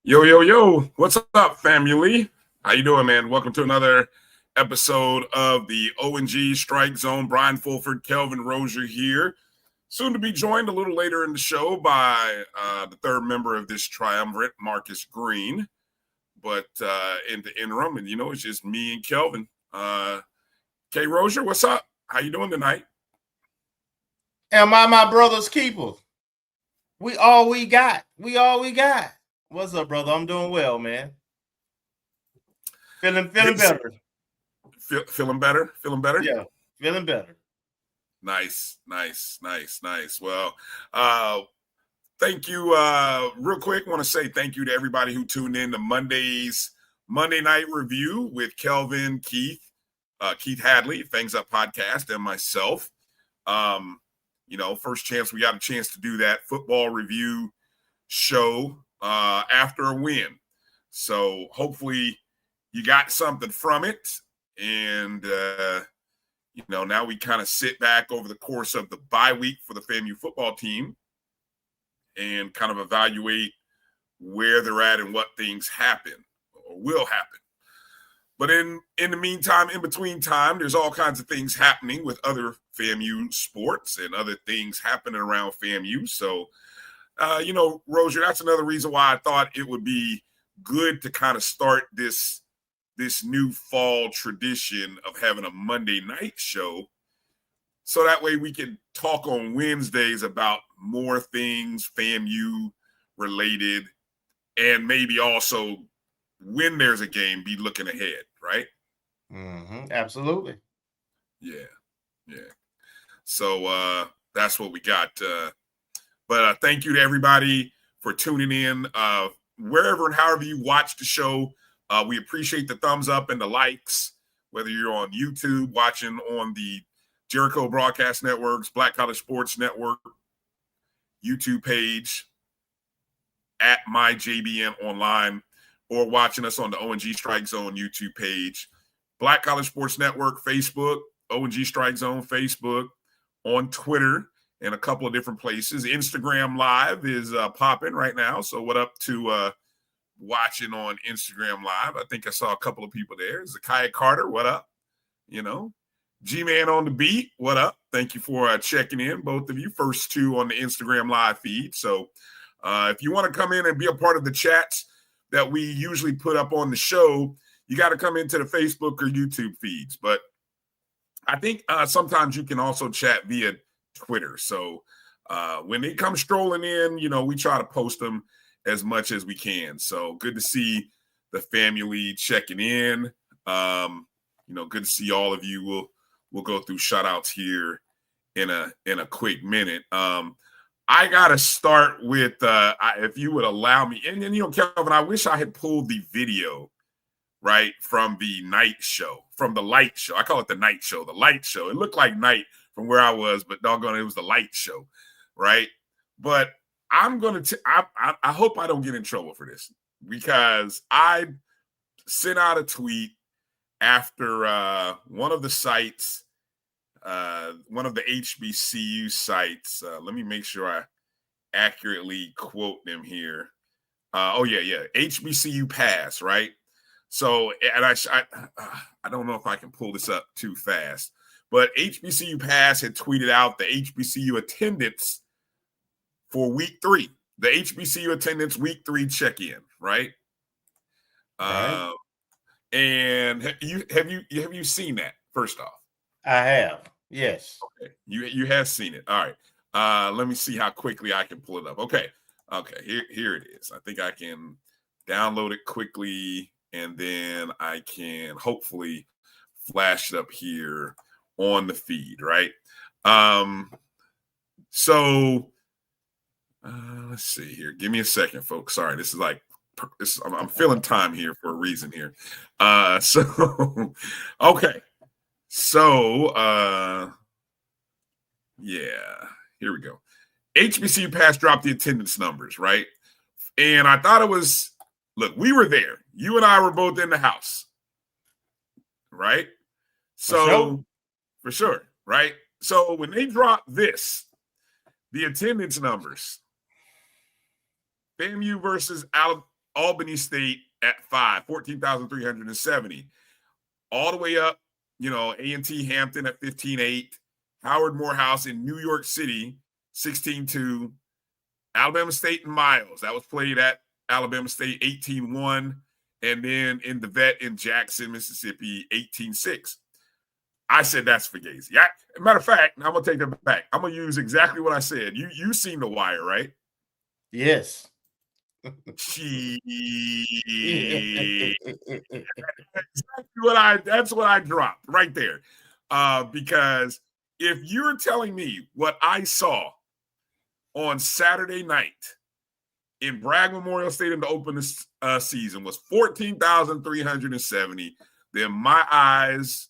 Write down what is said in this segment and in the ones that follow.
Yo, yo, yo, what's up, family? How you doing, man? Welcome to another episode of the O&G StrikeZone. Bryan, Fulwood, Kelvin Rozier here. Soon to be joined a little later in the show by the third member of this triumvirate, Marcus Green. But in the interim, and it's just me and Kelvin. K. Rozier, what's up? How you doing tonight? Am I my brother's keeper? We all we got. What's up, brother? I'm doing well, man. Feeling better. Feeling better? Feeling better? Yeah, feeling better. Nice. Well, thank you. Real quick, want to say thank you to everybody who tuned in to Monday Night Review with Kelvin, Keith Hadley, Things Up Podcast, and myself. First chance we got a chance to do that football review show after a win. So hopefully you got something from it. And, now we kind of sit back over the course of the bye week for the FAMU football team and kind of evaluate where they're at and what things happen or will happen. But in the meantime, in between time, there's all kinds of things happening with other FAMU sports and other things happening around FAMU. So, Rozier, that's another reason why I thought it would be good to kind of start this new fall tradition of having a Monday night show. So that way we can talk on Wednesdays about more things FAMU related and maybe also when there's a game, be looking ahead, right? Mm-hmm. Absolutely. Yeah. So that's what we got. But thank you to everybody for tuning in wherever and however you watch the show. We appreciate the thumbs up and the likes, whether you're on YouTube, watching on the Jericho Broadcast Networks, Black College Sports Network, YouTube page, at MyJBN Online, or watching us on the O&G StrikeZone YouTube page, Black College Sports Network, Facebook, O&G StrikeZone, Facebook, on Twitter, and a couple of different places. Instagram Live is popping right now. So what up to watching on Instagram Live? I think I saw a couple of people there. Zakiah Carter, what up? G-Man on the beat, what up? Thank you for checking in, both of you. First two on the Instagram Live feed. So if you want to come in and be a part of the chats that we usually put up on the show, you got to come into the Facebook or YouTube feeds. But I think sometimes you can also chat via Twitter. So when they come strolling in, we try to post them as much as we can. So good to see the family checking in. Good to see all of you. We'll go through shout outs here in a quick minute. I got to start with, if you would allow me, and Kelvin, I wish I had pulled the video, right, from the night show, from the light show. I call it the night show, the light show. It looked like night from where I was, but doggone it, was the light show, right? But I'm going to, I hope I don't get in trouble for this, because I sent out a tweet after one of the sites, one of the HBCU sites. Let me make sure I accurately quote them here. HBCU Pass, right? So, and I don't know if I can pull this up too fast, but HBCU Pass had tweeted out the HBCU attendance for week 3, the HBCU attendance week 3 check-in, right? Right. And have you seen that? First off, I have. Yes. Okay. You have seen it. All right. Let me see how quickly I can pull it up. Okay. Here it is. I think I can download it quickly, and then I can hopefully flash it up here on the feed, right? So let's see here. Give me a second, folks. Sorry, this is like I'm filling time here for a reason here. Okay. So, here we go. HBCU Pass dropped the attendance numbers, right? And I thought it was, look, we were there. You and I were both in the house, right? So, for sure, right? So when they dropped this, the attendance numbers, FAMU versus Albany State at 5, 14,370. All the way up, A&T Hampton at 15.8, Howard Morehouse in New York City, 16.2, Alabama State and Miles. That was played at Alabama State, 18.1, and then in the Vet in Jackson, Mississippi, 18.6. I said that's Fugazi. Matter of fact, I'm going to take that back. I'm going to use exactly what I said. You seen The Wire, right? Yes. That's what I dropped right there. Because if you're telling me what I saw on Saturday night in Bragg Memorial Stadium to open this season was 14,370, then my eyes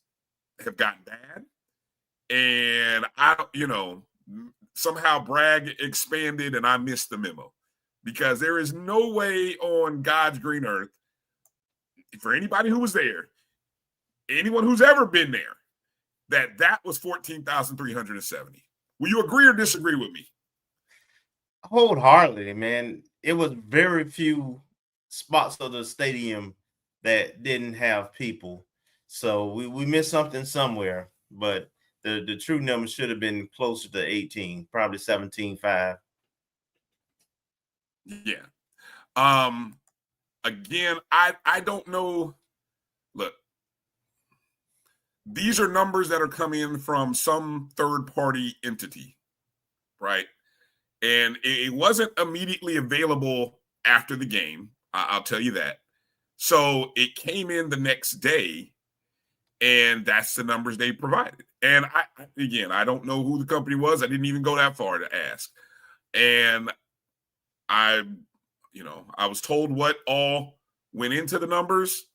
have gotten bad. And somehow Bragg expanded and I missed the memo. Because there is no way on God's green earth, for anybody who was there, anyone who's ever been there, that was 14,370. Will you agree or disagree with me? Wholeheartedly, man. It was very few spots of the stadium that didn't have people. So we missed something somewhere, but the true number should have been closer to 18, probably 17.5. Yeah. Again, I don't know. Look, these are numbers that are coming in from some third-party entity, right? And it wasn't immediately available after the game. I'll tell you that. So it came in the next day, and that's the numbers they provided. And I don't know who the company was. I didn't even go that far to ask. And I was told what all went into the numbers.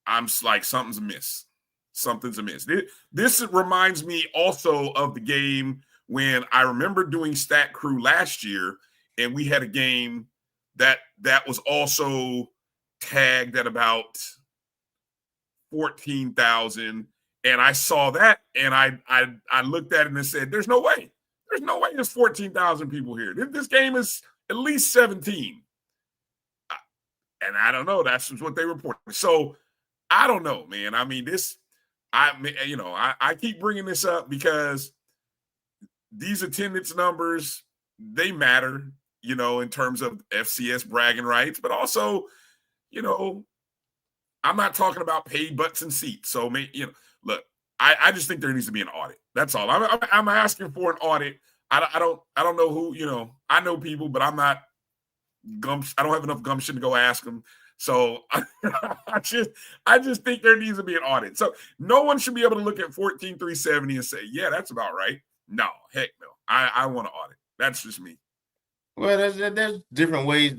I'm like, something's amiss. Something's amiss. This reminds me also of the game when I remember doing Stat Crew last year, and we had a game that was also tagged at about 14,000. And I saw that, and I looked at it and said, there's no way. There's no way there's 14,000 people here. This game is at least 17. And I don't know. That's what they reported. So I don't know, man. I mean, I keep bringing this up because these attendance numbers, they matter, in terms of FCS bragging rights, but also, I'm not talking about paid butts and seats. So, look, I just think there needs to be an audit. That's all. I'm asking for an audit. I don't know who, I know people, but I'm not I don't have enough gumption to go ask them. So I just think there needs to be an audit. So no one should be able to look at 14,370 and say, yeah, that's about right. No, heck no. I want to audit. That's just me. Well, there's different ways.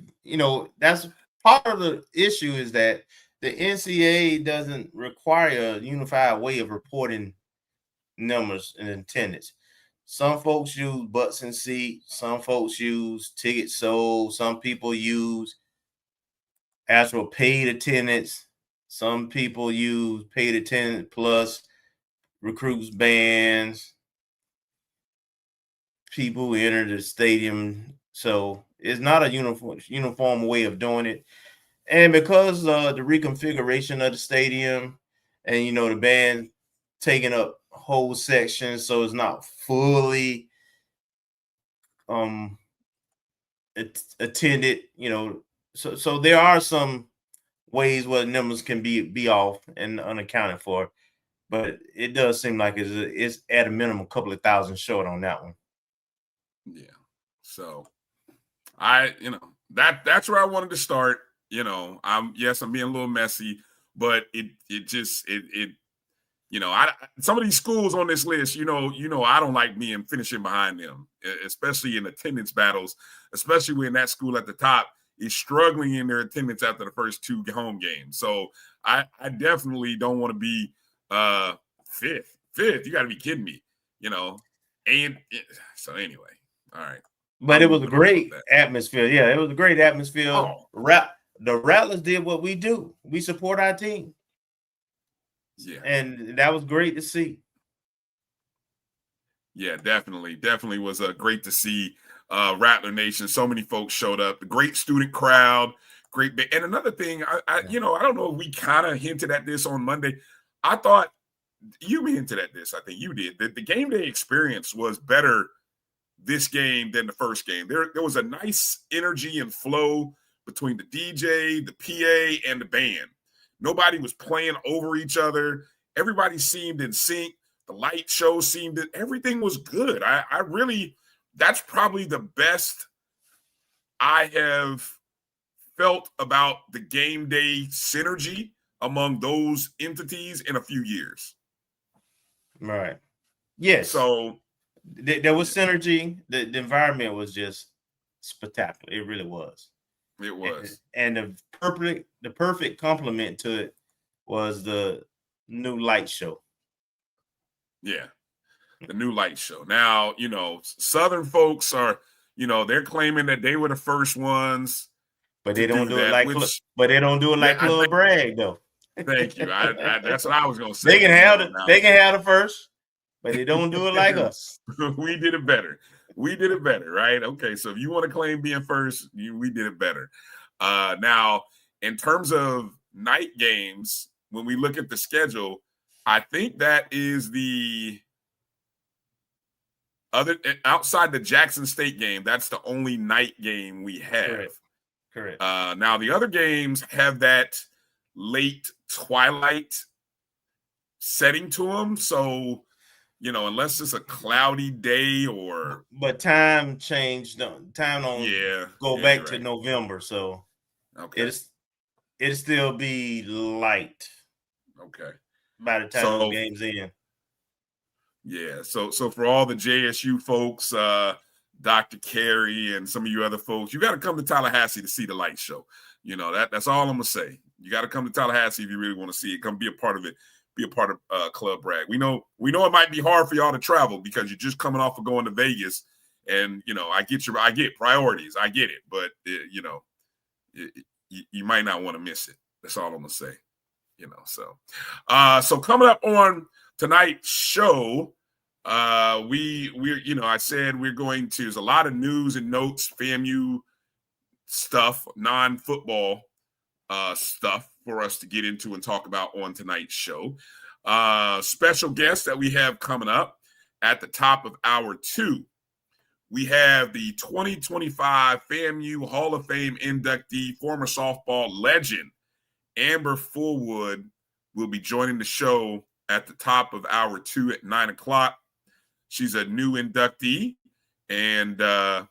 That's part of the issue is that the NCAA doesn't require a unified way of reporting numbers and attendance. Some folks use butts and seats. Some folks use tickets sold. Some people use actual paid attendance. Some people use paid attendance plus recruits bands. People who enter the stadium. So it's not a uniform way of doing it. And because the reconfiguration of the stadium and, the band taking up whole sections, so it's not fully attended, so there are some ways where numbers can be off and unaccounted for, but it does seem like it's at a minimum a couple of thousand short on that one. Yeah. So that's where I wanted to start. I'm being a little messy, but some of these schools on this list, I don't like being finishing behind them, especially in attendance battles, especially when that school at the top is struggling in their attendance after the first two home games. So I definitely don't want to be fifth. You got to be kidding me, And so anyway, all right. But it was a great atmosphere. Yeah, it was a great atmosphere. Oh. The Rattlers did what we do. We support our team. Yeah. And that was great to see. Yeah, definitely was great to see Rattler Nation. So many folks showed up. A great student crowd, great. And another thing, I don't know if we kind of hinted at this on Monday. I thought you hinted at this. I think you did. That the game day experience was better this game than the first game. There was a nice energy and flow between the DJ, the PA, and the band. Nobody was playing over each other. Everybody seemed in sync. The light show seemed that everything was good. I really, that's probably the best I have felt about the game day synergy among those entities in a few years. Right. Yes. So there was synergy. The environment was just spectacular. It really was. It was. And the perfect complement to it was the new light show. Yeah. The new light show. Now, Southern folks are, they're claiming that they were the first ones. But they don't do it like Club Bragg, though. Thank you. That's what I was gonna say. They can have the first, but they don't do it like us. We did it better. We did it better, right? Okay, so if you want to claim being first, we did it better. Now, in terms of night games, when we look at the schedule, I think that is the other outside the Jackson State game. That's the only night game we have. Correct. Now the other games have that late twilight setting to them, so unless it's a cloudy day but time changed. Time don't go back to November, so okay, it'll still be light. Okay, by the time the game's in. Yeah, so for all the JSU folks, Dr. Carey and some of you other folks, you got to come to Tallahassee to see the light show. That's all I'm gonna say. You got to come to Tallahassee if you really want to see it. Come be a part of it. Be a part of Club Bragg. We know it might be hard for y'all to travel because you're just coming off of going to Vegas, and I get priorities. I get it, but you might not want to miss it. That's all I'm gonna say. So coming up on tonight's show, I said we're going to. There's a lot of news and notes, FAMU stuff, non-football stuff for us to get into and talk about on tonight's show. Special guests that we have coming up at the top of hour 2. We have the 2025 FAMU Hall of Fame inductee, former softball legend, Amber Fulwood, will be joining the show at the top of hour 2 at 9 o'clock. She's a new inductee and a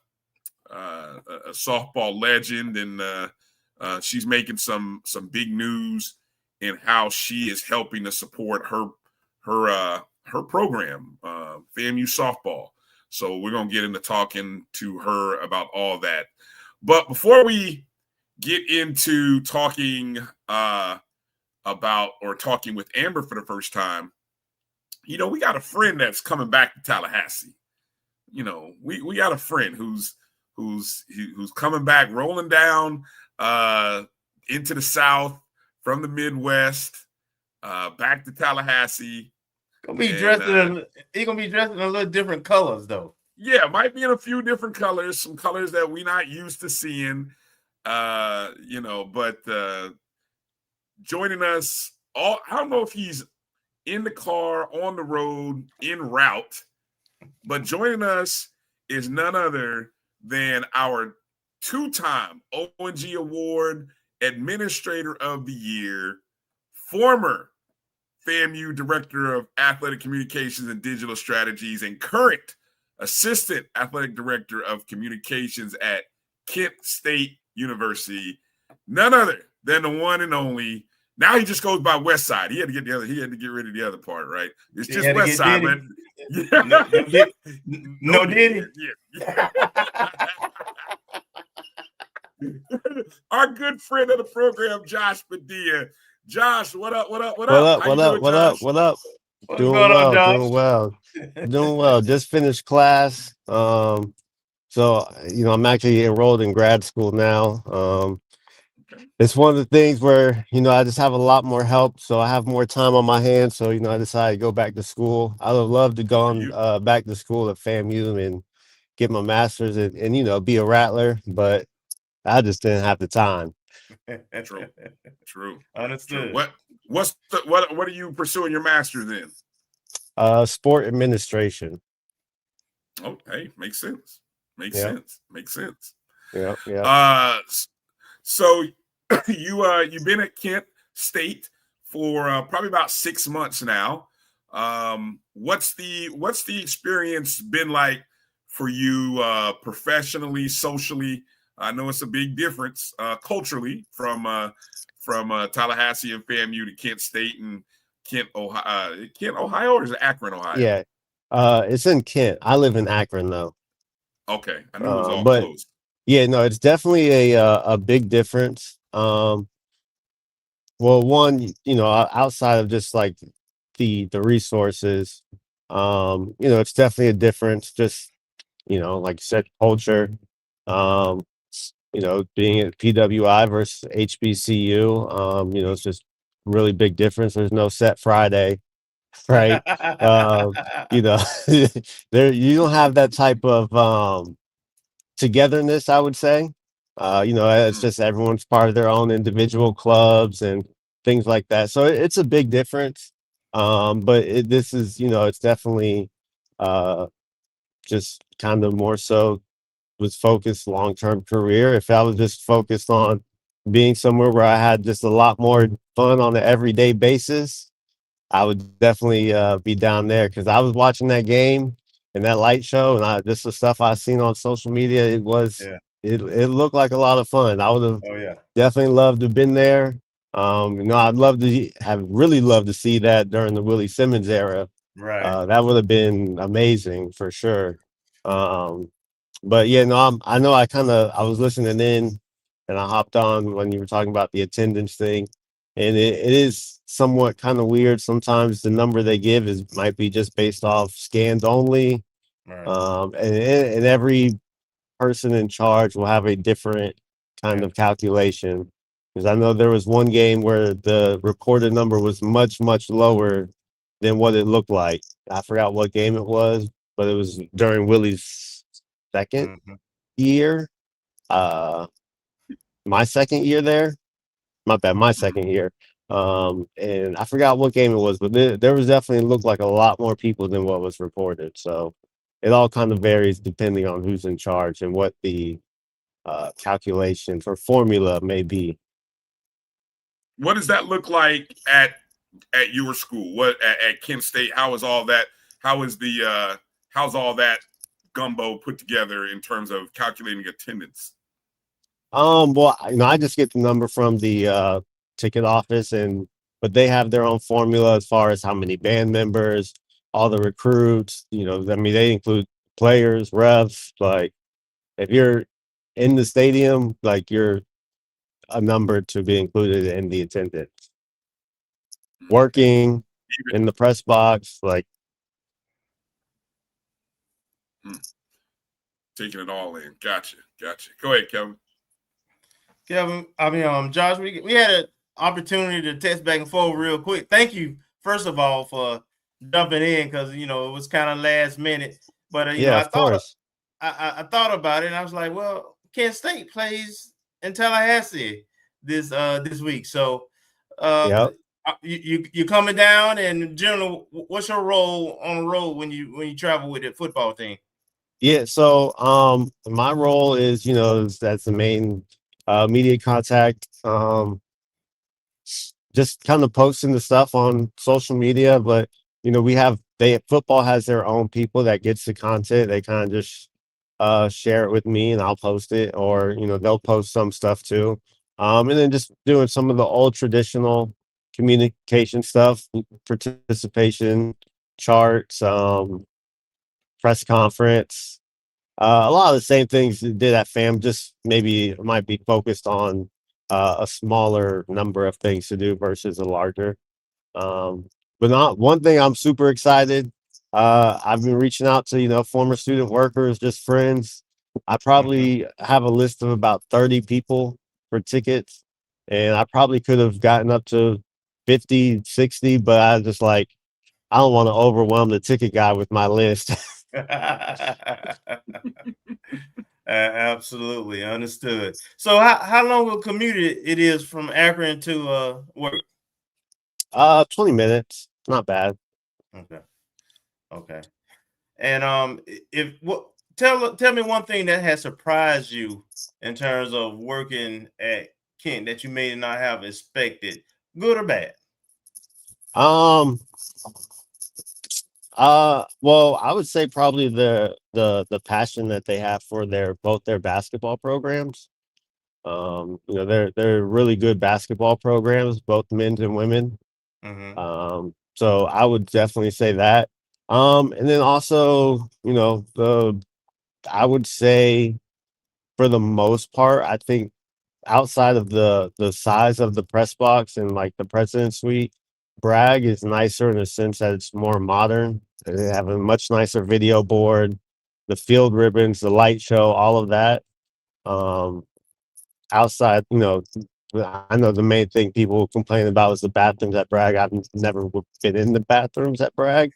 softball legend, and she's making some big news in how she is helping to support her program, FAMU softball. So we're gonna get into talking to her about all that. But before we get into talking talking with Amber for the first time, we got a friend that's coming back to Tallahassee. We got a friend who's coming back, rolling down into the South from the Midwest, back to Tallahassee. He's gonna be dressed in a little different colors, though. Yeah, might be in a few different colors, some colors that we're not used to seeing. But joining us I don't know if he's in the car, on the road, en route, but joining us is none other than our 2-time O&G Award Administrator of the Year, former FAMU Director of Athletic Communications and Digital Strategies, and current Assistant Athletic Director of Communications at Kent State University, none other than the one and only. Now he just goes by West Side. He had to get rid of the other part, right? It's just West Side, but no Diddy. Yeah. Our good friend of the program, Josh Padilla. Josh, what up? Doing well. Just finished class. So I'm actually enrolled in grad school now. It's one of the things where, I just have a lot more help. So I have more time on my hands. So, I decided to go back to school. I would love to go back to school at FAMU and get my master's and be a Rattler, but I just didn't have the time. True. True. Understood. What are you pursuing your master's in? Sport administration. Oh, hey, makes sense. Makes Yeah. sense. Makes sense. Yeah. Yeah. So you've been at Kent State for probably about 6 months now. What's the experience been like for you professionally, socially? I know it's a big difference culturally from Tallahassee and FAMU to Kent State and Kent, Ohio, or is it Akron, Ohio? Yeah. It's in Kent. I live in Akron though. Okay, I knew it was all But close. yeah, no, it's definitely a big difference. Well, one, outside of just like the resources, it's definitely a difference. Just like you said, culture. Um, being at PWI versus HBCU, it's just really big difference. There's no set Friday, right? You know, there you don't have that type of togetherness, I would say. It's just everyone's part of their own individual clubs and things like that. So it's a big difference. But this is, it's definitely just kind of more so was focused long-term career. If I was just focused on being somewhere where I had just a lot more fun on an everyday basis, I would definitely be down there because I was watching that game and that light show, and just the stuff I seen on social media. It looked like a lot of fun. I would have definitely loved to have been there. I'd love to have really loved to see that during the Willie Simmons era. Right. That would have been amazing for sure. But yeah, no, I know I was listening in and I hopped on when you were talking about the attendance thing. And it is somewhat kind of weird. Sometimes the number they give might be just based off scans only. Right. And every person in charge will have a different kind of calculation. Because I know there was one game where the reported number was much, much lower than what it looked like. I forgot what game it was, but it was during Willie's second year. My second year there. My bad, my second year. And I forgot what game it was, but there was definitely looked like a lot more people than what was reported. So it all kind of varies depending on who's in charge and what the calculation for formula may be. What does that look like at your school? What at Kent State? How is all that? How's all that gumbo put together in terms of calculating attendance? Well, I just get the number from the ticket office, but they have their own formula as far as how many band members, all the recruits. They include players, refs. Like, if you're in the stadium, like you're a number to be included in the attendance. Working in the press box, like taking it all in. Gotcha. Go ahead, Kelvin. Josh, we had an opportunity to text back and forth real quick. Thank you, first of all, for jumping in because it was kind of last minute. But of course. I thought about it and I was like, well, Kent State plays in Tallahassee this week. So you coming down, and in general, what's your role on the road when you travel with the football team? Yeah, so my role is, that's the main media contact. Just kind of posting the stuff on social media, but football has their own people that gets the content. They kind of just share it with me and I'll post it, or they'll post some stuff too. And then just doing some of the old traditional communication stuff, participation charts, press conference, a lot of the same things you did at FAM, just maybe it might be focused on a smaller number of things to do versus a larger. But not one thing I'm super excited. I've been reaching out to, former student workers, just friends. I probably have a list of about 30 people for tickets, and I probably could have gotten up to 50, 60, but I just I don't want to overwhelm the ticket guy with my list. Absolutely understood. So how long a commute it is from Akron to work? 20 minutes, not bad. Okay. Okay. And if what tell me one thing that has surprised you in terms of working at Kent that you may not have expected, good or bad? Um, well, I would say probably the passion that they have for both their basketball programs. They're really good basketball programs, both men's and women. Mm-hmm. So I would definitely say that. And then also, I would say for the most part, I think outside of the size of the press box and like the president suite, Bragg is nicer in the sense that it's more modern. They have a much nicer video board, the field ribbons, the light show, all of that. Um, Outside, I know the main thing people complain about is the bathrooms at Bragg. I've never been in the bathrooms at Bragg.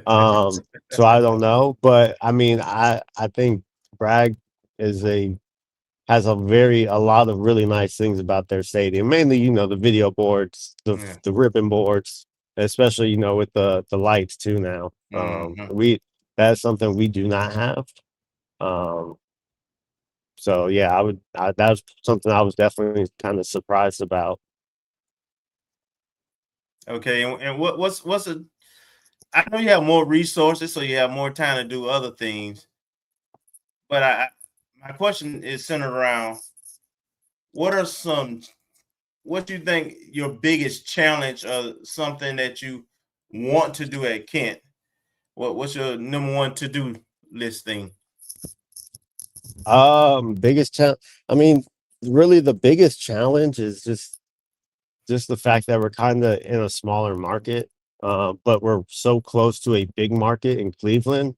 So I don't know, but I mean, I think Bragg is has a lot of really nice things about their stadium. Mainly, the video boards, Yeah. the ribbon boards, especially with the lights too now. Mm-hmm. That's something we do not have. Um, so yeah, that's something I was definitely kind of surprised about. Okay. And what's a I know you have more resources, so you have more time to do other things. But my question is centered around what are what you think your biggest challenge or something that you want to do at Kent? What's your number one to do list thing? Biggest challenge. I mean, really, the biggest challenge is just the fact that we're kind of in a smaller market, but we're so close to a big market in Cleveland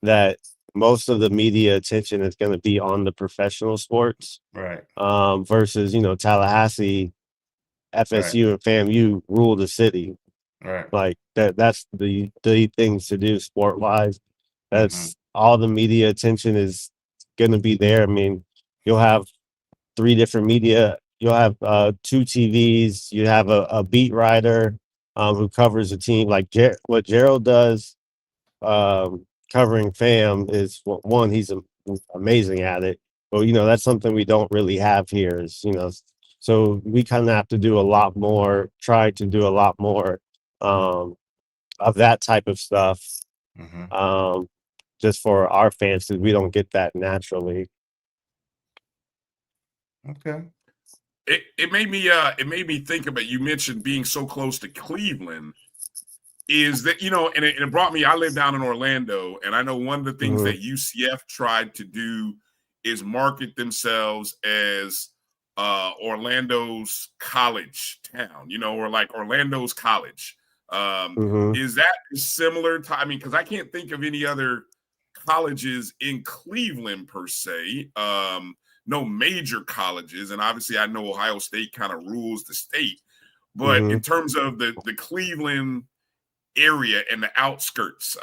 that most of the media attention is going to be on the professional sports, Right. versus Right. Tallahassee, FSU, and FAMU rule the city. Right. Like that's the things to do sport wise. Mm-hmm. That's all the media attention is going to be there. I mean, you'll have three different media. You'll have two TVs. You have a beat writer who covers a team. Like what Gerald does, covering FAM is one. He's amazing at it. But that's something we don't really have here. So we kind of have to do a lot more. Try to do a lot more um, of that type of stuff. Mm-hmm. Um, just for our fans, because we don't get that naturally. Okay. It made me think about, you mentioned being so close to Cleveland. Is that, and it brought me, I live down in Orlando, and I know one of the things Mhm. that UCF tried to do is market themselves as Orlando's college town, or like Orlando's college. Mhm. Is that similar to, I mean, because I can't think of any other colleges in Cleveland per se. No major colleges, and obviously I know Ohio State kind of rules the state, but in Mhm. terms of the Cleveland area and the outskirts,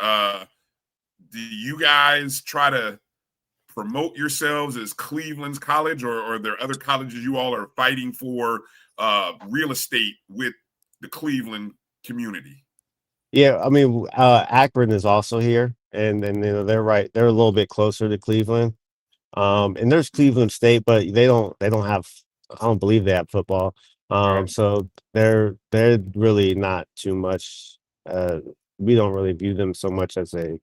do you guys try to promote yourselves as Cleveland's college, or are there other colleges you all are fighting for real estate with the Cleveland community? Yeah, I mean, Akron is also here, and they're right. They're a little bit closer to Cleveland. And there's Cleveland State, but they don't have. I don't believe they have football. Right. So they're really not too much. We don't really view them so much as a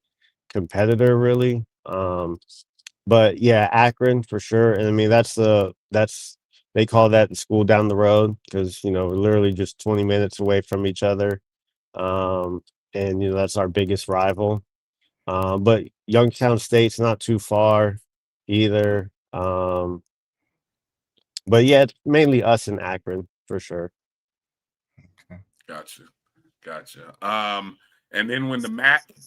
competitor, really. But yeah, Akron for sure. And I mean, that's they call that the school down the road because we're literally just 20 minutes away from each other. Um, and that's our biggest rival. But Youngstown State's not too far either. But yeah, it's mainly us in Akron for sure. Okay. Gotcha. And then when the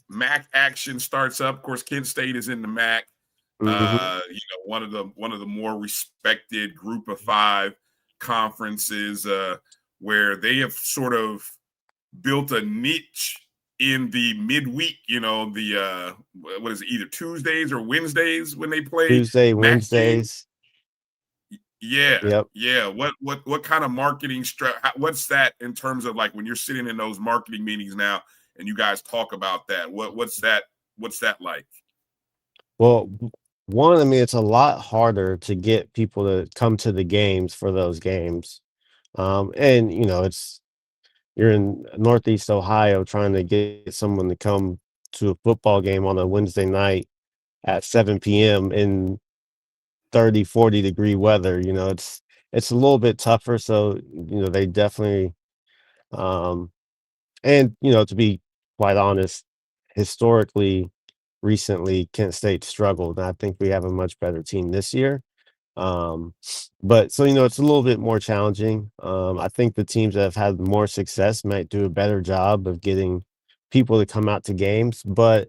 MAC action starts up, of course, Kent State is in the MAC. Hmm. One of the more respected Group of Five conferences, where they have sort of built a niche in the midweek, the what is it, either Tuesdays or Wednesdays when they play Tuesday, MAC Wednesdays. Yeah. Yep. Yeah. What kind of marketing what's that in terms of like when you're sitting in those marketing meetings now and you guys talk about that? What's that like? Well, one, I mean, it's a lot harder to get people to come to the games for those games. And you're in Northeast Ohio trying to get someone to come to a football game on a Wednesday night at 7 p.m. in 30, 40-degree weather. It's a little bit tougher. So, they definitely, and, to be quite honest, historically, recently, Kent State struggled. And I think we have a much better team this year. But so, it's a little bit more challenging. I think the teams that have had more success might do a better job of getting people to come out to games. But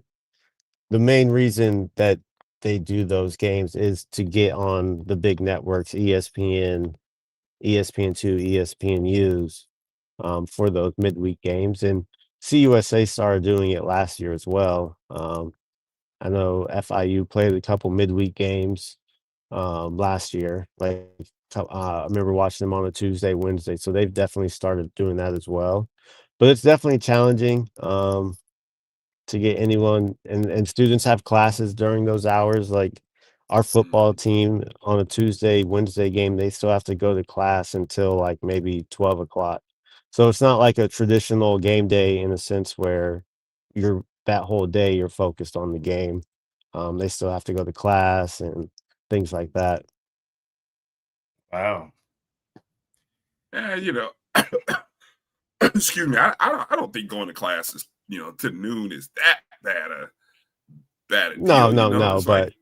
the main reason that they do those games is to get on the big networks, ESPN, ESPN2, ESPNUs, for those midweek games. And CUSA started doing it last year as well. I know FIU played a couple midweek games last year. I remember watching them on a Tuesday, Wednesday. So they've definitely started doing that as well. But it's definitely challenging to get anyone, and students have classes during those hours. Like our football team on a Tuesday, Wednesday game, they still have to go to class until like maybe 12 o'clock. So it's not like a traditional game day in a sense where that whole day you're focused on the game. They still have to go to class and things like that. Wow. Yeah, excuse me. I don't think going to classes, to noon is that bad a No, deal. no, It's but like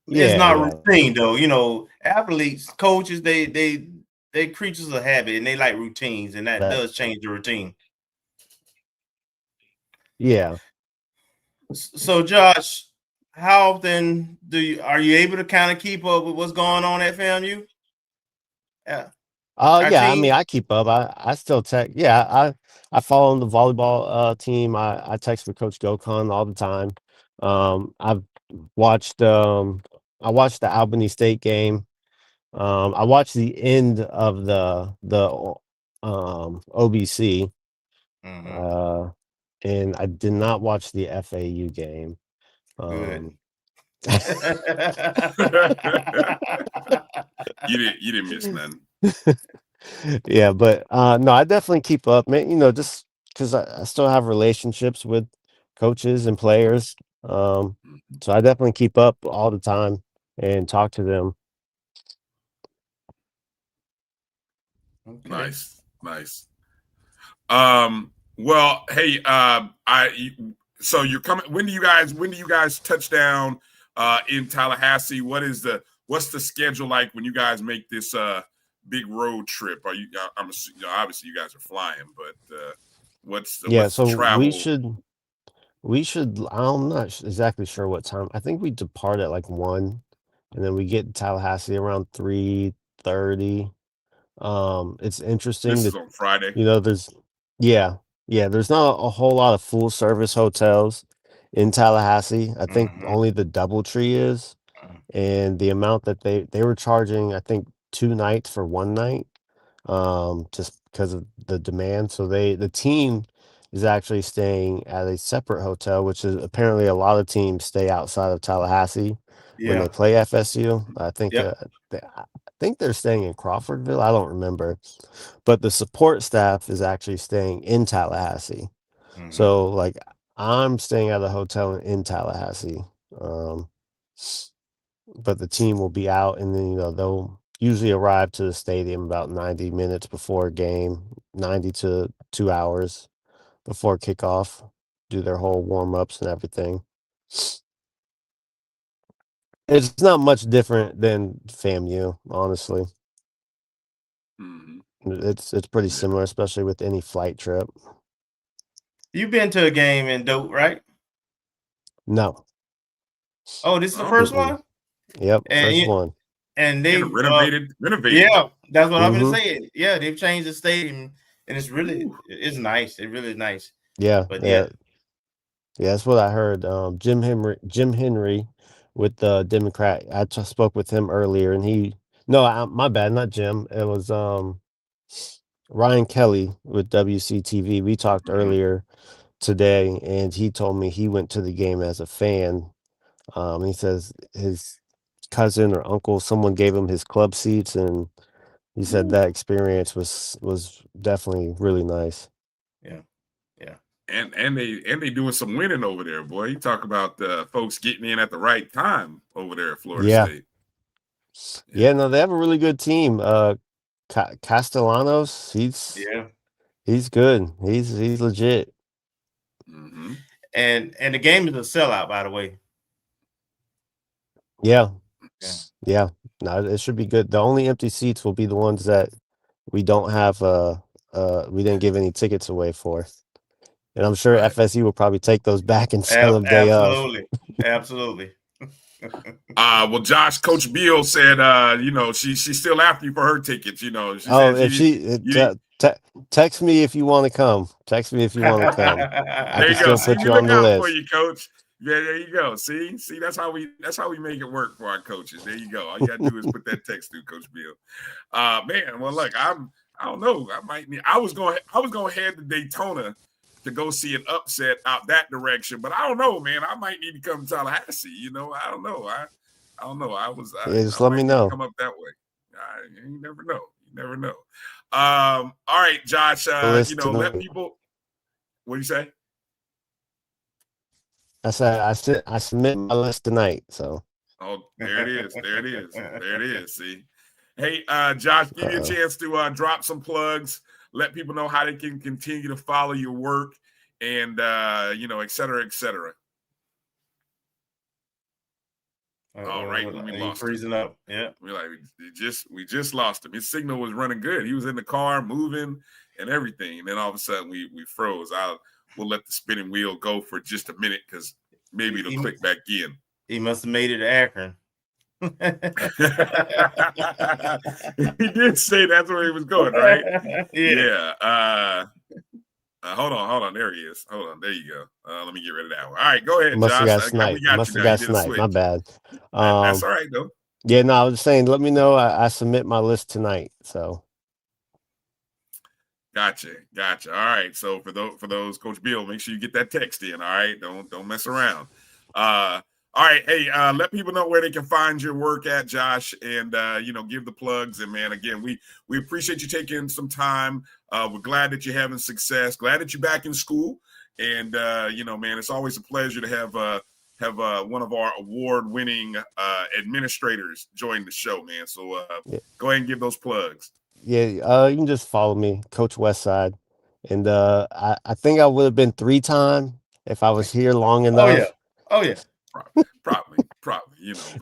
It's yeah, not yeah, routine though. Athletes, coaches, they creatures of habit and they like routines, and that does change the routine. yeah. So Josh, how often are you able to kind of keep up with what's going on at FAMU? Yeah. Our Yeah, I team? mean, I keep up. I still text. Yeah, I follow the volleyball team. I text with Coach Gokhan all the time. I've watched I watched the Albany State game. I watched the end of the OBC. Mm-hmm. And I did not watch the FAU game. Good. you didn't miss none. Yeah, but no, I definitely keep up, man. Just because I still have relationships with coaches and players. So I definitely keep up all the time and talk to them. Okay. Nice. Well, hey, so you're coming. When do you guys touch down in Tallahassee? What's the schedule like when you guys make this big road trip? I'm assuming, obviously you guys are flying, but what's the So travel? we should. I'm not exactly sure what time. I think we depart at like 1, and then we get to Tallahassee around 3:30. It's interesting This is that on Friday. there's there's not a whole lot of full service hotels in Tallahassee. I think only the DoubleTree is, and the amount that they were charging, I think 2 nights for 1 night, just because of the demand. So the team is actually staying at a separate hotel, which is apparently a lot of teams stay outside of Tallahassee when they play FSU. I think I think they're staying in Crawfordville. I don't remember, but the support staff is actually staying in Tallahassee. So like I'm staying at a hotel in Tallahassee, but the team will be out, and then they'll usually arrive to the stadium about 90 minutes before game, 90 to 2 hours before kickoff, do their whole warm-ups and everything. It's not much different than FAMU, honestly. It's pretty similar, especially with any flight trip. You've been to a game in Dope, right? No. Oh, this is the first one? Yep, first one. And they renovated. Yeah, that's what I'm gonna say. Yeah, they've changed the stadium, and it's nice. It really is nice. Yeah, But yeah. Yeah, that's what I heard. Jim Henry with the Democrat. I just spoke with him earlier, and my bad, not Jim. It was Ryan Kelly with WCTV. We talked Mhm. earlier today, and he told me he went to the game as a fan. He says his cousin or uncle, someone gave him his club seats, and he said that experience was definitely really nice. Yeah. Yeah. And they doing some winning over there, boy. You talk about folks getting in at the right time over there at Florida Yeah. State. Yeah, no, they have a really good team. Castellanos, he's good. He's legit. Mm-hmm. And the game is a sellout, by the way. Yeah. Yeah. Yeah. No, it should be good. The only empty seats will be the ones that we don't have we didn't give any tickets away for. And I'm sure Right. FSU will probably take those back and sell them day of. Absolutely. Well, Josh, Coach Beal said, she's still after you for her tickets. She said text me if you want to come. Text me if you want to come. I there can you go. still See, put we you on look the out list. for you, Coach. Yeah, there you go. See, that's how we make it work for our coaches. There you go. All you gotta do is put that text through, Coach Beal. Man, well, look, I don't know. I was going to head to Daytona to go see an upset out that direction, but I don't know, man. I might need to come to Tallahassee. I don't know. I don't know. Just I let might me need to know. come up that way. You never know. You never know. All right, Josh. Let people. What do you say? I said I submit my list tonight. So. Oh, there it is. There it is. There it is. See. Hey, Josh, give you a chance to drop some plugs. Let people know how they can continue to follow your work, and et cetera, et cetera. All right, we lost freezing him. up. Yeah, we just lost him. His signal was running good. He was in the car, moving and everything. And then all of a sudden, we froze. We'll let the spinning wheel go for just a minute because maybe it'll click back in. He must have made it to Akron. He did say that's where he was going, right? Yeah. Hold on. There he is. Hold on. There you go. Let me get rid of that one. All right, go ahead, Josh. We got sniped. My bad. That's all right, though. Yeah, no, I was just saying, let me know. I submit my list tonight. So. Gotcha. All right. So for those, Coach Bill, make sure you get that text in. All right. Don't mess around. All right. Hey, let people know where they can find your work at, Josh, and give the plugs. And man, again, we appreciate you taking some time. We're glad that you're having success. Glad that you're back in school. And man, it's always a pleasure to have one of our award-winning administrators join the show, man. So go ahead and give those plugs. Yeah, you can just follow me, Coach Westside, and I think I would have been 3-time if I was here long enough. Oh yeah. Probably. But,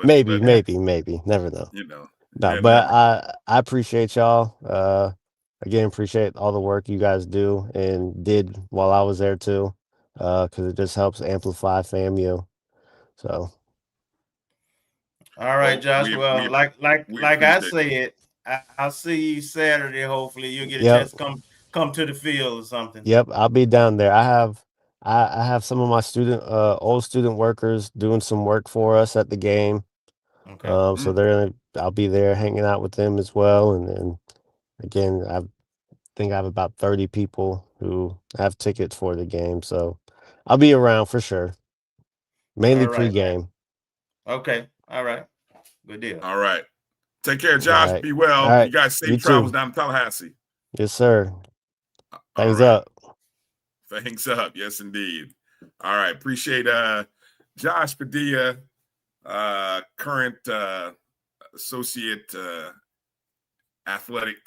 maybe. Never know. No, but I appreciate y'all. Again, appreciate all the work you guys do and did while I was there too, because it just helps amplify FAMU. So. All right, Josh. Like I said, I'll see you Saturday. Hopefully, you'll get a chance to come to the field or something. Yep, I'll be down there. I have some of my old student workers doing some work for us at the game. Okay. So I'll be there hanging out with them as well. And then again, I think I have about 30 people who have tickets for the game. So I'll be around for sure. Mainly pregame. Okay. All right. Good deal. All right. Take care, Josh. Right. Be well. Right. You guys safe travels down to Tallahassee. Yes, sir. Thanks up. Thanks up. Yes, indeed. All right. Appreciate Josh Padilla, current associate athletic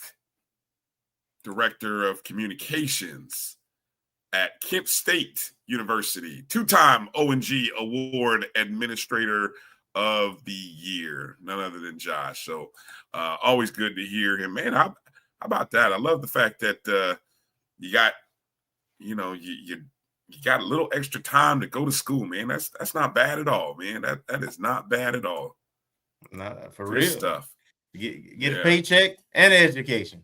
director of communications at Kent State University, 2-time O&G Award Administrator of the Year, none other than Josh. So always good to hear him, man. How about that? I love the fact that you got, you got a little extra time to go to school, man. That's not bad at all, man. That is not bad at all. Not for Good real stuff. Get a paycheck and education.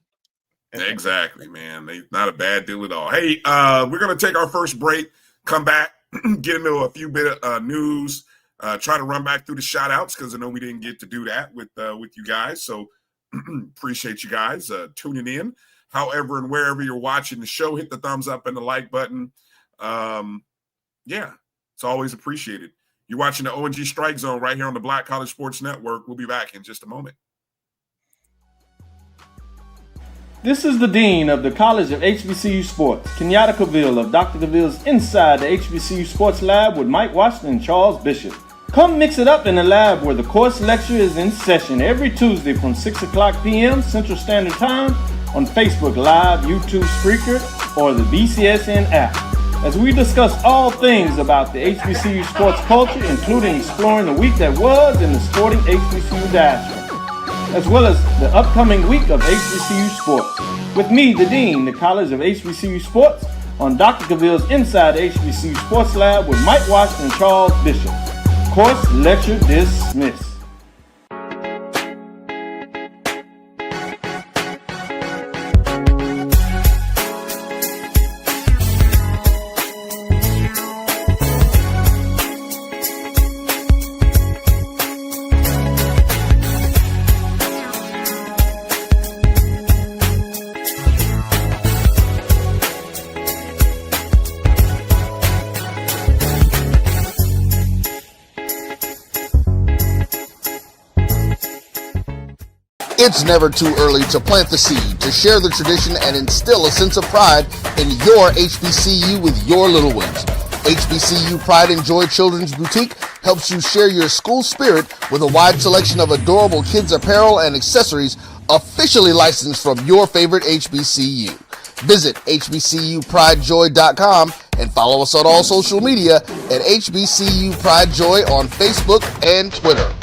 Exactly, man. Not a bad deal at all. Hey, we're gonna take our first break. Come back. get into a few bit of news. Try to run back through the shout outs because I know we didn't get to do that with you guys. So appreciate you guys tuning in. However, and wherever you're watching the show, hit the thumbs up and the like button. Yeah, it's always appreciated. You're watching the O&G StrikeZone right here on the Black College Sports Network. We'll be back in just a moment. This is the Dean of the College of HBCU Sports, Kenyatta Cavill of Dr. Cavill's Inside the HBCU Sports Lab with Mike Washington and Charles Bishop. Come mix it up in the lab where the course lecture is in session every Tuesday from 6 o'clock p.m. Central Standard Time on Facebook Live, YouTube Spreaker, or the BCSN app, as we discuss all things about the HBCU sports culture, including exploring the week that was in the sporting HBCU diaspora, as well as the upcoming week of HBCU sports. With me, the Dean, the College of HBCU Sports, on Dr. Cavill's Inside the HBCU Sports Lab with Mike Washington and Charles Bishop. Course lecture dismissed. It's never too early to plant the seed, to share the tradition, and instill a sense of pride in your HBCU with your little ones. HBCU Pride and Joy Children's Boutique helps you share your school spirit with a wide selection of adorable kids apparel and accessories officially licensed from your favorite HBCU. Visit hbcupridejoy.com and follow us on all social media at HBCU Pride Joy on Facebook and Twitter.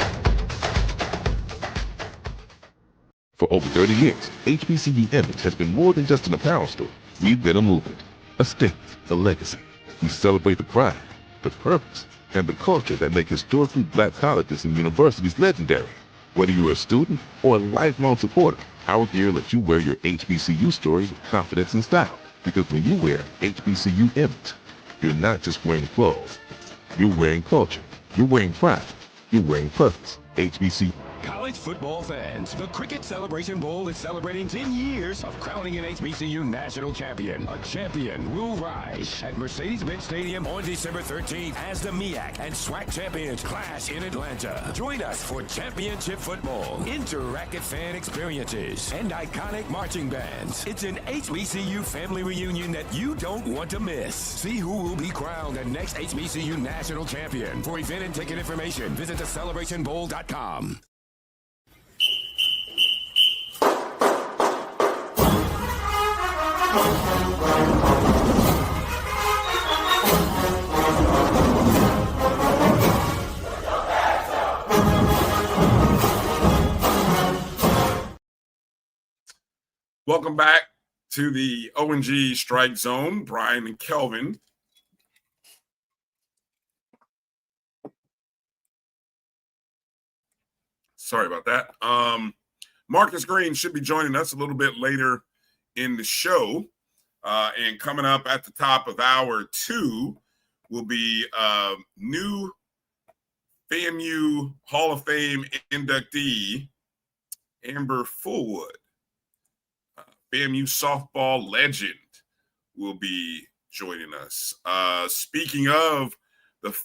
For over 30 years, HBCU Image has been more than just an apparel store. We've been a movement, a statement, a legacy. We celebrate the pride, the purpose, and the culture that make historically black colleges and universities legendary. Whether you're a student or a lifelong supporter, our gear lets you wear your HBCU story with confidence and style. Because when you wear HBCU Image, you're not just wearing clothes. You're wearing culture. You're wearing pride. You're wearing purpose. HBCU. College football fans, the Cricket Celebration Bowl is celebrating 10 years of crowning an HBCU national champion. A champion will rise at Mercedes-Benz Stadium on December 13th as the MEAC and SWAC champions clash in Atlanta. Join us for championship football, interactive fan experiences, and iconic marching bands. It's an HBCU family reunion that you don't want to miss. See who will be crowned the next HBCU national champion. For event and ticket information, visit thecelebrationbowl.com. Welcome back to the O&G Strike Zone. Bryan and Kelvin. Sorry about that. Marcus Green should be joining us a little bit later in the show. And coming up at the top of hour 2 will be new FAMU Hall of Fame inductee, Amber Fulwood. FAMU softball legend will be joining us. Speaking of the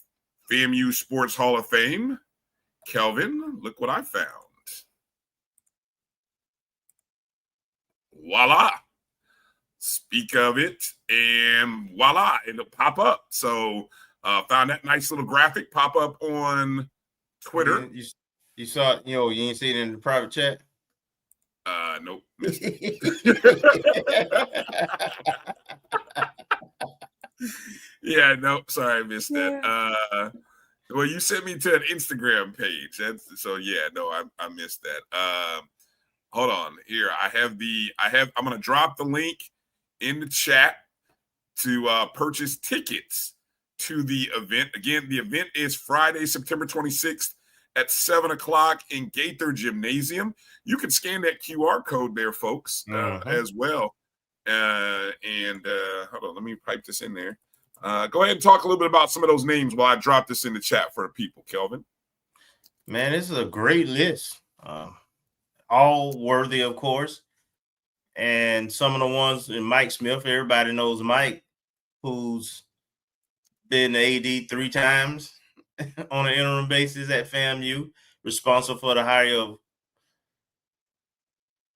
FAMU Sports Hall of Fame, Kelvin, look what I found. Voila. Speak of it, and voila, it'll pop up. So found that nice little graphic pop up on Twitter. You saw it, you ain't seen it in the private chat? Nope. Missed it. Yeah, nope. Sorry, I missed that. Well, you sent me to an Instagram page. I missed that. Hold on. Here, I'm gonna drop the link in the chat to purchase tickets to the event. Again, the event is Friday, September 26th at 7 o'clock in Gaither Gymnasium. You can scan that QR code there, folks, as well. Hold on, let me pipe this in there. Go ahead and talk a little bit about some of those names while I drop this in the chat for the people, Kelvin. Man, this is a great list. All worthy, of course. And some of the ones in Mike Smith, everybody knows Mike, who's been the AD 3 times on an interim basis at FAMU, responsible for the hire of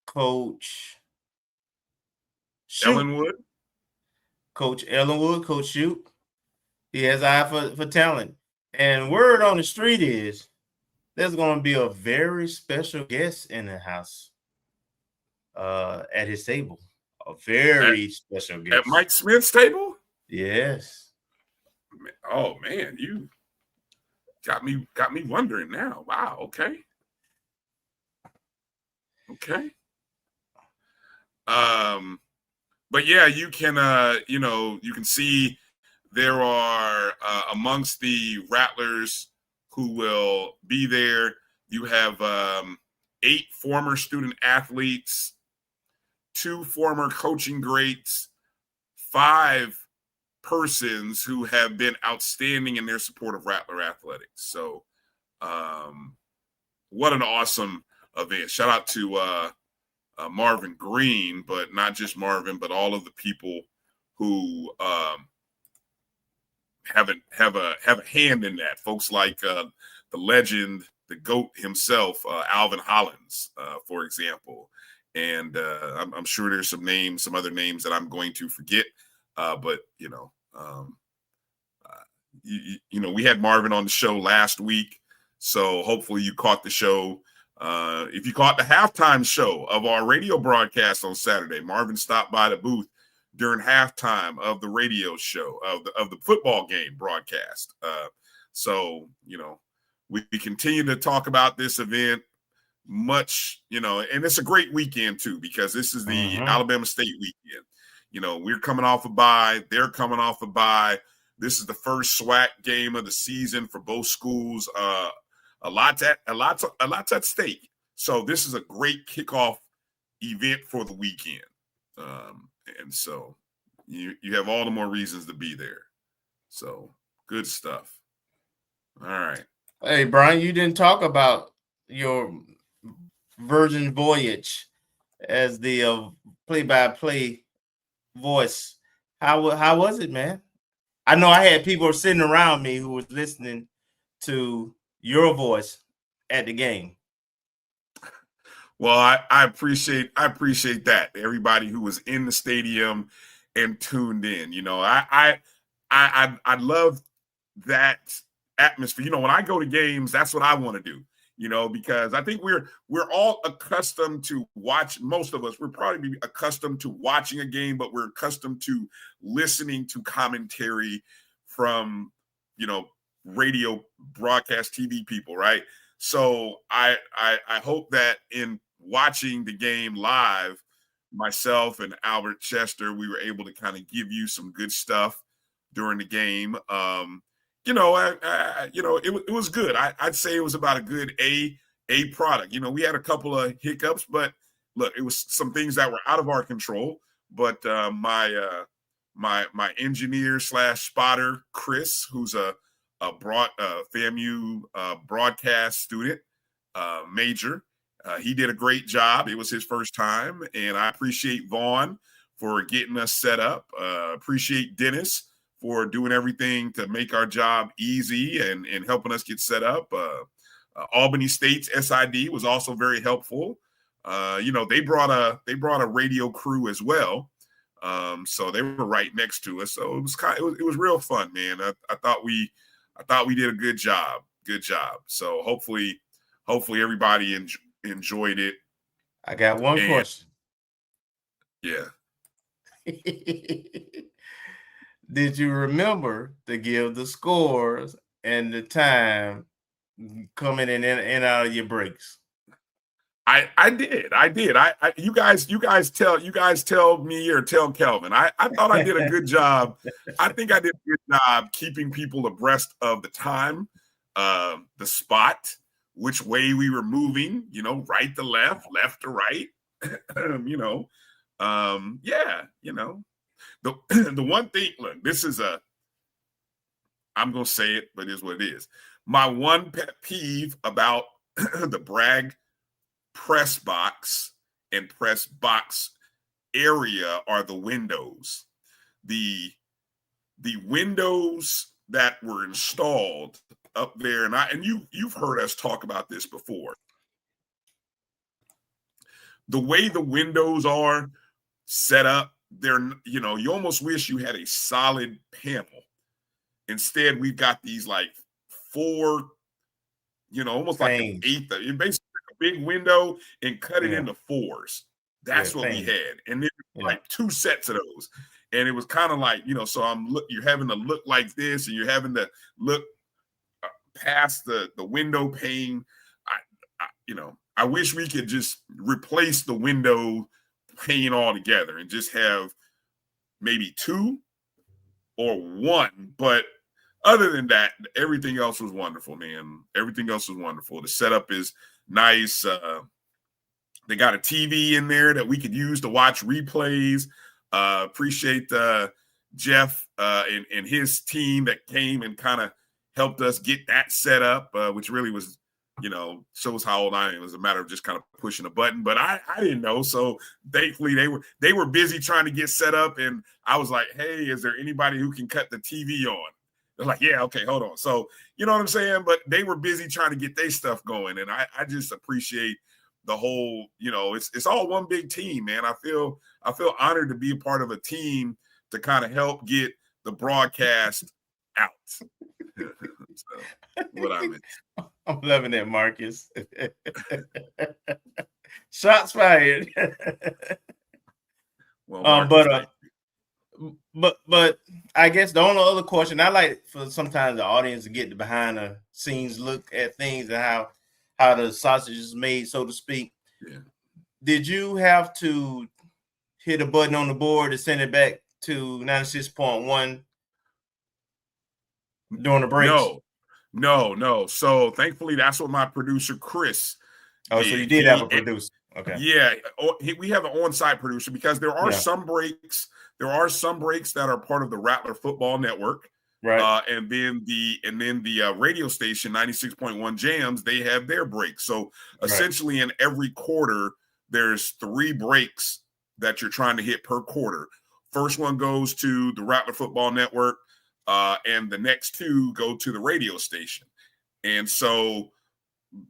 Coach Ellenwood. Coach Ellenwood, Coach Shoot. He has eye for talent. And word on the street is there's going to be a very special guest in the house at his table. A very special guest. At Mike Smith's table? Yes. Oh, man, you got me wondering now. Wow, okay. Okay. But yeah, you can you can see there are amongst the Rattlers who will be there. You have 8 former student athletes, 2 former coaching greats, 5 persons who have been outstanding in their support of Rattler athletics. So what an awesome event. Shout out to Marvin Green, but not just Marvin, but all of the people who have a hand in that. Folks like the legend, the GOAT himself, Alvin Hollins, for example. And I'm sure there's some other names that I'm going to forget. But we had Marvin on the show last week, so hopefully you caught the show. If you caught the halftime show of our radio broadcast on Saturday, Marvin stopped by the booth during halftime of the radio show of the football game broadcast. So we continue to talk about this event much, and it's a great weekend too, because this is the Alabama State weekend. We're coming off a bye. They're coming off a bye. This is the first SWAC game of the season for both schools. A lot's at stake. So this is a great kickoff event for the weekend. And so you have all the more reasons to be there. So good stuff. All right. Hey, Bryan, you didn't talk about your Virgin Voyage as the play-by-play voice. How was it, man? I know I had people sitting around me who was listening to your voice at the game. Well, I appreciate that. Everybody who was in the stadium and tuned in. I love that atmosphere. When I go to games, that's what I want to do. Because I think we're all accustomed to watch. Most of us, we're probably accustomed to watching a game, but we're accustomed to listening to commentary from, radio broadcast TV people, right? So I hope that in watching the game live, myself and Albert Chester, we were able to kind of give you some good stuff during the game. It was good. I'd say it was about a good A product. We had a couple of hiccups, but look, it was some things that were out of our control. But my engineer / spotter, Chris, who's a FAMU broadcast student major, he did a great job. It was his first time, and I appreciate Vaughn for getting us set up. Appreciate Dennis for doing everything to make our job easy and helping us get set up. Albany State's SID was also very helpful. They brought a radio crew as well. So they were right next to us. So it was real fun, man. I thought we did a good job. Good job. So hopefully everybody enjoyed it. I got one question. Yeah. Did you remember to give the scores and the time coming in and out of your breaks? I did. You guys tell me or tell Kelvin. I thought I did a good job. I think I did a good job keeping people abreast of the time, the spot, which way we were moving, right to left to right. The one thing, look, this is I'm going to say it, but it is what it is. My one pet peeve about the Bragg press box and press box area are the windows. The windows that were installed up there, and you've heard us talk about this before. The way the windows are set up, you almost wish you had a solid panel. Instead, we've got these like 4, almost like an eighth. Basically a big window and cut it into 4s. That's what we had, and then like 2 sets of those. And it was kind of like, so you're having to look like this, and you're having to look past the window pane. I wish we could just replace the window pane altogether and just have maybe 2 or 1. But other than that, everything else was wonderful, man. Everything else was wonderful. The setup is nice. They got a TV in there that we could use to watch replays. Appreciate Jeff and his team that came and kind of helped us get that set up, which really was, shows how old I am. It was a matter of just kind of pushing a button, but I didn't know. So thankfully they were busy trying to get set up, and I was like, hey, is there anybody who can cut the TV on? They're like, yeah, okay, hold on. So you know what I'm saying? But they were busy trying to get their stuff going, and I just appreciate the whole, it's all one big team, man. I feel honored to be a part of a team to kind of help get the broadcast out. So, what I meant. I'm loving that, Marcus. Shots fired. Well, Marcus, but I guess the only other question I like for sometimes the audience to get the behind the scenes look at things and how the sausage is made, so to speak. Yeah. Did you have to hit a button on the board to send it back to 96.1 during the breaks? No. So thankfully, that's what my producer, Chris. Oh, so you did have a producer. Okay. Yeah. We have an on-site producer because there are some breaks. There are some breaks that are part of the Rattler Football Network. Right. And then the radio station 96.1 Jams, they have their breaks. So essentially in every quarter, there's 3 breaks that you're trying to hit per quarter. First one goes to the Rattler Football Network, and the next 2 go to the radio station. And so,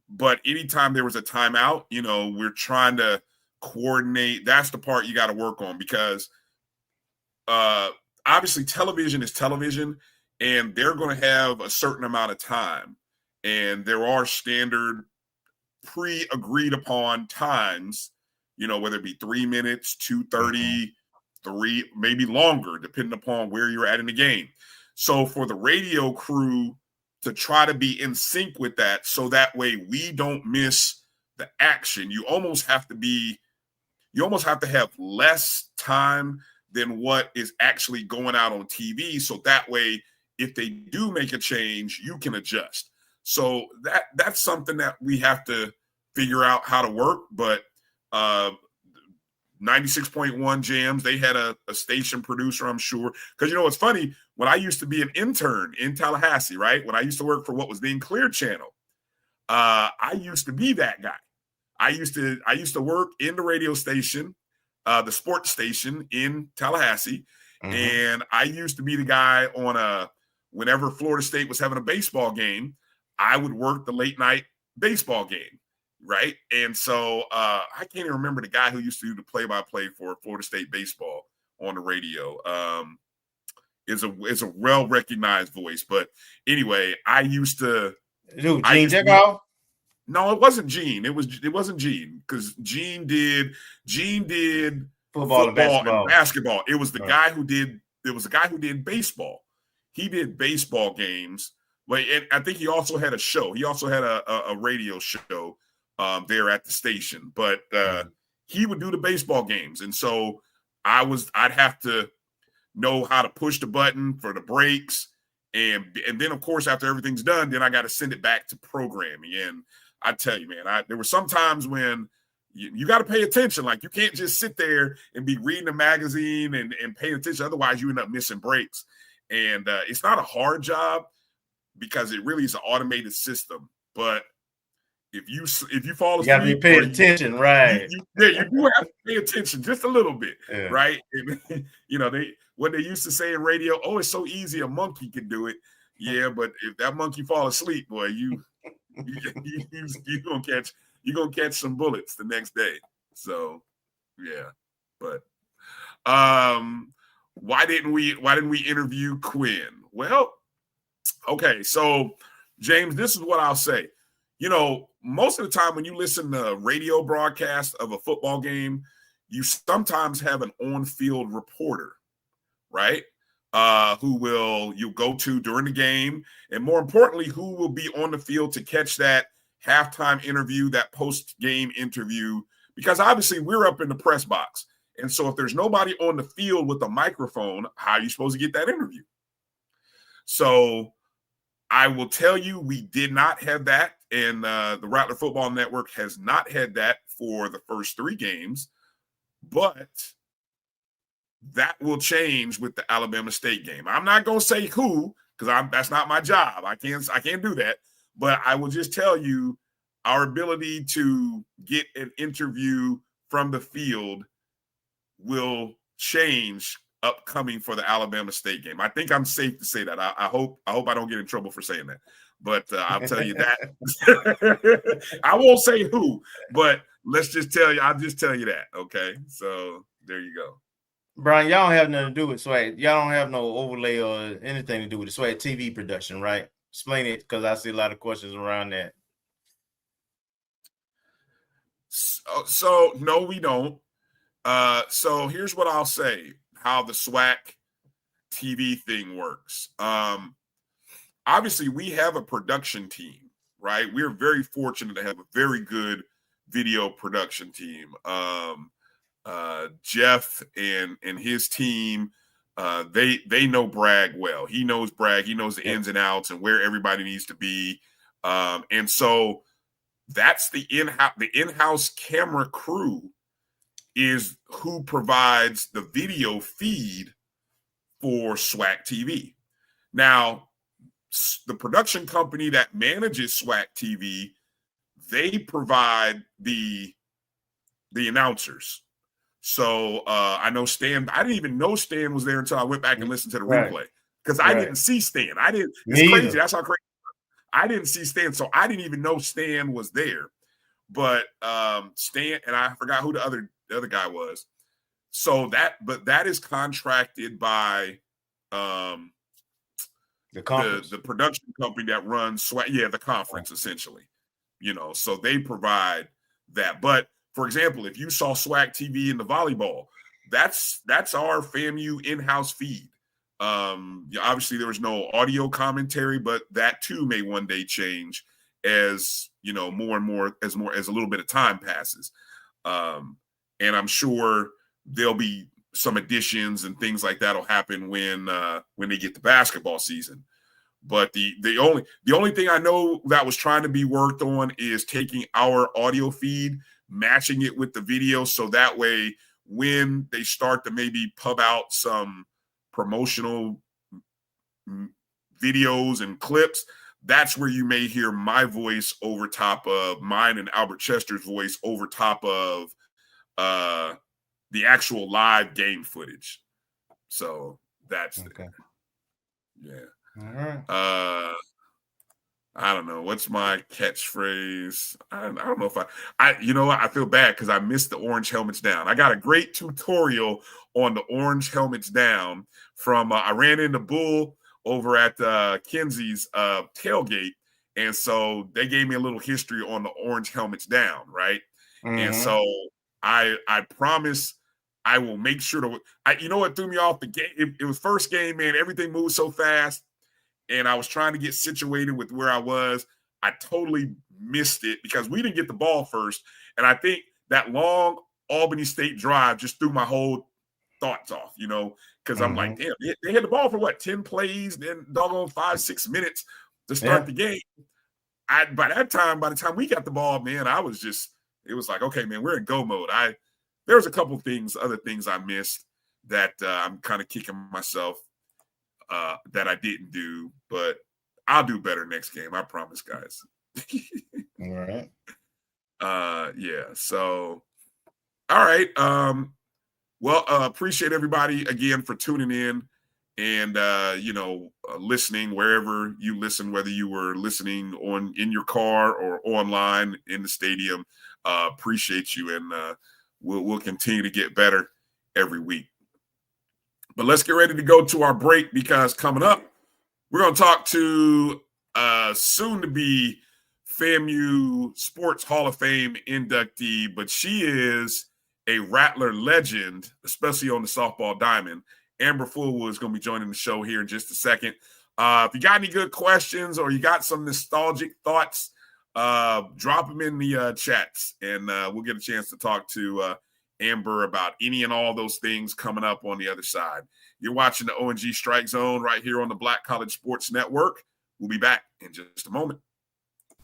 but anytime there was a timeout, we're trying to coordinate. That's the part you got to work on, because obviously television is television, and they're going to have a certain amount of time, and there are standard pre-agreed upon times, whether it be 3 minutes, 2:30, 3, maybe longer, depending upon where you're at in the game. So for the radio crew to try to be in sync with that, so that way we don't miss the action, you almost have to have less time than what is actually going out on TV. So that way, if they do make a change, you can adjust. So that's something that we have to figure out how to work. But 96.1 Jams, they had a station producer, I'm sure. Because, it's funny, when I used to be an intern in Tallahassee, right? When I used to work for what was then Clear Channel, I used to be that guy. I used to work in the radio station, the sports station in Tallahassee. Mm-hmm. And I used to be the guy on whenever Florida State was having a baseball game, I would work the late night baseball game, right? And so I can't even remember the guy who used to do the play-by-play for Florida State baseball on the radio. It's a well-recognized voice. But anyway, I used to – Gene Jekyll? No, it wasn't Gene. It wasn't Gene, because Gene did football and basketball. It was the guy who did baseball. He did baseball games. And I think he also had a show. He also had a radio show there at the station. But he would do the baseball games. And so I'd have to know how to push the button for the breaks. And then, of course, after everything's done, then I got to send it back to programming. And I tell you, man, there were some times when you got to pay attention. Like, you can't just sit there and be reading a magazine and paying attention. Otherwise, you end up missing breaks. And it's not a hard job because it really is an automated system. But if you fall asleep, you gotta be paying attention, right? You do have to pay attention just a little bit, right? And, what they used to say in radio, oh, it's so easy, a monkey can do it. Yeah, but if that monkey fall asleep, boy, you're gonna catch some bullets the next day. So yeah, but why didn't we interview Quinn? Well, okay, so James, this is what I'll say. Most of the time when you listen to radio broadcast of a football game, you sometimes have an on-field reporter, right? Who you'll go to during the game, and more importantly, who will be on the field to catch that halftime interview, that post-game interview, because obviously we're up in the press box. And so if there's nobody on the field with a microphone, how are you supposed to get that interview? So I will tell you, we did not have that, and the Rattler Football Network has not had that for the first 3 games, but that will change with the Alabama State game. I'm not going to say who, because that's not my job. I can't do that, but I will just tell you our ability to get an interview from the field will change upcoming for the Alabama State game. I think I'm safe to say that. I hope I don't get in trouble for saying that, but I'll tell you that. I won't say who, but I'll just tell you that. Okay, so there you go. Bryan, y'all don't have nothing to do with Swag. Y'all don't have no overlay or anything to do with the Swag TV production, right? Explain it, because I see a lot of questions around that. So no, we don't. So here's what I'll say, how the SWAC TV thing works. Obviously, we have a production team, right? We're very fortunate to have a very good video production team. Jeff and his team, they know Bragg well. He knows Bragg. He knows the ins and outs and where everybody needs to be. And so that's the in-house camera crew is who provides the video feed for SWAC TV. Now, the production company that manages SWAC TV, they provide the announcers. So I know Stan. I didn't even know Stan was there until I went back and listened to the replay, because I didn't see Stan. It's crazy. That's how crazy. I didn't see Stan, so I didn't even know Stan was there. But Stan, and I forgot who the other guy was. So that is contracted by the production company that runs SWAC. Yeah, the conference essentially. So they provide that. But for example, if you saw SWAC TV in the volleyball, that's our FAMU in-house feed. Obviously there was no audio commentary, but that too may one day change as more and more as a little bit of time passes. And I'm sure there'll be some additions and things like that'll happen when they get to basketball season. But the only thing I know that was trying to be worked on is taking our audio feed, matching it with the video, so that way when they start to maybe pub out some promotional videos and clips, that's where you may hear my voice over top of mine and Albert Chester's voice over top of the actual live game footage. So that's okay. Yeah. All right. I don't know. What's my catchphrase? I don't know if I feel bad because I missed the orange helmets down. I got a great tutorial on the orange helmets down from I ran into Bull over at Kenzie's tailgate. And so they gave me a little history on the orange helmets down, right? Mm-hmm. And so I promise I will make sure to you know what threw me off the game? It was first game, man. Everything moved so fast. And I was trying to get situated with where I was. I totally missed it because we didn't get the ball first. And I think that long Albany State drive just threw my whole thoughts off, because I'm like, damn, they had the ball for what, 10 plays, then doggone 5-6 minutes to start the game. By the time we got the ball, man, it was like, okay, man, we're in go mode. There was a couple other things I missed that I'm kind of kicking myself that I didn't do, but I'll do better next game. I promise, guys. All right. Yeah. So, all right. Well, appreciate everybody again for tuning in and listening wherever you listen, whether you were listening in your car or online in the stadium. Appreciate you, and we'll continue to get better every week. But let's get ready to go to our break, because coming up, we're going to talk to soon-to-be FAMU Sports Hall of Fame inductee, but she is a Rattler legend, especially on the softball diamond. Amber Fulwood is going to be joining the show here in just a second. If you got any good questions or you got some nostalgic thoughts, drop them in the chats, and we'll get a chance to talk to Amber about any and all those things coming up on the other side. You're watching the O&G StrikeZone right here on the Black College Sports Network. We'll be back in just a moment.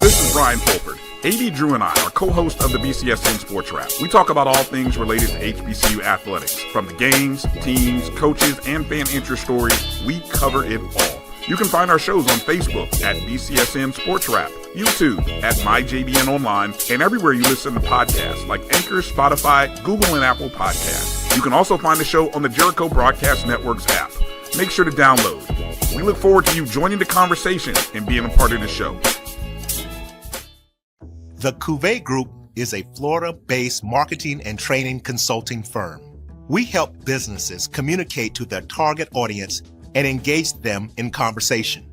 This is Bryan Fulford. A.D. Drew and I are co-hosts of the BCSN Sports Wrap. We talk about all things related to HBCU athletics. From the games, teams, coaches, and fan interest stories, we cover it all. You can find our shows on Facebook at BCSN Sports Wrap, YouTube at MyJBN Online, and everywhere you listen to podcasts like Anchor, Spotify, Google, and Apple Podcasts. You can also find the show on the Jericho Broadcast Network's app. Make sure to download. We look forward to you joining the conversation and being a part of the show. The Cuvée Group is a Florida-based marketing and training consulting firm. We help businesses communicate to their target audience and engage them in conversation.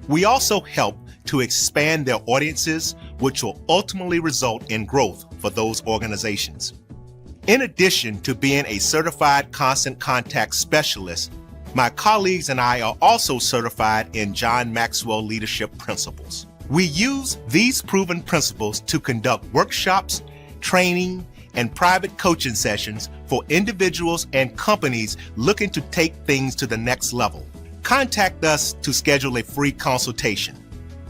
We also help to expand their audiences, which will ultimately result in growth for those organizations. In addition to being a certified constant contact specialist, my colleagues and I are also certified in John Maxwell Leadership Principles. We use these proven principles to conduct workshops, training, and private coaching sessions for individuals and companies looking to take things to the next level. Contact us to schedule a free consultation.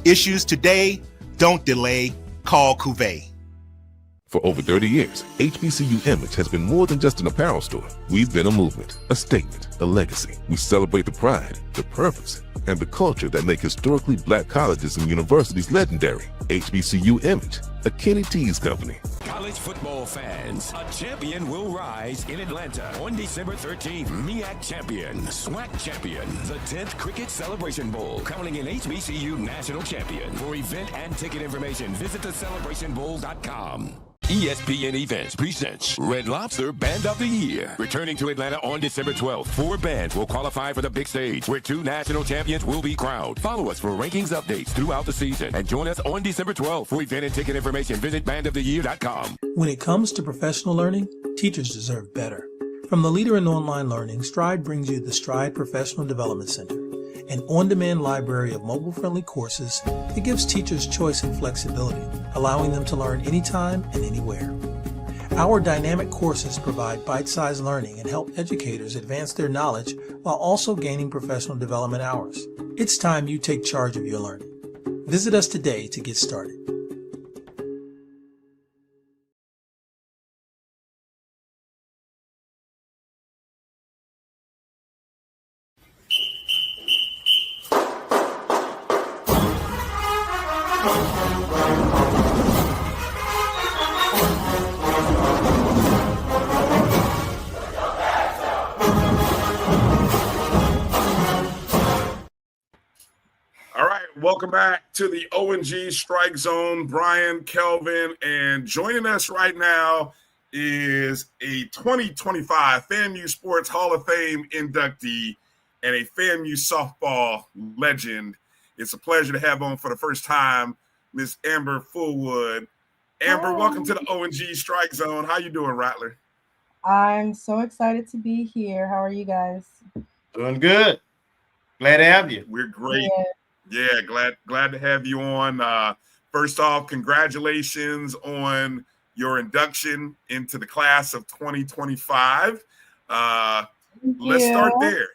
Issues today, don't delay, call Cuvée. For over 30 years, HBCU Image has been more than just an apparel store. We've been a movement, a statement, a legacy. We celebrate the pride, the purpose, and the culture that make historically black colleges and universities legendary. HBCU Image, a Kenny T's company. College football fans, a champion will rise in Atlanta on December 13th. MEAC champion, SWAC champion, the 10th Cricket Celebration Bowl, crowning an HBCU national champion. For event and ticket information, visit thecelebrationbowl.com. ESPN Events presents Red Lobster Band of the Year. Returning to Atlanta on December 12th, 4 bands will qualify for the big stage, where 2 national champions will be crowned. Follow us for rankings updates throughout the season, and join us on December 12th. For event and ticket information, visit bandoftheyear.com. When it comes to professional learning, teachers deserve better. From the leader in online learning, Stride brings you the Stride Professional Development Center, an on-demand library of mobile-friendly courses that gives teachers choice and flexibility, allowing them to learn anytime and anywhere. Our dynamic courses provide bite-sized learning and help educators advance their knowledge while also gaining professional development hours. It's time you take charge of your learning. Visit us today to get started. Welcome back to the O&G StrikeZone. Bryan, Kelvin, and joining us right now is a 2025 FAMU Sports Hall of Fame inductee and a FAMU softball legend. It's a pleasure to have on for the first time Miss Amber Fulwood. Amber, welcome to the O&G StrikeZone. How you doing, Rattler? I'm so excited to be here. How are you guys? Doing good. Glad to have you. We're great. Yeah, glad to have you on. First off, congratulations on your induction into the class of 2025. Let's start there.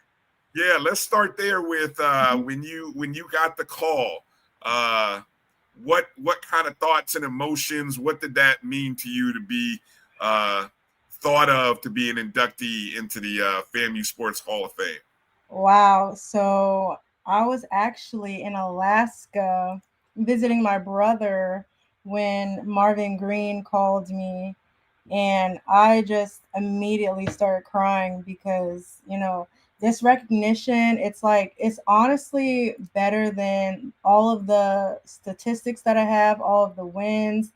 Yeah, let's start there with when you got the call. What kind of thoughts and emotions? What did that mean to you to be thought of to be an inductee into the FAMU Sports Hall of Fame? Wow. So I was actually in Alaska visiting my brother when Marvin Green called me, and I just immediately started crying because, this recognition, it's like, it's honestly better than all of the statistics that I have, all of the wins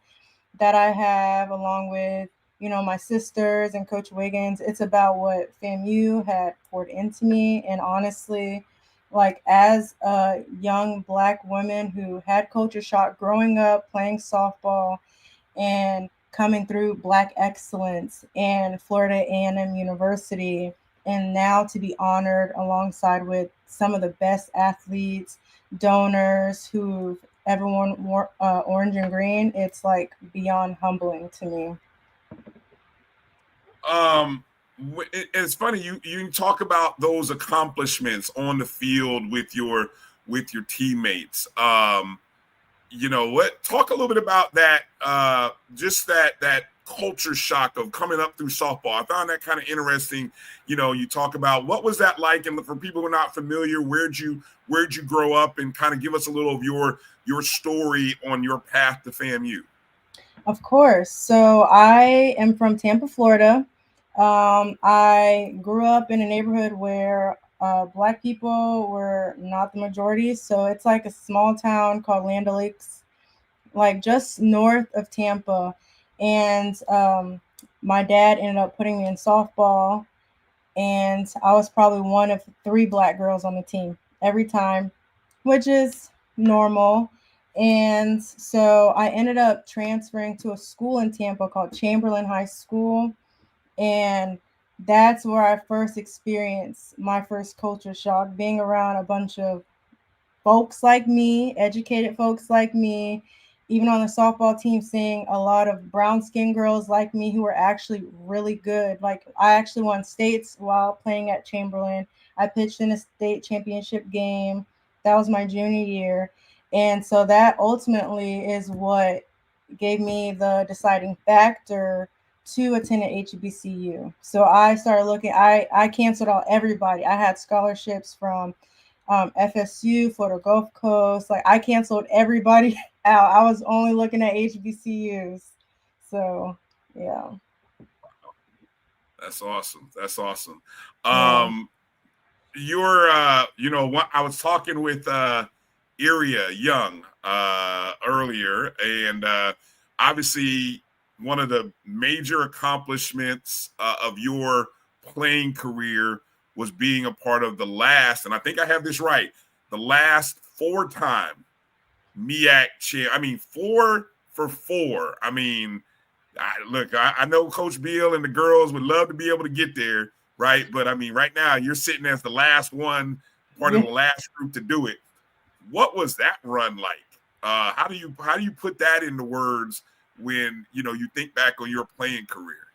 that I have, along with, my sisters and Coach Wiggins. It's about what FAMU had poured into me. And honestly, like, as a young Black woman who had culture shock growing up playing softball and coming through Black excellence and Florida A&M University, and now to be honored alongside with some of the best athletes, donors who've ever worn orange and green, it's like beyond humbling to me. It's funny you talk about those accomplishments on the field with your teammates. What, talk a little bit about that, just that culture shock of coming up through softball. I found that kind of interesting. You talk about what was that like, and for people who are not familiar, where'd you grow up, and kind of give us a little of your story on your path to FAMU. Of course. So I am from Tampa, Florida. I grew up in a neighborhood where Black people were not the majority. So it's like a small town called Land O'Lakes, like just north of Tampa. And my dad ended up putting me in softball, and I was probably one of 3 Black girls on the team every time, which is normal. And so I ended up transferring to a school in Tampa called Chamberlain High School. And that's where I first experienced my first culture shock, being around a bunch of folks like me, educated folks like me, even on the softball team, seeing a lot of brown skinned girls like me who were actually really good. Like, I actually won states while playing at Chamberlain. I pitched in a state championship game. That was my junior year. And so that ultimately is what gave me the deciding factor to attend an HBCU. So I started looking, I canceled out everybody. I had scholarships from FSU, Florida Gulf Coast. Like, I canceled everybody out. I was only looking at HBCUs. So, yeah. That's awesome. That's awesome. Yeah. I was talking with Iria Young earlier, and obviously one of the major accomplishments of your playing career was being a part of the last, and I think I have this right, the last 4-time MEAC champ. I mean, 4 for 4. I mean, I know Coach Bill and the girls would love to be able to get there, right? But I mean, right now you're sitting as the last one, part of the last group to do it. What was that run like? How do you put that into words when you think back on your playing career?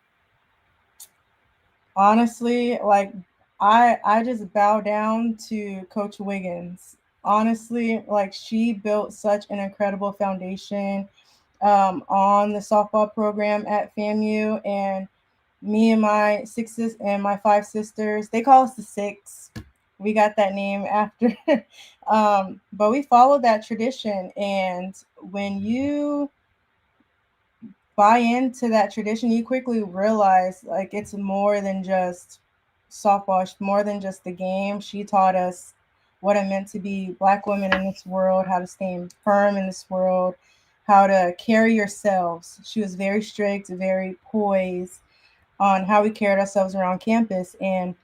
Honestly, like, I just bow down to Coach Wiggins. Honestly, like, she built such an incredible foundation on the softball program at FAMU, and me and my 5 sisters, they call us the 6. We got that name after, but we followed that tradition. And when you buy into that tradition, you quickly realize, like, it's more than just softball, it's more than just the game. She taught us what it meant to be Black women in this world, how to stay firm in this world, how to carry yourselves. She was very strict, very poised on how we carried ourselves around campus. And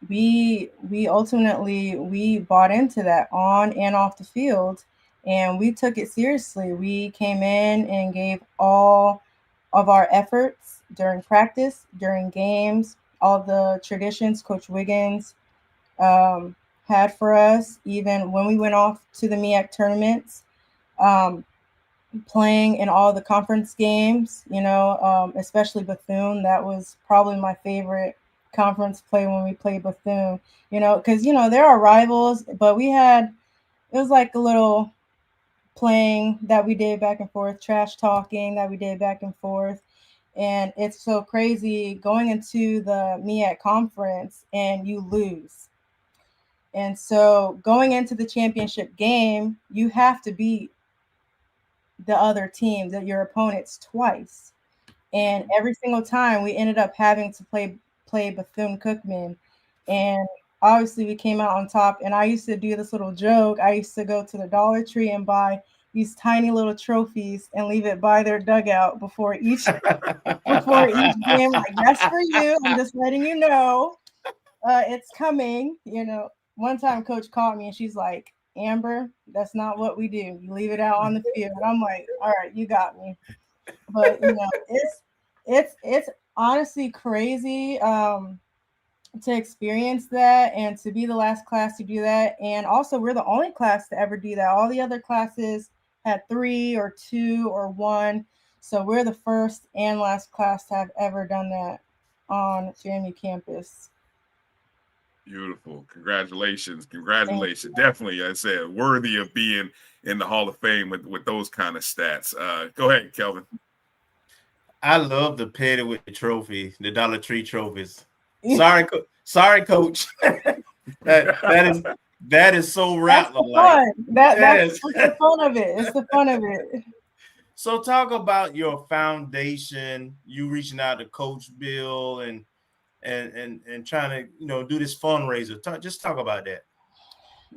we ultimately, we bought into that on and off the field, and we took it seriously. We came in and gave all of our efforts during practice, during games, all the traditions Coach Wiggins had for us, even when we went off to the MEAC tournaments, playing in all the conference games, especially Bethune. That was probably my favorite conference play when we played Bethune, because, there are rivals, but it was like a little playing that we did back and forth, trash talking that we did back and forth. And it's so crazy going into the MEAC conference and you lose. And so going into the championship game, you have to beat the other team, that your opponents, twice. And every single time we ended up having to play Bethune-Cookman. And obviously we came out on top. And I used to do this little joke. I used to go to the Dollar Tree and buy these tiny little trophies and leave it by their dugout before each game. Like, that's for you. I'm just letting you know it's coming. You know, one time Coach caught me and she's like, Amber, that's not what we do. You leave it out on the field. And I'm like, all right, you got me. But you know, it's honestly crazy to experience that and to be the last class to do that. And also, we're the only class to ever do that. All the other classes had 3 or 2 or 1. So we're the first and last class to have ever done that on FAMU campus. Beautiful. Congratulations. Definitely, I said, worthy of being in the Hall of Fame with those kind of stats. Go ahead, Kelvin. I love the petty with the trophy, the Dollar Tree trophies. Sorry, Coach. that is so Rattler-like. That's the fun of it. It's the fun of it. So talk about your foundation. You reaching out to Coach Bill and trying to do this fundraiser. Just talk about that.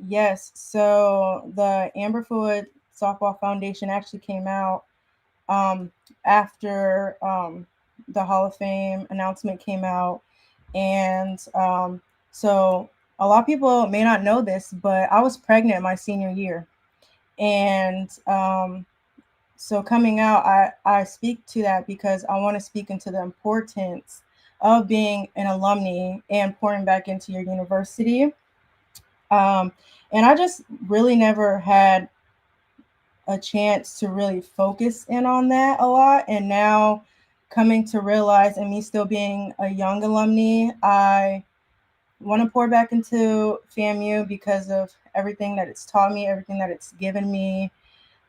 Yes. So the Amber Fulwood Softball Foundation actually came out after the Hall of Fame announcement came out. And so a lot of people may not know this, but I was pregnant my senior year. And so coming out, I speak to that because I want to speak into the importance of being an alumni and pouring back into your university. And I just really never had a chance to really focus in on that a lot. And now coming to realize, and me still being a young alumni, I want to pour back into FAMU because of everything that it's taught me, everything that it's given me.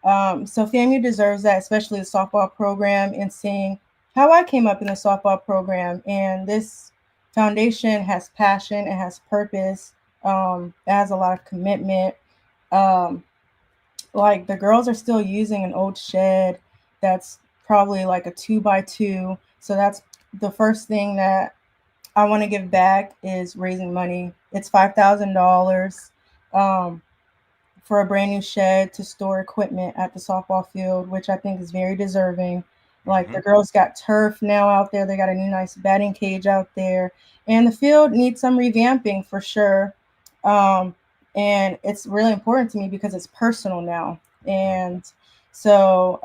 So FAMU deserves that, especially the softball program, and seeing how I came up in the softball program. And this foundation has passion, it has purpose, it has a lot of commitment. Like the girls are still using an old shed that's probably like a 2x2. So that's the first thing that I want to give back, is raising money. It's $5,000 for a brand new shed to store equipment at the softball field, which I think is very deserving. Like the girls got turf now out there. They got a new nice batting cage out there. And the field needs some revamping for sure. And it's really important to me because it's personal now. And so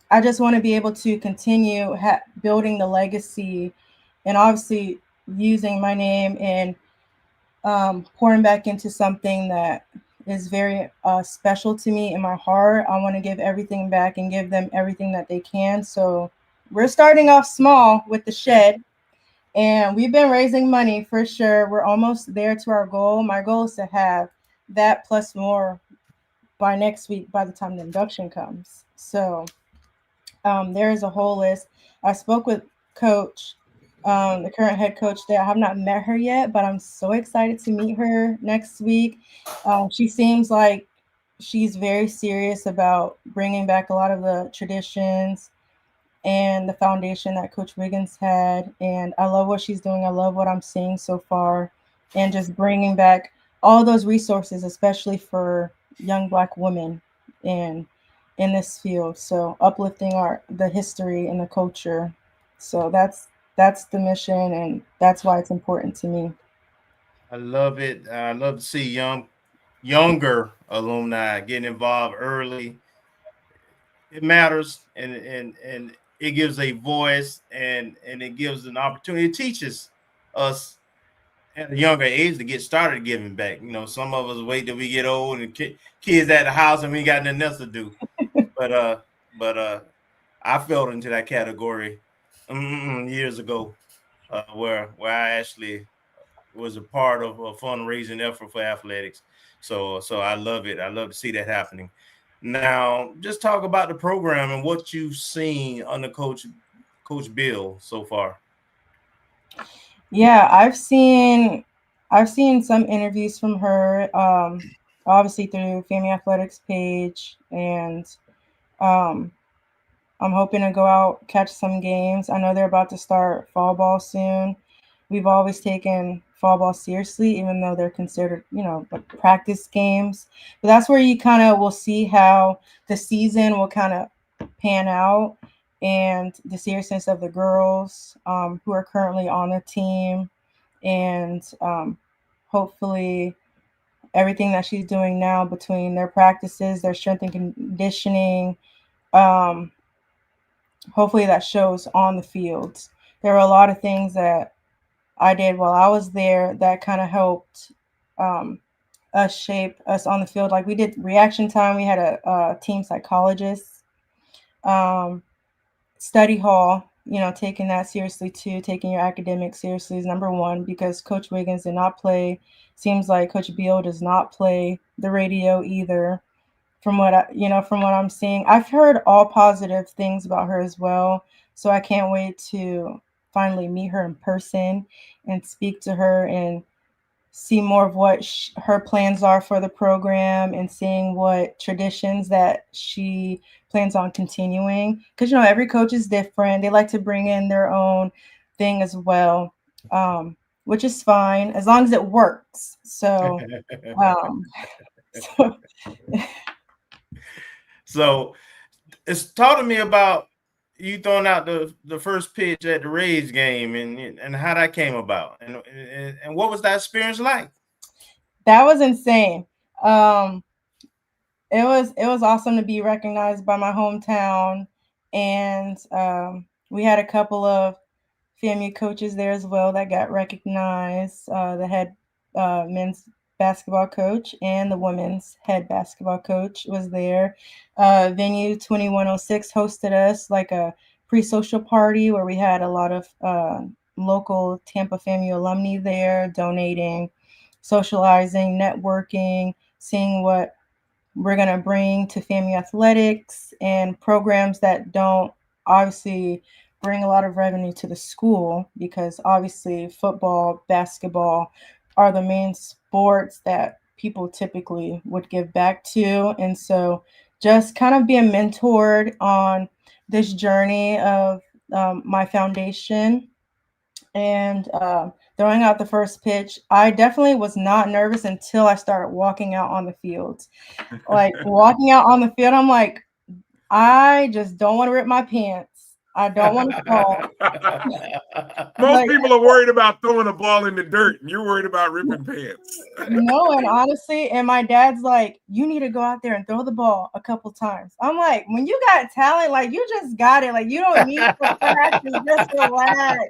I just want to be able to continue building the legacy, and obviously using my name and pouring back into something that is very special to me in my heart. I want to give everything back and give them everything that they can. So we're starting off small with the shed, and we've been raising money for sure. We're almost there to our goal. My goal is to have that plus more by next week, by the time the induction comes. So there is a whole list. I spoke with Coach, the current head coach there. I have not met her yet, but I'm so excited to meet her next week. She seems like she's very serious about bringing back a lot of the traditions and the foundation that Coach Wiggins had. And I love what she's doing. I love what I'm seeing so far, and just bringing back all those resources, especially for young Black women in this field. So uplifting the history and the culture. So that's the mission, and that's why it's important to me. I love it. I love to see younger alumni getting involved early. It matters, and it gives a voice, and it gives an opportunity. It teaches us at a younger age to get started giving back. Some of us wait till we get old and kids at the house and we got nothing else to do. But I fell into that category years ago, where I actually was a part of a fundraising effort for athletics. So I love it. I love to see that happening. Now, just talk about the program and what you've seen under Coach Bill so far. Yeah, I've seen I've seen some interviews from her, obviously through FAMU Athletics page, and I'm hoping to go out, catch some games. I know they're about to start fall ball soon. We've always taken fall ball seriously, even though they're considered, like practice games. But that's where you kind of will see how the season will kind of pan out and the seriousness of the girls who are currently on the team. And hopefully everything that she's doing now between their practices, their strength and conditioning, hopefully that shows on the fields. There were a lot of things that I did while I was there that kind of helped us shape us on the field. Like we did reaction time. We had a team psychologist, study hall, taking that seriously too. Taking your academics seriously is number one, because Coach Wiggins did not play. Seems like Coach Beal does not play the radio either. From what I'm seeing, I've heard all positive things about her as well. So I can't wait to finally meet her in person and speak to her and see more of what her plans are for the program, and seeing what traditions that she plans on continuing. Because, every coach is different. They like to bring in their own thing as well, which is fine as long as it works. So, So it's talking to me about you throwing out the first pitch at the Rays game and how that came about and what was that experience like? That was insane. It was awesome to be recognized by my hometown, and we had a couple of FAMU coaches there as well that got recognized. The head men's basketball coach and the women's head basketball coach was there. Venue 2106 hosted us like a pre-social party where we had a lot of local Tampa FAMU alumni there donating, socializing, networking, seeing what we're going to bring to FAMU athletics and programs that don't obviously bring a lot of revenue to the school, because obviously football, basketball are the main sports that people typically would give back to. And so just kind of being mentored on this journey of my foundation and throwing out the first pitch. I definitely was not nervous until I started walking out on the field. Like walking out on the field, I'm like, I just don't want to rip my pants. I don't want to fall. Most people are worried about throwing a ball in the dirt, and you're worried about ripping pants. No, and honestly, and my dad's like, you need to go out there and throw the ball a couple times. I'm like, when you got talent, like you just got it. Like you don't need to practice, just relax.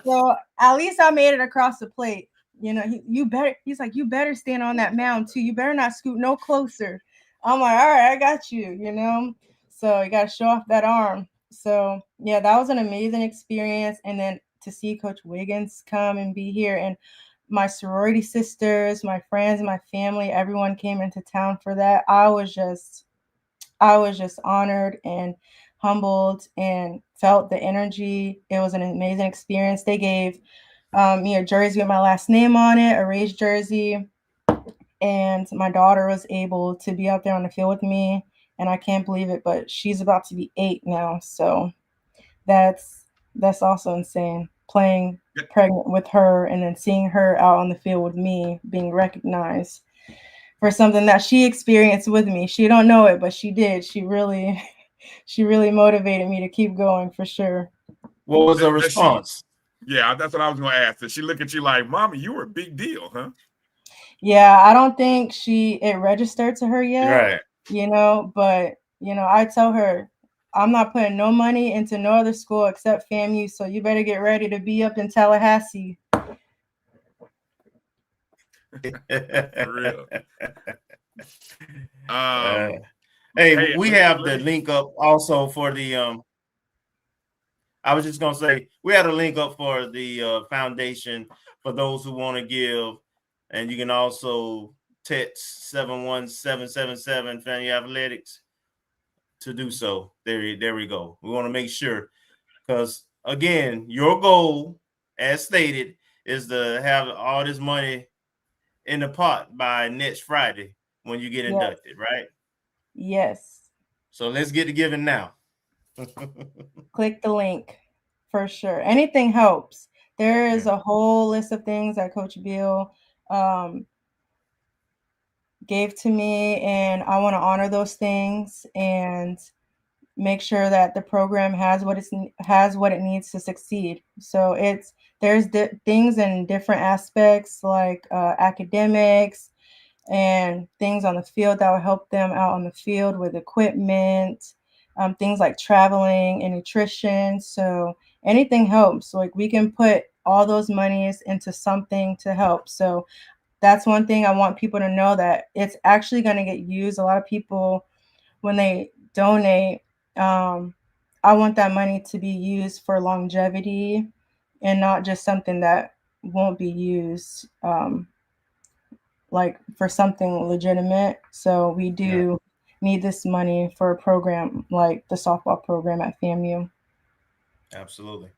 So at least I made it across the plate. He's like, you better stand on that mound too. You better not scoot no closer. I'm like, all right, I got you, So you got to show off that arm. So yeah, that was an amazing experience. And then to see Coach Wiggins come and be here, and my sorority sisters, my friends, my family, everyone came into town for that. I was just honored and humbled and felt the energy. It was an amazing experience. They gave me a jersey with my last name on it, a Rays jersey. And my daughter was able to be out there on the field with me. And I can't believe it, but she's about to be 8 now. So that's also insane. Playing pregnant with her and then seeing her out on the field with me, being recognized for something that she experienced with me. She don't know it, but she did. She really motivated me to keep going for sure. What was her response? Yeah, that's what I was going to ask. Did she look at you like, Mama, you were a big deal, huh? Yeah, I don't think it registered to her yet. Right. But I tell her, I'm not putting no money into no other school except FAMU, so you better get ready to be up in Tallahassee. For real. Hey, we have the link up also for the I was just gonna say we had a link up for the foundation for those who want to give, and you can also text 71777 FAMU Athletics to do so. There we go. We want to make sure, because again, your goal, as stated, is to have all this money in the pot by next Friday when you get inducted, right? Yes. So let's get to giving now. Click the link for sure. Anything helps. There is a whole list of things that Coach Beal gave to me, and I want to honor those things and make sure that the program has what it needs to succeed. So there's things in different aspects like academics and things on the field that will help them out on the field with equipment, things like traveling and nutrition. So anything helps. Like we can put all those monies into something to help. So that's one thing I want people to know, that it's actually going to get used. A lot of people, when they donate, I want that money to be used for longevity and not just something that won't be used like for something legitimate. So we do need this money for a program like the softball program at FAMU. Absolutely.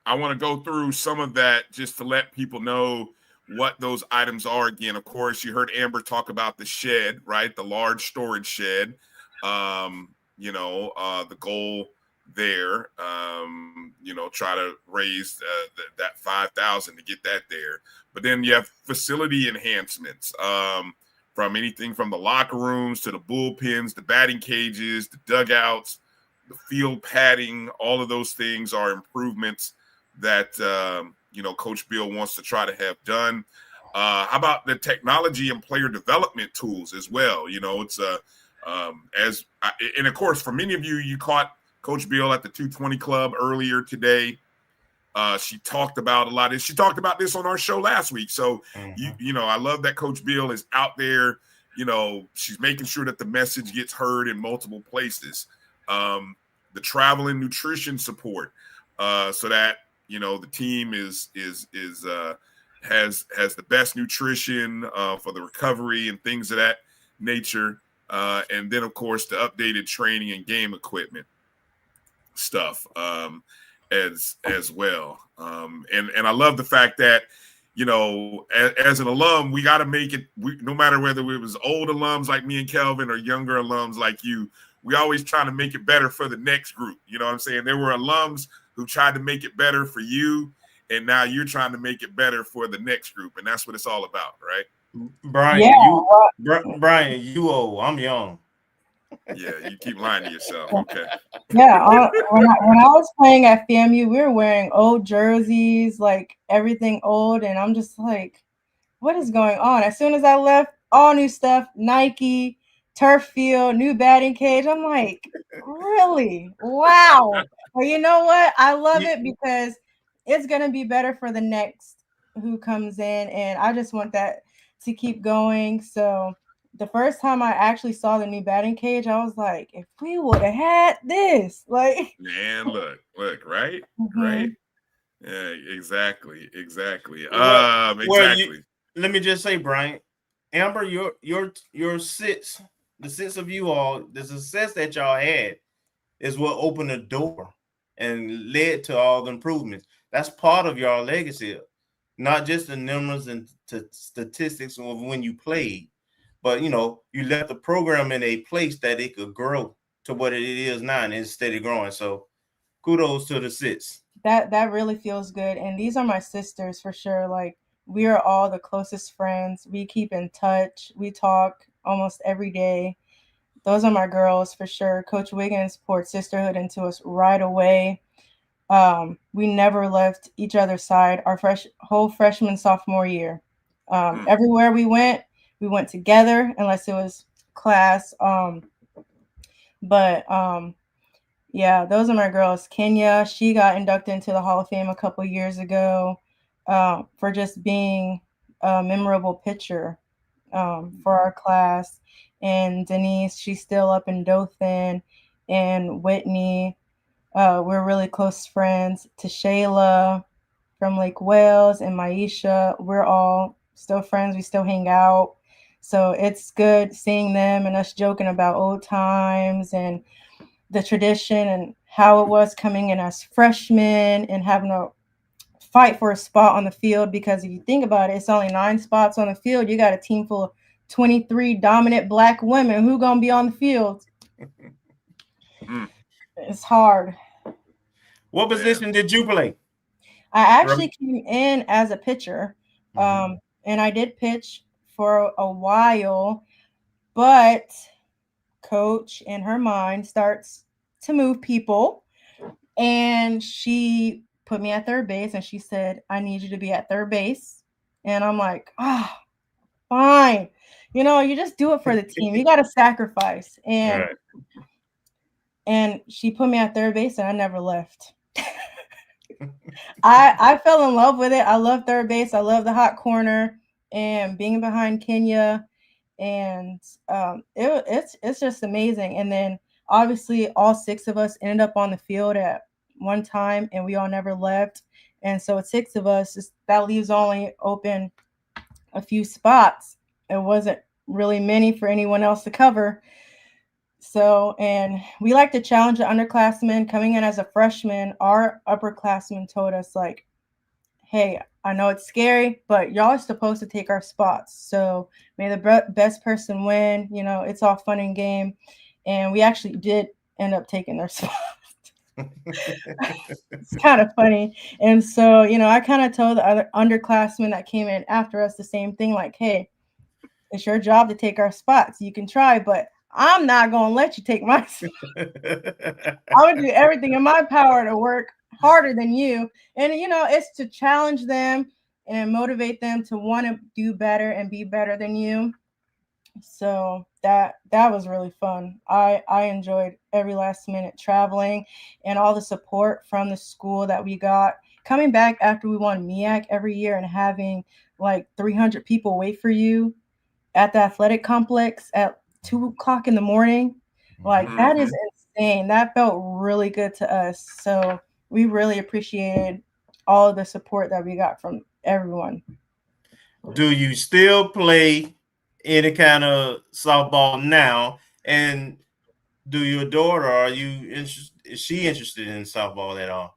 I want to go through some of that just to let people know what those items are. Again, of course, you heard Amber talk about the shed, right? The large storage shed. The goal there, try to raise that 5,000 to get that there. But then you have facility enhancements, from anything from the locker rooms to the bullpens, the batting cages, the dugouts, the field padding. All of those things are improvements that Coach Beal wants to try to have done. How about the technology and player development tools as well? It's and of course, for many of you, you caught Coach Beal at the 220 Club earlier today. She talked about a lot of. She talked about this on our show last week. So I love that Coach Beal is out there. She's making sure that the message gets heard in multiple places. The travel and nutrition support, so that the team has the best nutrition for the recovery and things of that nature. And then, of course, the updated training and game equipment stuff as well. And I love the fact that, as an alum, we got to make it, no matter whether it was old alums like me and Kelvin or younger alums like you, we always try to make it better for the next group. You know what I'm saying? There were alums who tried to make it better for you, and now you're trying to make it better for the next group. And that's what it's all about, right? Brian, Brian, you old, I'm young. Yeah, you keep lying to yourself. Okay. Yeah, when I was playing at FAMU, we were wearing old jerseys, like everything old, and I'm just like, what is going on? As soon as I left, all new stuff, Nike, turf field, new batting cage. I'm like, really? Wow. Well, you know what? I love it because it's going to be better for the next who comes in, and I just want that to keep going. So the first time I actually saw the new batting cage, I was like, if we would have had this, like, man, look, right? Right? Yeah, exactly. Exactly. Let me just say, Brian, Amber, your sits, the sits of you all, the success that y'all had is what opened the door and led to all the improvements. That's part of your legacy, not just the numbers and statistics of when you played, but you left the program in a place that it could grow to what it is now, and it's steady growing. So kudos to the sits. That really feels good. And these are my sisters for sure. Like, we are all the closest friends. We keep in touch. We talk almost every day. Those are my girls for sure. Coach Wiggins poured sisterhood into us right away. We never left each other's side our whole freshman, sophomore year. Everywhere we went together unless it was class. Yeah, those are my girls. Kenya, she got inducted into the Hall of Fame a couple years ago for just being a memorable pitcher for our class. And Denise, she's still up in Dothan. And Whitney, we're really close friends. To Shayla from Lake Wales and Maisha, we're all still friends. We still hang out. So it's good seeing them and us joking about old times and the tradition and how it was coming in as freshmen and having a fight for a spot on the field, because if you think about it, it's only 9 spots on the field. You got a team full of 23 dominant Black women. Who gonna be on the field? It's hard. What position did you play? I actually came in as a pitcher, and I did pitch for a while, but coach in her mind starts to move people, and she put me at third base, and she said, I need you to be at third base. And I'm like, fine. You know, you just do it for the team. You got to sacrifice. And she put me at third base, and I never left. I fell in love with it. I love third base. I love the hot corner and being behind Kenya. And it's just amazing. And then obviously all 6 of us ended up on the field at one time, and we all never left. And so it's 6 of us. That leaves only open a few spots. It wasn't really many for anyone else to cover. So, and we like to challenge the underclassmen coming in as a freshman. Our upperclassmen told us, like, hey, I know it's scary, but y'all are supposed to take our spots. So may the best person win. You know, it's all fun and game. And we actually did end up taking their spots. It's kind of funny. And so, you know, I kind of told the other underclassmen that came in after us the same thing, like, hey, it's your job to take our spots. You can try, but I'm not going to let you take my spot. I would do everything in my power to work harder than you. And, you know, it's to challenge them and motivate them to want to do better and be better than you. So that was really fun. I enjoyed every last minute traveling and all the support from the school that we got. Coming back after we won MEAC every year and having like 300 people wait for you at the athletic complex at 2:00 in the morning. Like, that is insane. That felt really good to us. So we really appreciated all of the support that we got from everyone. Do you still play any kind of softball now? And do your daughter, is she interested in softball at all?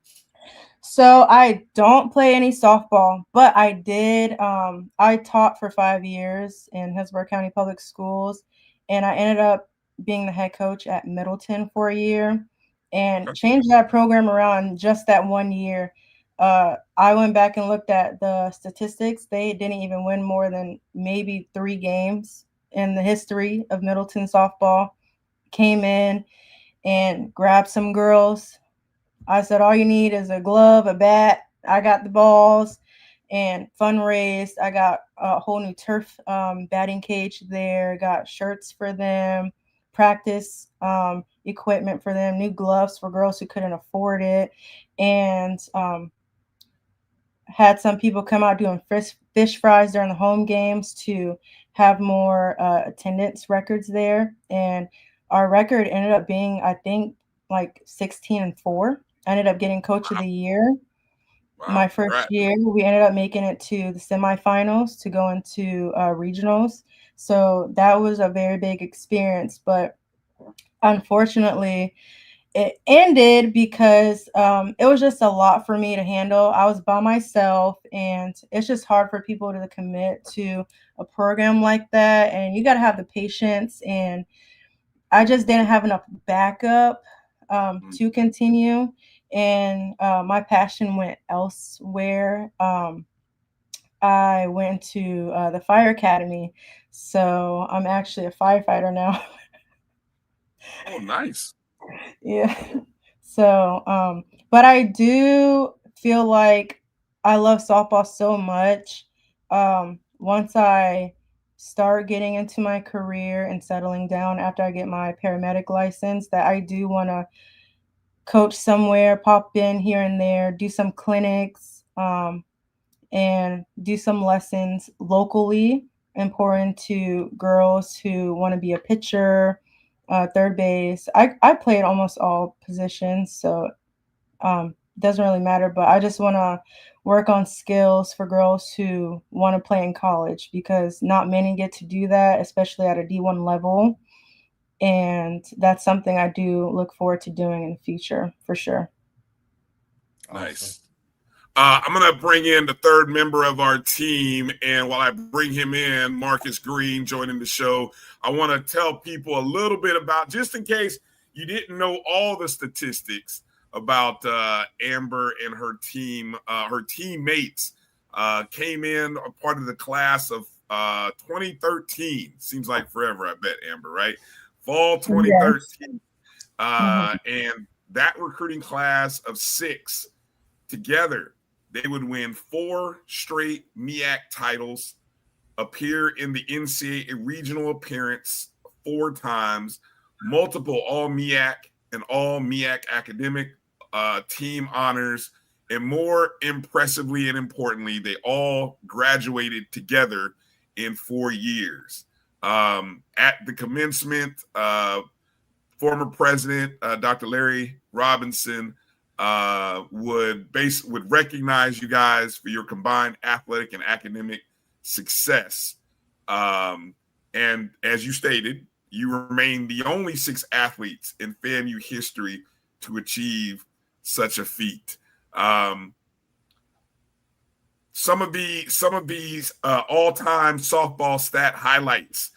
So I don't play any softball, but I did. I taught for 5 years in Hillsborough County Public Schools, and I ended up being the head coach at Middleton for a year and changed that program around just that 1 year. I went back and looked at the statistics. They didn't even win more than maybe 3 games in the history of Middleton softball. Came in and grabbed some girls. I said, all you need is a glove, a bat. I got the balls, and fundraised. I got a whole new turf batting cage there. Got shirts for them, practice equipment for them, new gloves for girls who couldn't afford it, and had some people come out doing fish fries during the home games to have more attendance records there. And our record ended up being, I think, like 16-4. I ended up getting coach of the year. My first year, we ended up making it to the semifinals to go into regionals. So that was a very big experience. But unfortunately, it ended because it was just a lot for me to handle. I was by myself, and it's just hard for people to commit to a program like that. And you got to have the patience. And I just didn't have enough backup to continue. And my passion went elsewhere. I went to the fire academy. So I'm actually a firefighter now. Oh, nice. Yeah. So, but I do feel like I love softball so much. Once I start getting into my career and settling down after I get my paramedic license, that I do want to coach somewhere, pop in here and there, do some clinics, and do some lessons locally and pour into girls who want to be a pitcher, third base. I played almost all positions, so doesn't really matter, but I just want to work on skills for girls who want to play in college, because not many get to do that, especially at a D1 level. And that's something I do look forward to doing in the future, for sure. Nice. I'm going to bring in the third member of our team. And while I bring him in, Marcus Green joining the show, I want to tell people a little bit about, just in case you didn't know all the statistics about Amber and her team. Her teammates came in a part of the class of 2013. Seems like forever, I bet, Amber, right? Fall 2013. Yes. And that recruiting class of 6 together, they would win 4 straight MEAC titles, appear in the NCAA regional appearance 4 times, multiple all MEAC and all MEAC academic team honors, and more impressively and importantly, they all graduated together in 4 years. At the commencement, former president, Dr. Larry Robinson, would recognize you guys for your combined athletic and academic success. And as you stated, you remain the only 6 athletes in FAMU history to achieve such a feat. Some of these all-time softball stat highlights.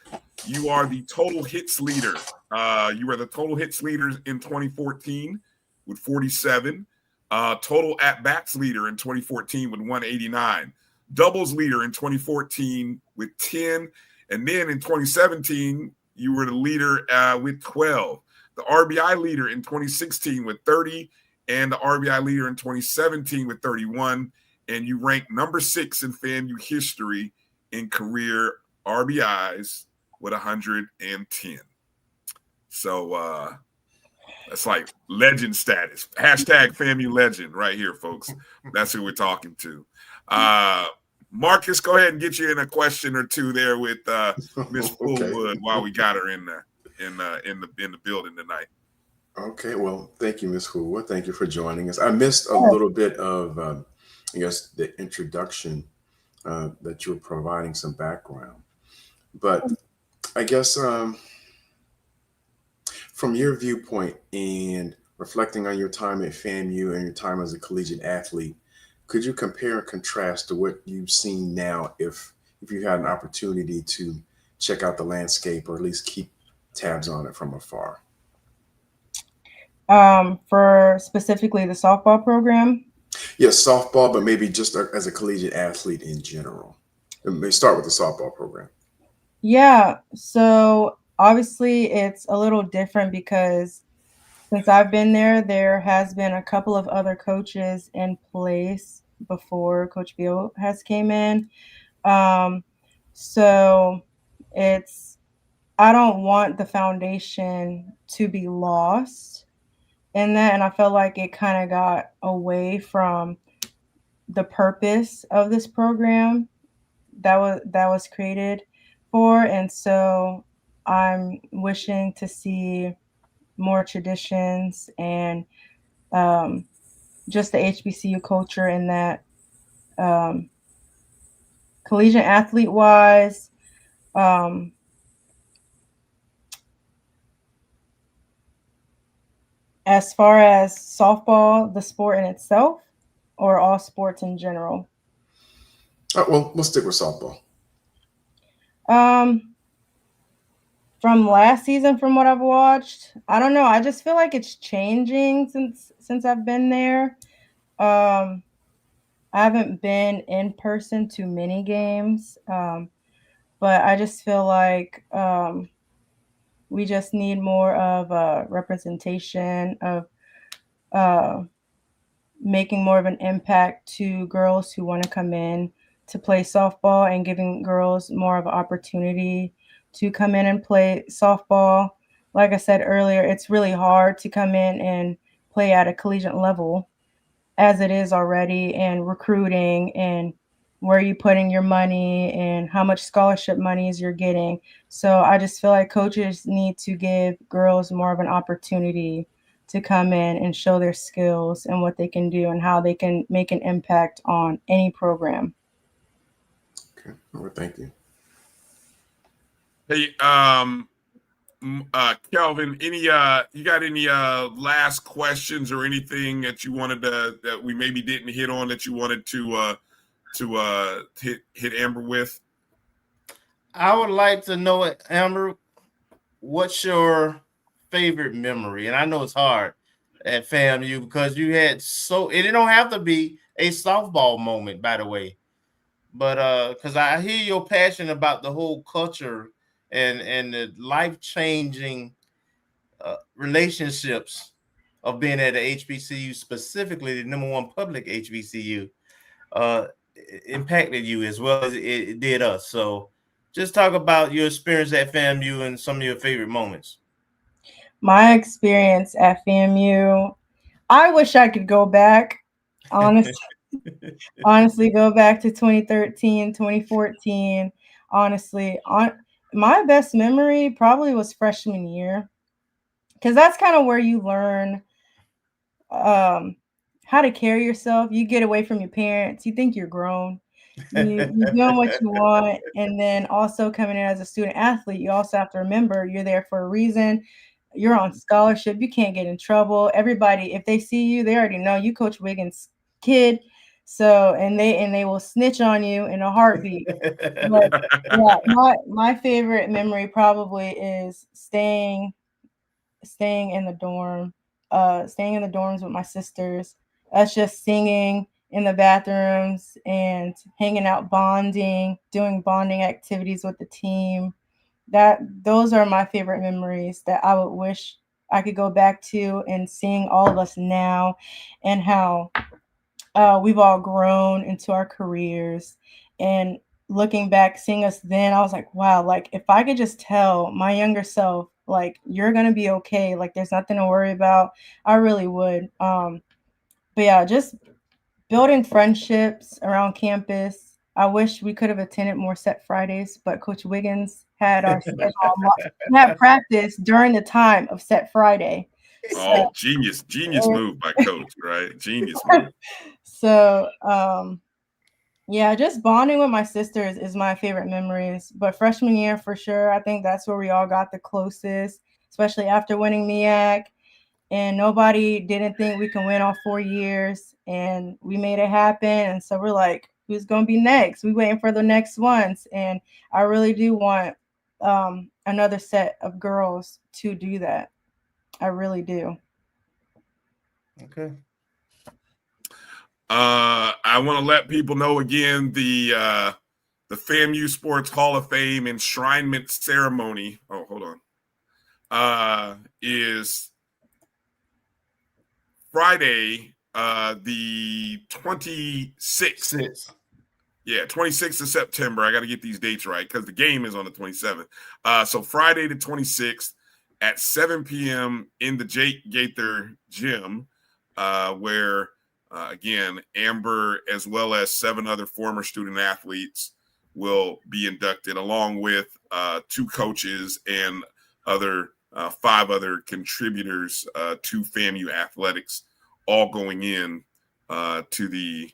You are the total hits leader. You were the total hits leader in 2014 with 47. Total at-bats leader in 2014 with 189. Doubles leader in 2014 with 10. And then in 2017, you were the leader with 12. The RBI leader in 2016 with 30. And the RBI leader in 2017 with 31. And you ranked number 6 in FAMU history in career RBIs with 110. So that's like legend status. Hashtag FAMU legend right here, folks. That's who we're talking to. Marcus, go ahead and get you in a question or two there with Miss Fulwood while we got her in the building tonight. Okay, well, thank you, Miss Fulwood. Thank you for joining us. I missed a little bit of I guess the introduction that you were providing some background, but I guess from your viewpoint and reflecting on your time at FAMU and your time as a collegiate athlete, could you compare and contrast to what you've seen now if you had an opportunity to check out the landscape or at least keep tabs on it from afar? For specifically the softball program? Yes, softball, but maybe just as a collegiate athlete in general. And they start with the softball program. Yeah, so obviously it's a little different because since I've been there, there has been a couple of other coaches in place before Coach Beal has came in. So I don't want the foundation to be lost in that, and I felt like it kind of got away from the purpose of this program that was created for, and so I'm wishing to see more traditions and just the HBCU culture in that collegiate athlete wise. As far as softball, the sport in itself, or all sports in general? Well, we'll stick with softball. From last season, from what I've watched, I don't know. I just feel like it's changing since I've been there. I haven't been in person to many games, but I just feel like we just need more of a representation of making more of an impact to girls who want to come in to play softball and giving girls more of an opportunity to come in and play softball. Like I said earlier, it's really hard to come in and play at a collegiate level as it is already, and recruiting and where you putting your money and how much scholarship monies you're getting. So I just feel like coaches need to give girls more of an opportunity to come in and show their skills and what they can do and how they can make an impact on any program. Okay, all right, thank you. Hey, Kelvin, you got any last questions or anything that you wanted that we maybe didn't hit on that you wanted to hit Amber with? I would like to know, Amber, what's your favorite memory? And I know it's hard at FAMU because you had and it don't have to be a softball moment, by the way, but because I hear your passion about the whole culture and the life-changing relationships of being at a HBCU, specifically the #1 public HBCU, impacted you as well as it did us. So just talk about your experience at FAMU and some of your favorite moments. My experience at FAMU, I wish I could go back, honestly. Honestly, go back to 2013, 2014. Honestly, my best memory probably was freshman year, because that's kind of where you learn how to carry yourself. You get away from your parents. You think you're grown. You're doing what you want. And then also coming in as a student athlete, you also have to remember you're there for a reason. You're on scholarship. You can't get in trouble. Everybody, if they see you, they already know you Coach Wiggins' kid. So and they will snitch on you in a heartbeat. But yeah, my favorite memory probably is staying in the dorm, staying in the dorms with my sisters. Us just singing in the bathrooms and hanging out, doing bonding activities with the team. Those are my favorite memories that I would wish I could go back to, and seeing all of us now and how we've all grown into our careers. And looking back, seeing us then, I was like, wow, like if I could just tell my younger self, like, you're going to be okay, like there's nothing to worry about, I really would. But yeah, just building friendships around campus. I wish we could have attended more Set Fridays, but Coach Wiggins had our schedule. We had practice during the time of Set Friday. Oh, genius move by Coach, right? Genius move. So, yeah, just bonding with my sisters is my favorite memories. But freshman year, for sure, I think that's where we all got the closest, especially after winning MEAC. And nobody didn't think we can win all 4 years, and we made it happen. And so we're like, who's going to be next? We waiting for the next ones. And I really do want another set of girls to do that. I really do. Okay. I want to let people know again the FAMU Sports Hall of Fame enshrinement ceremony. Oh, hold on. Is Friday, the 26th. Yeah, 26th of September. I got to get these dates right because the game is on the 27th. So Friday the 26th at 7 p.m. in the Jake Gaither Gym, where, again, Amber, as well as 7 other former student athletes, will be inducted, along with 2 coaches and 5 other contributors to FAMU Athletics, all going in to the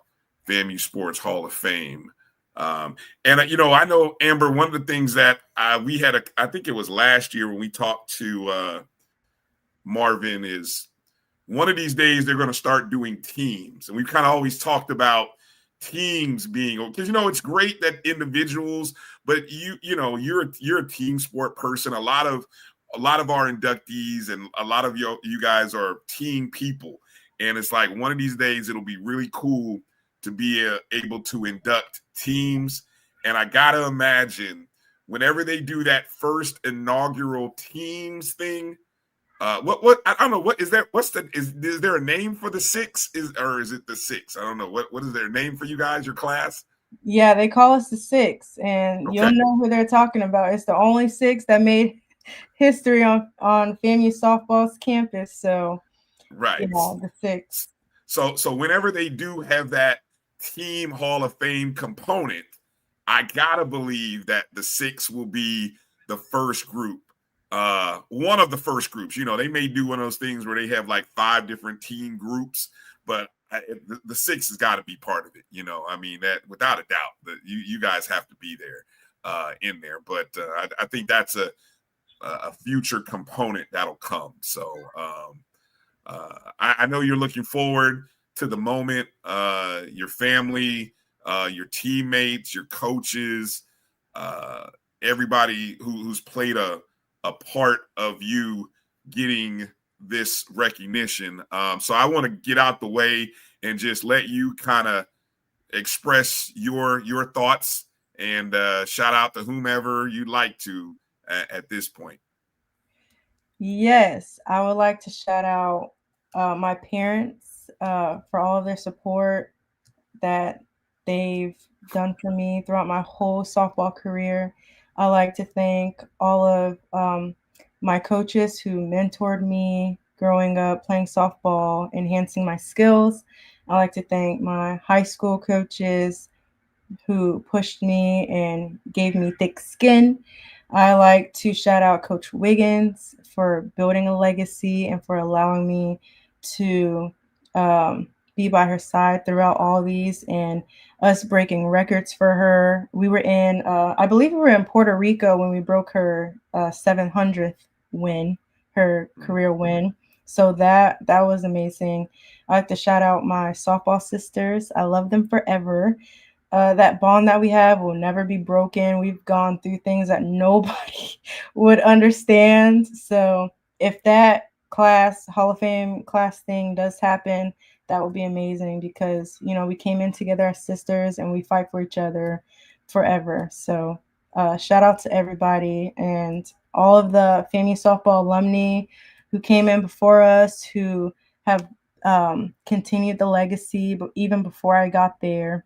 FAMU Sports Hall of Fame. And, I know, Amber, one of the things that we had, I think it was last year when we talked to Marvin, is one of these days they're going to start doing teams. And we've kind of always talked about teams being, because, it's great that individuals, but you're a team sport person. A lot of our inductees and a lot of you guys are team people. And it's like one of these days it'll be really cool to be able to induct teams. And I got to imagine whenever they do that first inaugural teams thing, what I don't know, what is there? Is there a name for the 6? Or is it the 6? I don't know. What is their name for you guys, your class? Yeah, they call us the 6, and Okay. You'll know who they're talking about. It's the only 6 that made history on FAMU softball's campus. So, right, the 6. So whenever they do have that team Hall of Fame component, I gotta believe that the 6 will be the first group. One of the first groups. They may do one of those things where they have like 5 different team groups, but the 6 has got to be part of it. I mean, that without a doubt, that you guys have to be there in there. But I think that's a future component that'll come. So I know you're looking forward to the moment. Your family, your teammates, your coaches, everybody who's played a part of you getting this recognition. So I want to get out the way and just let you kind of express your thoughts and shout out to whomever you'd like to at this point. Yes, I would like to shout out my parents for all of their support that they've done for me throughout my whole softball career. I like to thank all of my coaches who mentored me growing up playing softball, enhancing my skills. I like to thank my high school coaches who pushed me and gave me thick skin. I like to shout out Coach Wiggins for building a legacy and for allowing me to be by her side throughout all these and us breaking records for her. We were in, I believe we were in Puerto Rico when we broke her 700th win, her career win. So that was amazing. I like to shout out my softball sisters. I love them forever. That bond that we have will never be broken. We've gone through things that nobody would understand. So if that class, Hall of Fame class thing does happen, that would be amazing because, you know, we came in together as sisters and we fight for each other forever. So shout out to everybody and all of the FAMU softball alumni who came in before us, who have continued the legacy, but even before I got there.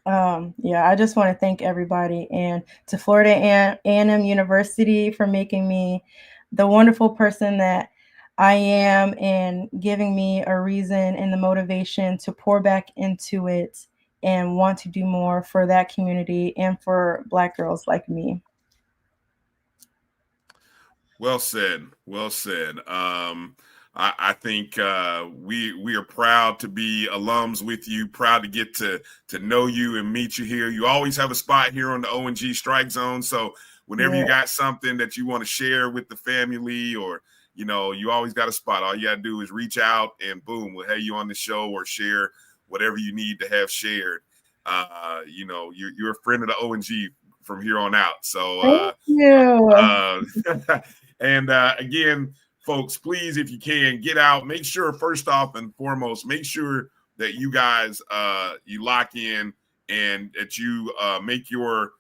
Yeah, I just want to thank everybody and to Florida A&M University for making me the wonderful person that I am and giving me a reason and the motivation to pour back into it and want to do more for that community and for Black girls like me. Well said. Well said. I think we are proud to be alums with you, proud to get to know you and meet you here. You always have a spot here on the O&G StrikeZone. So whenever you got something that you want to share with the family or, you know, you always got a spot. All you got to do is reach out and boom, we'll have you on the show or share whatever you need to have shared. You know, you're a friend of the O&G from here on out. So thank you. And again, folks, please, if you can, get out. Make sure, first off and foremost, make sure that you guys you lock in and that you make your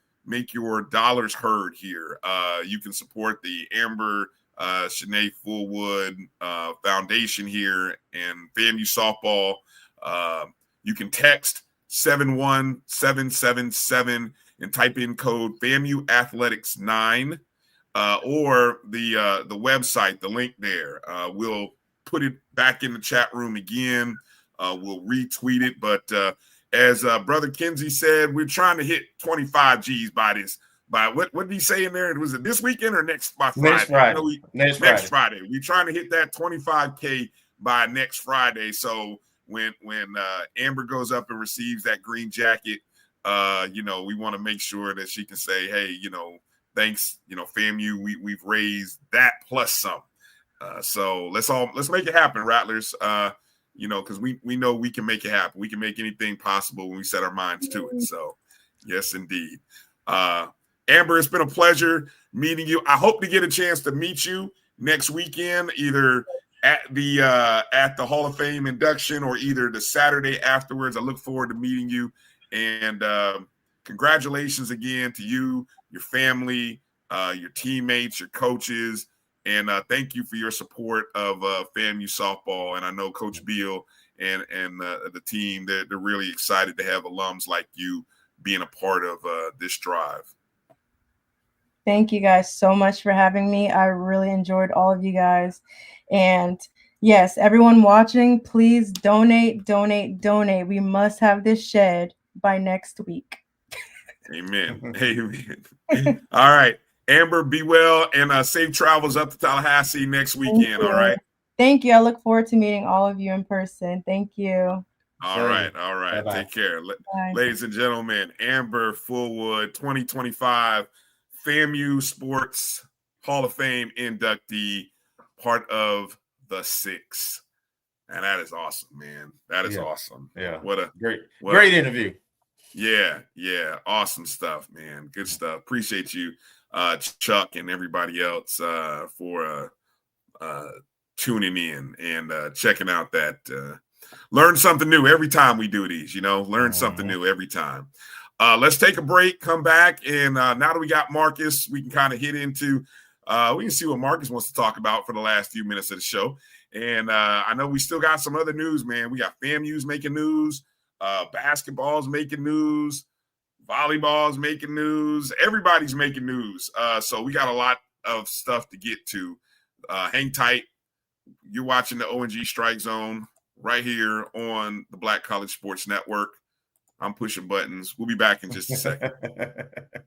dollars heard here. You can support the Amber Shanae Fulwood Foundation here and FAMU softball. You can text 71777 and type in code FAMU Athletics 9. Or the website, the link there. We'll put it back in the chat room again. We'll retweet it. But as Brother Kinsey said, we're trying to hit 25 G's by what did he say in there? Was it this weekend or next Friday? Next Friday. Next Friday. We're trying to hit that 25K by next Friday. So when Amber goes up and receives that green jacket, you know, we want to make sure that she can say, hey, you know, thanks, you know, FAMU, we've raised that plus some. So let's make it happen, Rattlers. You know, because we know we can make it happen. We can make anything possible when we set our minds to it. So yes, indeed. Amber, it's been a pleasure meeting you. I hope to get a chance to meet you next weekend, either at the Hall of Fame induction or either the Saturday afterwards. I look forward to meeting you. And congratulations again to you, your family, your teammates, your coaches, and thank you for your support of FAMU softball. And I know Coach Beal and the team, they're really excited to have alums like you being a part of this drive. Thank you guys so much for having me. I really enjoyed all of you guys. And yes, everyone watching, please donate. We must have this shed by next week. Amen. Amen. All right. Amber, be well and safe travels up to Tallahassee next weekend. All right. Thank you. I look forward to meeting all of you in person. Thank you. All right. Bye-bye. Take care. Bye. Ladies and gentlemen, Amber Fulwood, 2025 FAMU Sports Hall of Fame inductee, part of the Six. And that is awesome, man. That is awesome. Yeah. What a great interview. Yeah. Awesome stuff, man. Good stuff. Appreciate you, Chuck, and everybody else for tuning in and checking out that. Learn something new every time we do these, learn something new every time. Let's take a break, come back, and now that we got Marcus, we can kind of hit into, we can see what Marcus wants to talk about for the last few minutes of the show. And I know we still got some other news, man. We got FAMU's making news, basketball's making news, volleyball's making news. Everybody's making news. So we got a lot of stuff to get to. Hang tight. You're watching the O&G StrikeZone right here on the Black College Sports Network. I'm pushing buttons. We'll be back in just a second.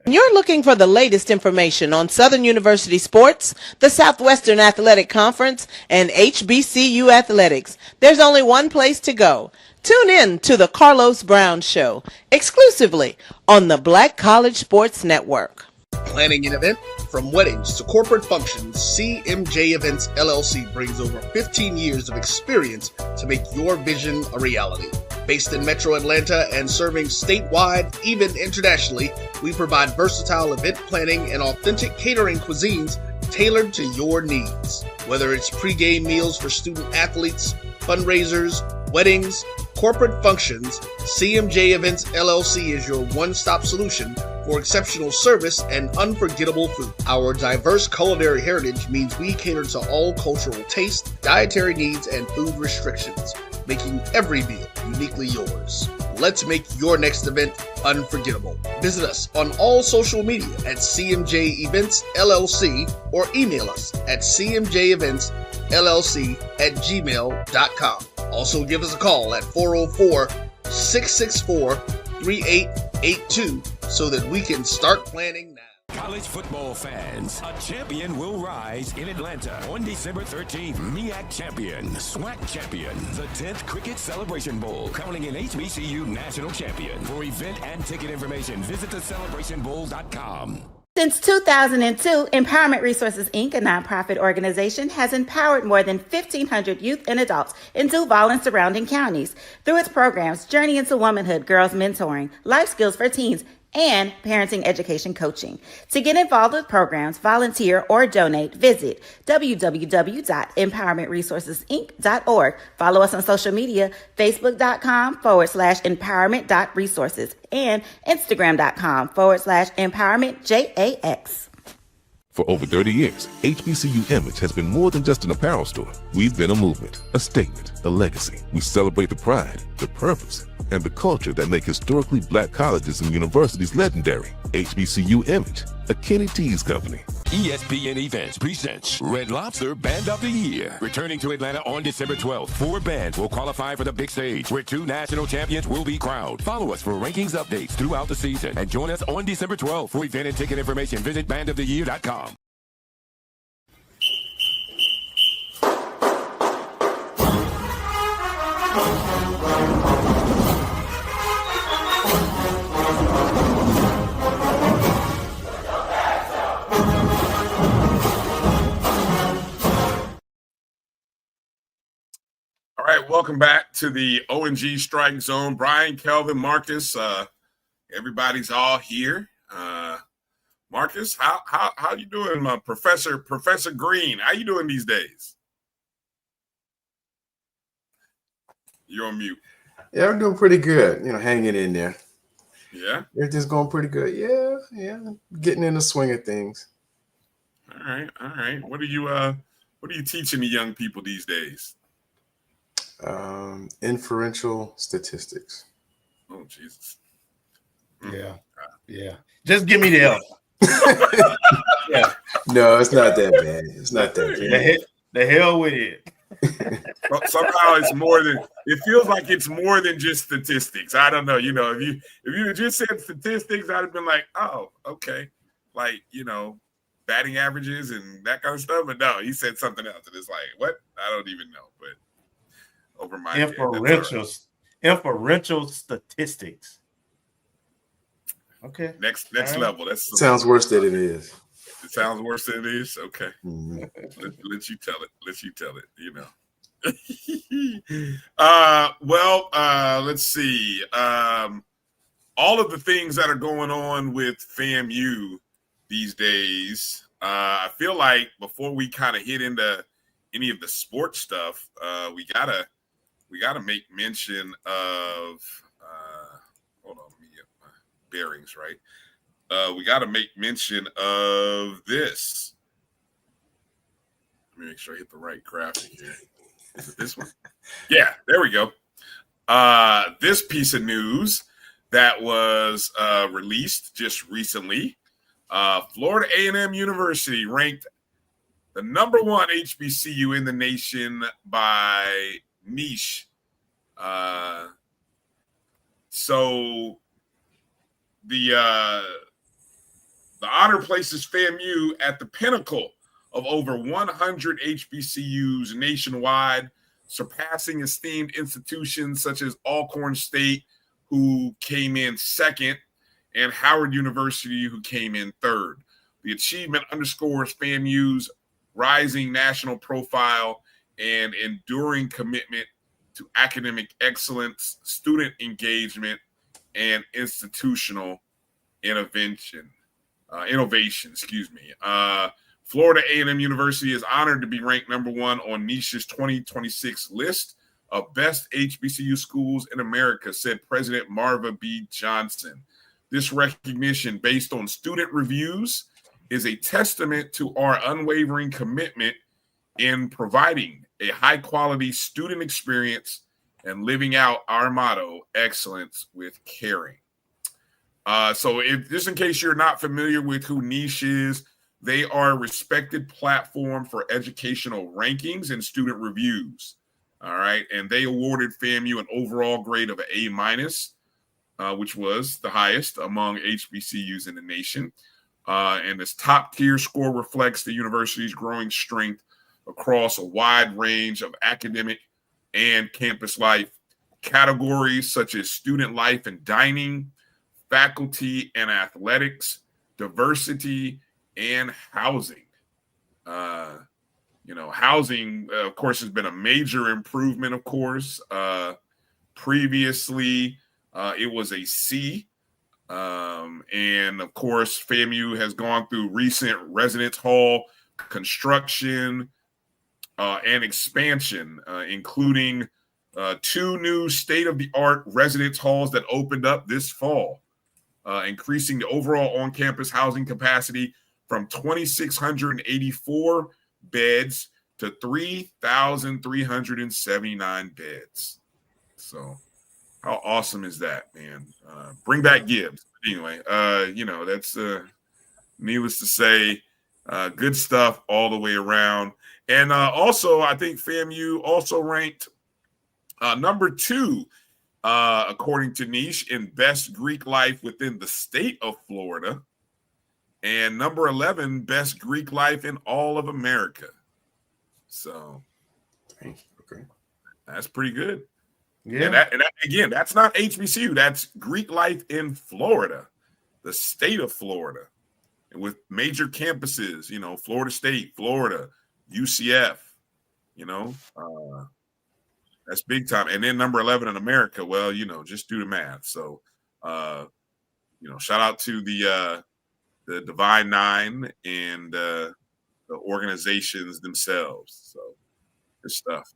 You're looking for the latest information on Southern University sports, the Southwestern Athletic Conference, and HBCU athletics. There's only one place to go. Tune in to the Carlos Brown Show, exclusively on the Black College Sports Network. Planning an event? From weddings to corporate functions, CMJ Events LLC brings over 15 years of experience to make your vision a reality. Based in Metro Atlanta and serving statewide, even internationally, we provide versatile event planning and authentic catering cuisines tailored to your needs. Whether it's pre-game meals for student athletes, fundraisers, weddings, corporate functions, CMJ Events LLC is your one-stop solution for exceptional service and unforgettable food. Our diverse culinary heritage means we cater to all cultural tastes, dietary needs, and food restrictions, making every meal uniquely yours. Let's make your next event unforgettable. Visit us on all social media at CMJ Events LLC or email us at cmjeventsllc@gmail.com. Also give us a call at 404-664-3882 so that we can start planning now. College football fans, a champion will rise in Atlanta on December 13th. MEAC champion, SWAC champion, the 10th Cricket Celebration Bowl, crowning an HBCU national champion. For event and ticket information, visit thecelebrationbowl.com. Since 2002, Empowerment Resources, Inc., a nonprofit organization, has empowered more than 1,500 youth and adults in Duval and surrounding counties. Through its programs, Journey into Womanhood, Girls Mentoring, Life Skills for Teens, and parenting education coaching. To get involved with programs, volunteer, or donate, visit www.empowermentresourcesinc.org. Follow us on social media, facebook.com/empowerment.resources and instagram.com/empowermentJAX. For over 30 years, HBCU Image has been more than just an apparel store. We've been a movement, a statement, a legacy. We celebrate the pride, the purpose, and the culture that make historically black colleges and universities legendary. HBCU Image, a Kenny T's company. ESPN Events presents Red Lobster Band of the Year. Returning to Atlanta on December 12th, 4 bands will qualify for the big stage, where 2 national champions will be crowned. Follow us for rankings updates throughout the season, and join us on December 12th. For event and ticket information, visit bandoftheyear.com. All right, welcome back to the O&G StrikeZone. Bryan, Kelvin, Marcus, everybody's all here. Marcus, how you doing, my Professor Green? How you doing these days? You're on mute. Yeah, I'm doing pretty good. Hanging in there. Yeah, everything's going pretty good. Yeah, getting in the swing of things. All right. What are you teaching the young people these days? Inferential statistics. Oh, Jesus. Yeah. Just give me the L. Yeah. No, it's not that bad. It's not that bad. The hell with it. Somehow it feels like it's more than just statistics. I don't know. If you just said statistics, I'd have been like, oh, okay. Like, batting averages and that kind of stuff. But no, he said something else. And it's like, what? I don't even know. But over my inferential statistics. Okay. Next level. That sounds worse than it is. It sounds worse than it is. Okay, Mm-hmm. let you tell it. Let you tell it. You know. Let's see. All of the things that are going on with FAMU these days. I feel like before we kind of hit into any of the sports stuff, we gotta make mention of. Hold on, let me get my bearings right. We got to make mention of this. Let me make sure I hit the right graphic here. Is it this one? Yeah, there we go. This piece of news that was released just recently. Florida A&M University ranked the number 1 HBCU in the nation by niche. So the honor places FAMU at the pinnacle of over 100 HBCUs nationwide, surpassing esteemed institutions such as Alcorn State, who came in second, and Howard University, who came in third. The achievement underscores FAMU's rising national profile and enduring commitment to academic excellence, student engagement, and institutional innovation. Florida A&M University is honored to be ranked number 1 on Niche's 2026 list of best HBCU schools in America, said President Marva B. Johnson. This recognition, based on student reviews, is a testament to our unwavering commitment in providing a high-quality student experience and living out our motto, excellence with caring. So just in case you're not familiar with who Niche is, they are a respected platform for educational rankings and student reviews. All right. And they awarded FAMU an overall grade of an A-, which was the highest among HBCUs in the nation. And this top tier score reflects the university's growing strength across a wide range of academic and campus life categories, such as student life and dining, faculty and athletics, diversity, and housing. Housing, of course, has been a major improvement, of course. Previously, it was a C. And, of course, FAMU has gone through recent residence hall construction and expansion, including 2 new state-of-the-art residence halls that opened up this fall, increasing the overall on-campus housing capacity from 2,684 beds to 3,379 beds. So how awesome is that, man? Bring back Gibbs. Anyway, that's needless to say, good stuff all the way around. And also, I think FAMU also ranked number 2, according to Niche, in best Greek life within the state of Florida, and number 11, best Greek life in all of America. So, okay, that's pretty good. Yeah. And that, again, that's not HBCU. That's Greek life in Florida, the state of Florida, and with major campuses. Florida State, Florida, UCF. That's big time. And then number 11 in America. Well, just do the math. So, shout out to the Divine Nine and the organizations themselves. So, good stuff.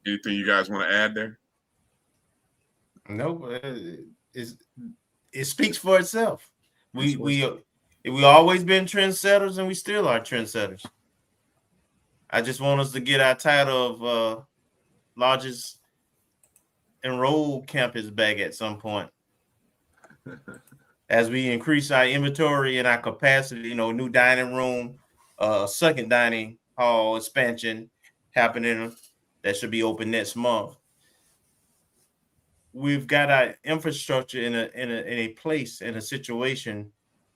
Anything you guys want to add there? No, it speaks for itself. We always been trendsetters, and we still are trendsetters. I just want us to get our title of largest enrolled campus back at some point. As we increase our inventory and our capacity, new dining room, second dining hall expansion happening that should be open next month. We've got our infrastructure in a place, in a situation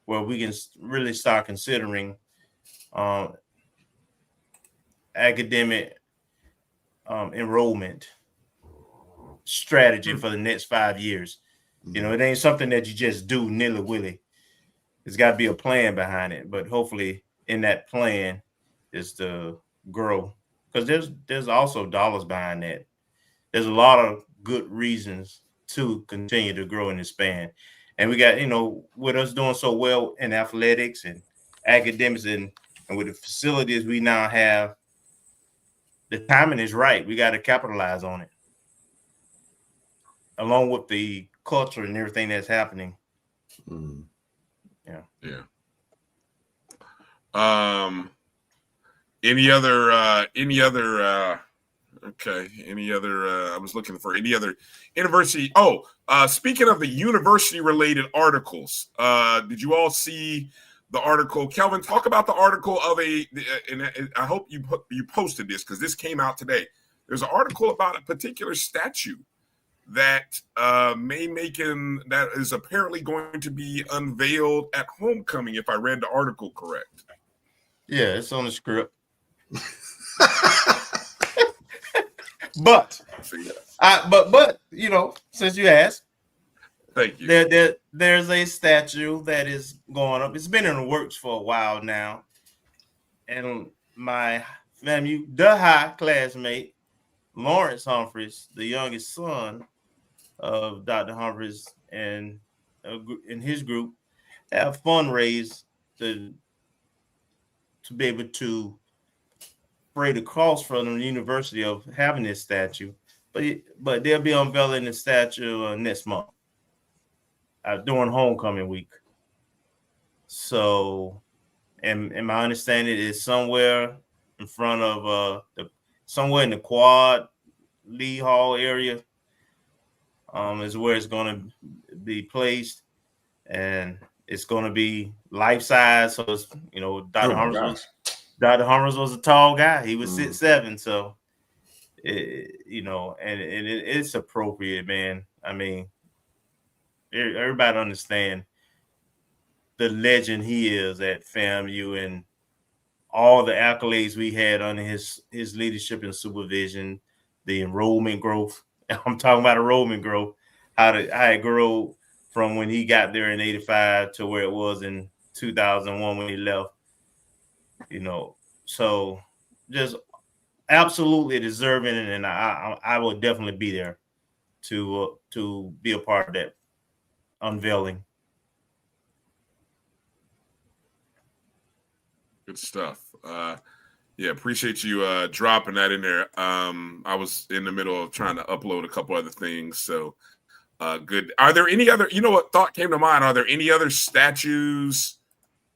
where we can really start considering academic enrollment strategy for the next 5 years. You know, it ain't something that you just do nilly-willy. There's got to be a plan behind it. But hopefully in that plan is to grow, because there's also dollars behind that. There's a lot of good reasons to continue to grow in this span. And we got, with us doing so well in athletics and academics and with the facilities we now have, the timing is right. We got to capitalize on it, along with the culture and everything that's happening. Mm. Yeah. Any other I was looking for any other university. Speaking of the university related articles, did you all see the article? Kelvin, talk about the article of and I hope you posted this because this came out today. There's an article about a particular statue that that is apparently going to be unveiled at homecoming, if I read the article correct. Yeah, it's on the script. But since you asked, thank you. There's a statue that is going up. It's been in the works for a while now, and my FAMU high classmate Lawrence Humphreys, the youngest son of Dr. Humphreys, and in his group, have fundraised to be able to spread the cost from the university of having this statue, but they'll be unveiling the statue next month during homecoming week. So, and my understanding is somewhere in front of somewhere in the Quad Lee Hall area is where it's going to be placed, and it's going to be life size. So it's Dr. Humphreys was a tall guy. He was 6'7", so it's appropriate, man. I mean, everybody understand the legend he is at FAMU and all the accolades we had under his leadership and supervision, the enrollment growth. I'm talking about enrollment growth, how it grew from when he got there in '85 to where it was in 2001 when he left. So just absolutely deserving, and I will definitely be there to be a part of that unveiling. Good stuff. Appreciate you dropping that in there. I was in the middle of trying to upload a couple other things, so good. Are there any other? What thought came to mind? Are there any other statues?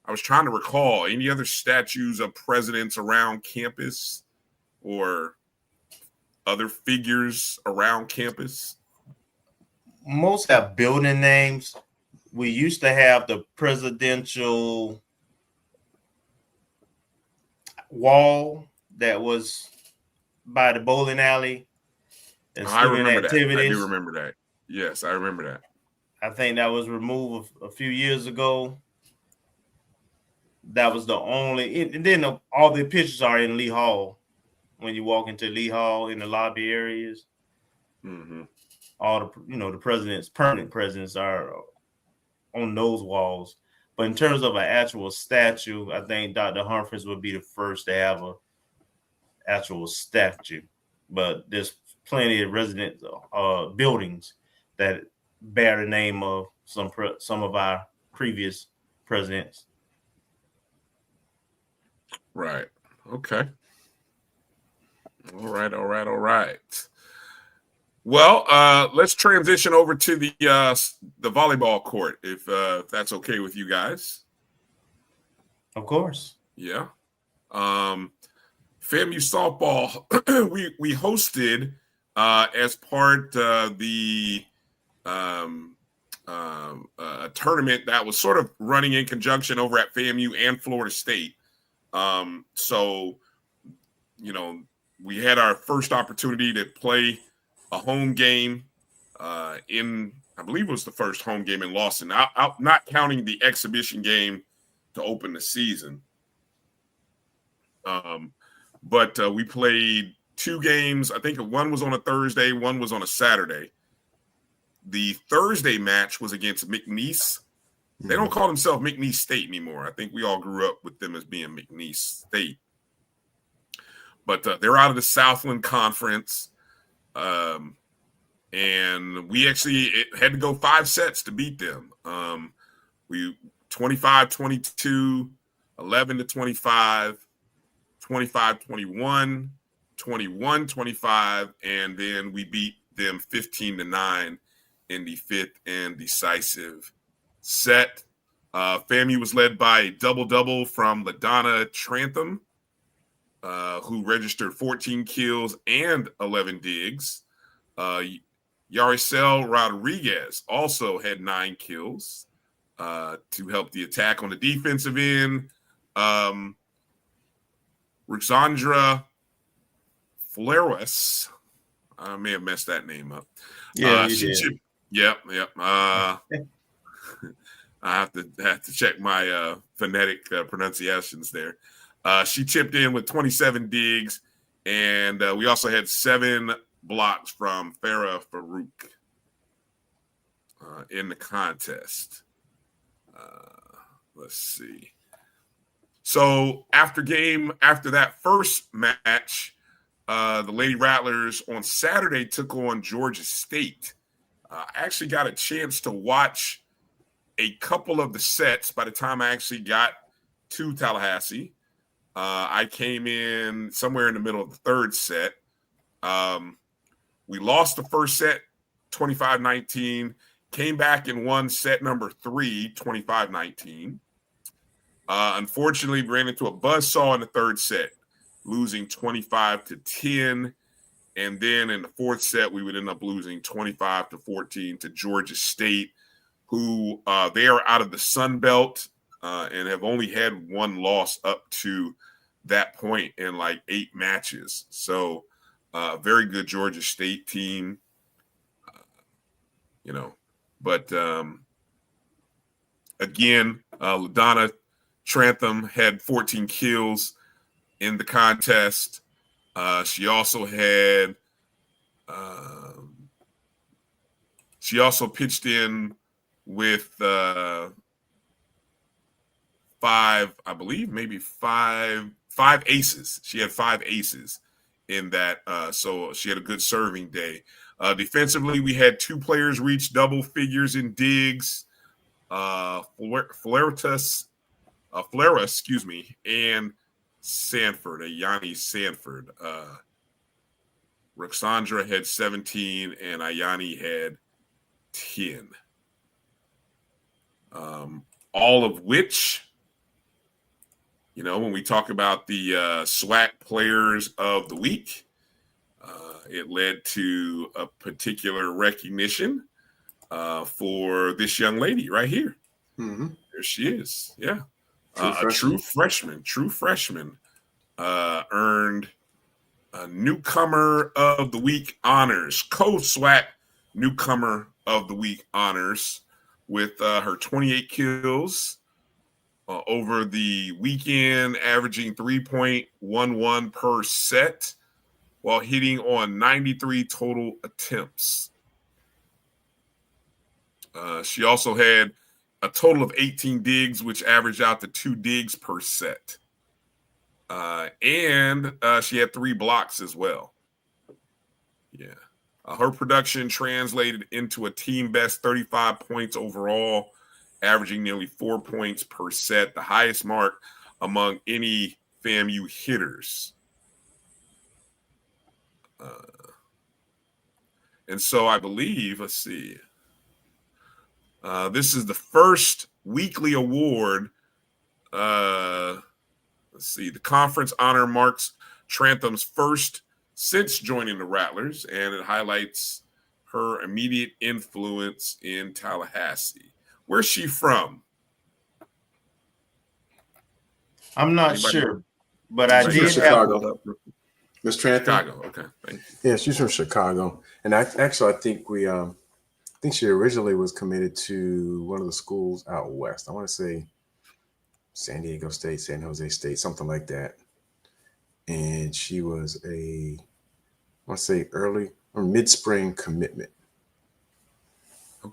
I was trying to recall any other statues of presidents around campus or other figures around campus. Most have building names. We used to have the presidential wall that was by the bowling alley. I remember that. I do remember that. Yes, I remember that. I think that was removed a few years ago. That was the only, and then all the pictures are in Lee Hall. When you walk into Lee Hall in the lobby areas, all the presidents, permanent presidents, are on those walls. But in terms of an actual statue, I think Dr. Humphreys would be the first to have an actual statue. But there's plenty of resident buildings that bear the name of some of our previous presidents. Right. Okay. All right. Well, let's transition over to the volleyball court, if that's okay with you guys. Of course. Yeah. FAMU softball, we hosted as part of the a tournament that was sort of running in conjunction over at FAMU and Florida State. So, we had our first opportunity to play a home game I believe it was the first home game in Lawson, not counting the exhibition game to open the season. But we played two games. I think one was on a Thursday, one was on a Saturday. The Thursday match was against McNeese. They don't call themselves McNeese State anymore. I think we all grew up with them as being McNeese State. But they're out of the Southland Conference. And we actually had to go 5 sets to beat them. We 25-22, 11-25, 25-21, 21-25, and then we beat them 15-9 in the 5th and decisive set. FAMU was led by a double-double from LaDonna Trantham, who registered 14 kills and 11 digs. Yaricel Rodriguez also had 9 kills to help the attack on the defensive end. Ruxandra Flores, I may have messed that name up. Yeah, you did. Yep. I have to check my phonetic pronunciations there. She chipped in with 27 digs, and we also had 7 blocks from Farah Farouk in the contest. Let's see. So after that first match, the Lady Rattlers on Saturday took on Georgia State. I actually got a chance to watch a couple of the sets by the time I actually got to Tallahassee. I came in somewhere in the middle of the 3rd set. We lost the first set 25-19, came back and won set number 3, 25-19. Unfortunately, ran into a buzzsaw in the 3rd set, losing 25-10. And then in the 4th set, we would end up losing 25-14 to Georgia State, who they are out of the Sun Belt and have only had 1 loss up to that point in like 8 matches. So very good Georgia State team, But again, LaDonna Trantham had 14 kills in the contest. She also pitched in with 5 aces. She had 5 aces in that. So she had a good serving day. Defensively, we had 2 players reach double figures in digs. Flaris, and Sanford, Yanni Sanford. Ruxandra had 17 and Ayani had 10. All of which, when we talk about the SWAC players of the week, it led to a particular recognition for this young lady right here. Mm-hmm. There she is. Yeah. A true freshman earned a Newcomer of the Week honors, co-SWAC Newcomer of the Week honors with her 28 kills over the weekend, averaging 3.11 per set while hitting on 93 total attempts. She also had a total of 18 digs, which averaged out to 2 digs per set. And she had 3 blocks as well. Yeah. Her production translated into a team best 35 points overall, averaging nearly 4 points per set, the highest mark among any FAMU hitters. And so I believe, let's see, this is the first weekly award. Let's see, the conference honor marks Trantham's first since joining the Rattlers, and it highlights her immediate influence in Tallahassee. Where's she from? I'm not sure, but I did Chicago. Miss Trantham? Chicago, okay. Thank you. Yeah, she's from Chicago. And I think she originally was committed to one of the schools out west. I want to say San Diego State, San Jose State, something like that. And she was early or mid-spring commitment.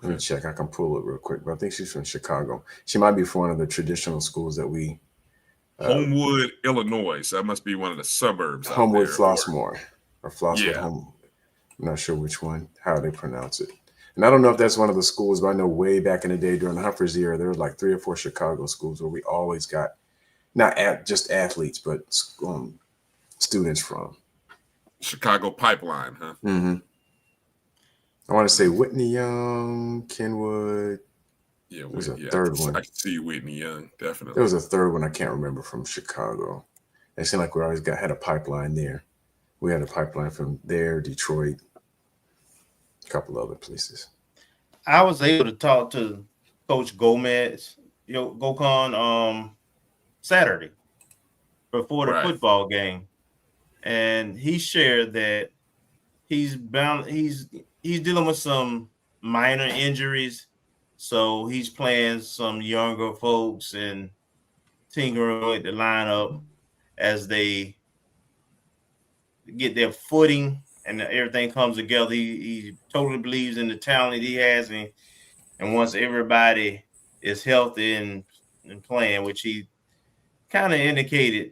Let me check. I can pull it real quick, but I think she's from Chicago. She might be from one of the traditional schools that we. Homewood, Illinois. So that must be one of the suburbs. Homewood, out there. Flossmoor, or Flosswood, Yeah. Home. I'm not sure which one, how they pronounce it. And I don't know if that's one of the schools, but I know way back in the day during the Humphreys era, there were like 3 or 4 Chicago schools where we always got not just athletes, but students from. Chicago Pipeline, huh? Mm-hmm. I want to say Whitney Young, Kenwood. Yeah, there's a third one. I can see Whitney Young, definitely. There was a third one I can't remember from Chicago. It seemed like we always had a pipeline there. We had a pipeline from there, Detroit, a couple other places. I was able to talk to Coach Gomez, Gokon, Saturday before the football game, and he shared that he's dealing with some minor injuries, so he's playing some younger folks and tinkering with the lineup as they get their footing and everything comes together. He totally believes in the talent he has, and once everybody is healthy and playing, which he kind of indicated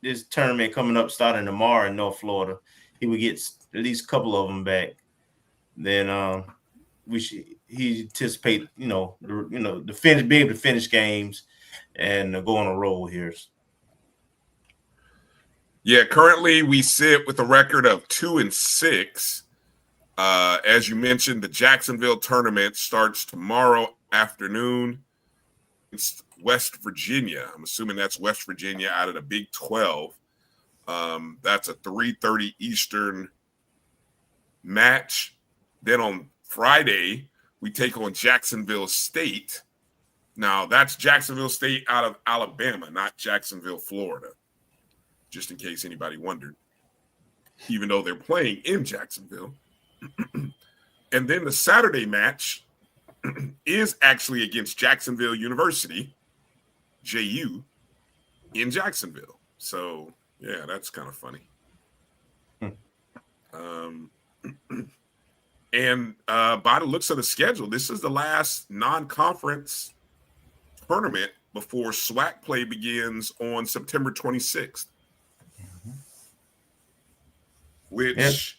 this tournament coming up starting tomorrow in North Florida, he would get at least a couple of them back. Then he anticipate be able to finish games and go on a roll here. Yeah, currently we sit with a record of 2-6. As you mentioned, the Jacksonville tournament starts tomorrow afternoon. It's West Virginia. I'm assuming that's West Virginia out of the Big 12. That's a 3:30 Eastern match. Then on Friday, we take on Jacksonville State. Now, that's Jacksonville State out of Alabama, not Jacksonville, Florida, just in case anybody wondered, even though they're playing in Jacksonville. And then the Saturday match is actually against Jacksonville University, JU, in Jacksonville. So, yeah, that's kind of funny. And by the looks of the schedule, this is the last non-conference tournament before SWAC play begins on September 26th. Which,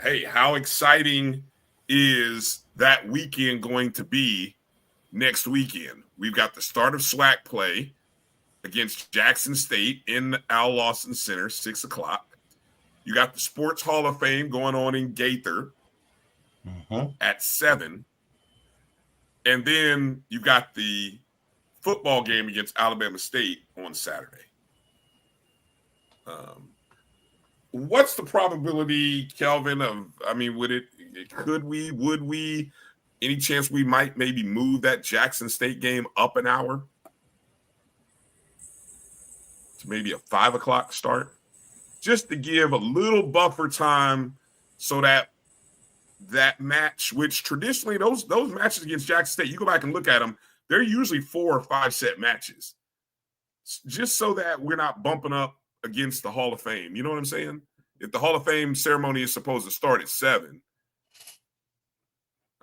hey, how exciting is that weekend going to be next weekend? We've got the start of SWAC play against Jackson State in the Al Lawson Center, 6 o'clock. You got the Sports Hall of Fame going on in Gaither at 7. And then you got the football game against Alabama State on Saturday. What's the probability, Kelvin, would we, any chance we might maybe move that Jackson State game up an hour to maybe a 5 o'clock start, just to give a little buffer time so that match, which traditionally those matches against Jackson State, you go back and look at them, they're usually 4 or 5 set matches, just so that we're not bumping up against the Hall of Fame. You know what I'm saying? If the Hall of Fame ceremony is supposed to start at 7,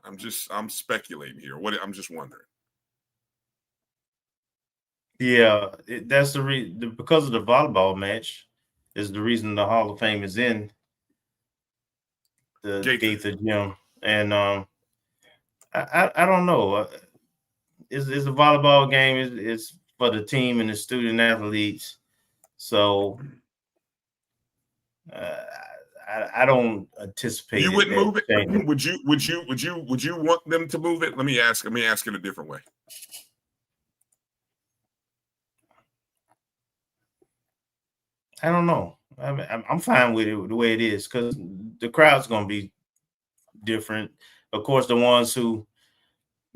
I'm speculating here. I'm just wondering. Yeah, that's because of the volleyball match is the reason the Hall of Fame is in the Gaither Gym. And I don't know. It's a volleyball game. It's for the team and the student athletes. So I don't anticipate. You wouldn't move it. Would you want them to move it? Let me ask it a different way. I don't know. I'm fine with it the way it is because the crowd's going to be different. Of course, the ones who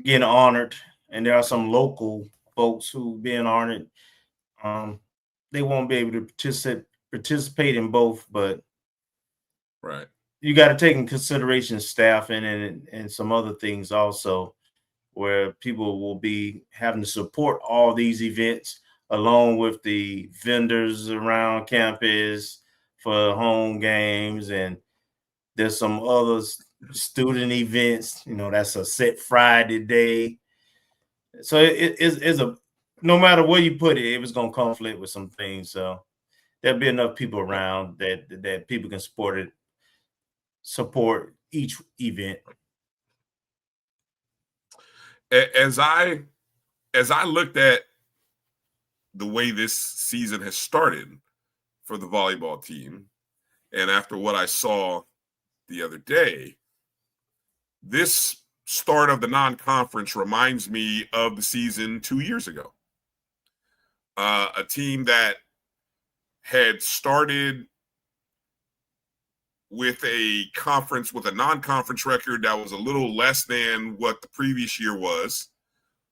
getting honored, and there are some local folks who being honored. They won't be able to participate in both, but you got to take in consideration staffing and some other things also, where people will be having to support all these events along with the vendors around campus for home games, and there's some others student events. That's a set Friday day. So it's a, no matter where you put it, it was going to conflict with some things. So there'll be enough people around that people can support each event. As I looked at the way this season has started for the volleyball team, and after what I saw the other day, this start of the non-conference reminds me of the season 2 years ago. A team that had started with a conference with a non-conference record that was a little less than what the previous year was.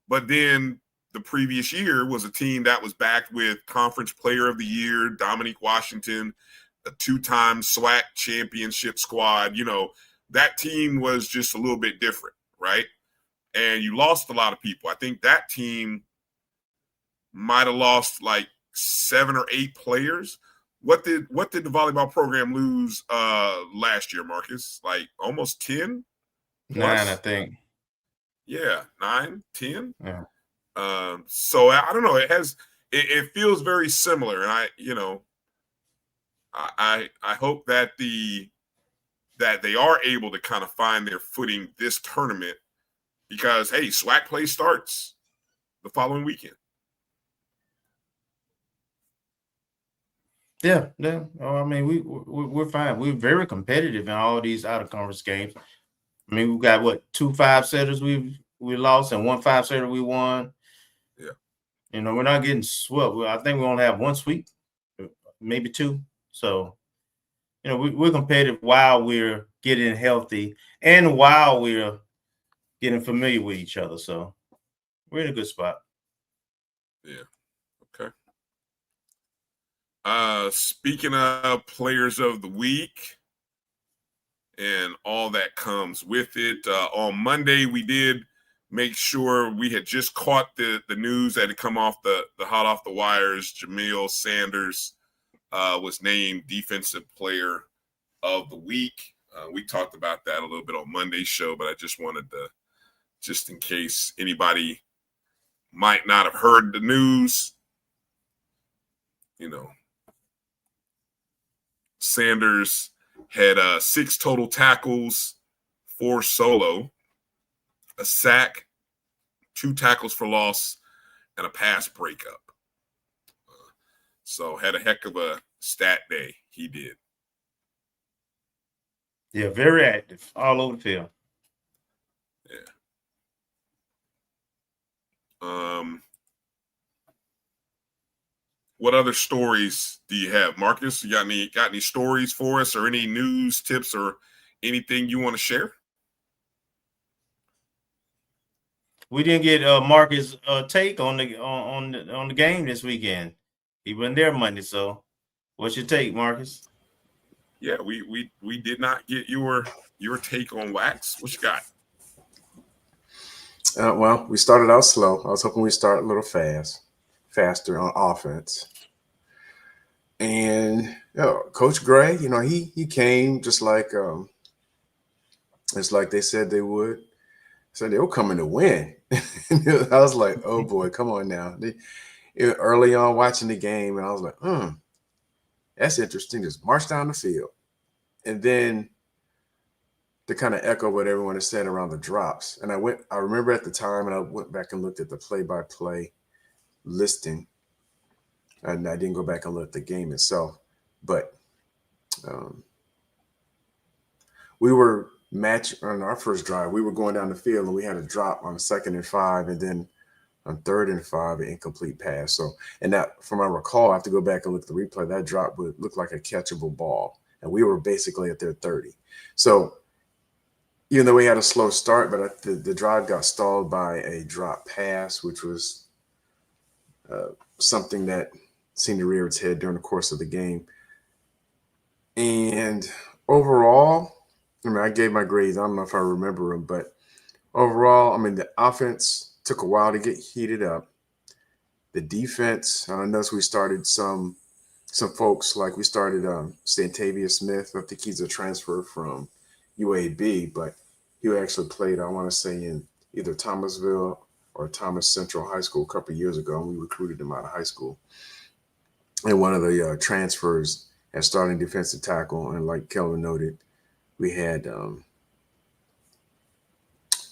But then the previous year was a team that was backed with Conference Player of the Year, Dominique Washington, a 2-time SWAC championship squad. That team was just a little bit different, right? And you lost a lot of people. I think that team might have lost like 7 or 8 players. What did the volleyball program lose last year, Marcus? Like almost 10? 9, I think. Yeah, 9, 10. Yeah. So I don't know. It feels very similar, and I hope that they are able to kind of find their footing this tournament, because hey, SWAC play starts the following weekend. Yeah. Oh, I mean, we're fine. We're very competitive in all these out of conference games. I mean, we've got 2 5-setters we lost and 1 5-setter we won. Yeah. We're not getting swept. I think we only have 1 sweep, maybe 2. So, we're competitive while we're getting healthy and while we're getting familiar with each other. So we're in a good spot. Yeah. Okay. Speaking of players of the week and all that comes with it, on Monday we did make sure we had just caught the news that had come off the hot off the wires. Jamil Sanders was named Defensive Player of the Week. We talked about that a little bit on Monday's show, but I just wanted to, just in case anybody might not have heard the news, Sanders had 6 total tackles, 4 solo, a sack, 2 tackles for loss, and a pass breakup. So had a heck of a stat day. He did. Yeah, very active all over the field. Yeah. What other stories do you have, Marcus? You got any stories for us, or any news, tips, or anything you want to share? We didn't get Marcus' take on the game this weekend. He wasn't there Monday, so what's your take, Marcus? Yeah, we did not get your take on Wax. What you got? Well, we started out slow. I was hoping we'd start a little faster on offense. And Coach Gray, he came just like it's like they said they would. So they were coming to win. I was like, oh boy, come on now. Early on watching the game, and I was like, that's interesting. Just march down the field. And then to kind of echo what everyone has said around the drops. And I remember at the time, and I went back and looked at the play-by-play listing. And I didn't go back and look at the game itself. But we were matched on our first drive. We were going down the field, and we had a drop on 2nd and 5, and then on 3rd and 5, an incomplete pass. So, and that, from what I recall, I have to go back and look at the replay. That drop would look like a catchable ball, and we were basically at their 30. So, even though we had a slow start, but the drive got stalled by a drop pass, which was something that seemed to rear its head during the course of the game. And overall, I gave my grades. I don't know if I remember them, but overall, the offense took a while to get heated up. The defense, I noticed we started some folks, like we started Stantavia Smith. I think he's a transfer from UAB, but he actually played, I want to say, in either Thomasville or Thomas Central High School a couple of years ago, and we recruited him out of high school. And one of the transfers at starting defensive tackle, and like Kelvin noted, we had,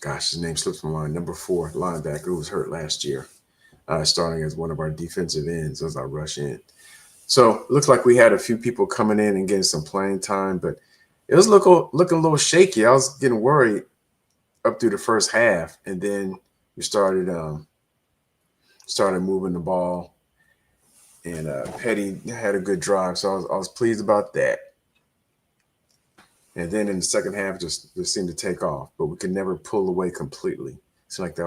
his name slips my mind, number 4 linebacker who was hurt last year, starting as one of our defensive ends as I rush in. So it looks like we had a few people coming in and getting some playing time, but it was looking a little shaky. I was getting worried up through the first half, and then we started moving the ball, and Petty had a good drive, so I was pleased about that. And then in the second half, just seemed to take off, but we could never pull away completely. It's like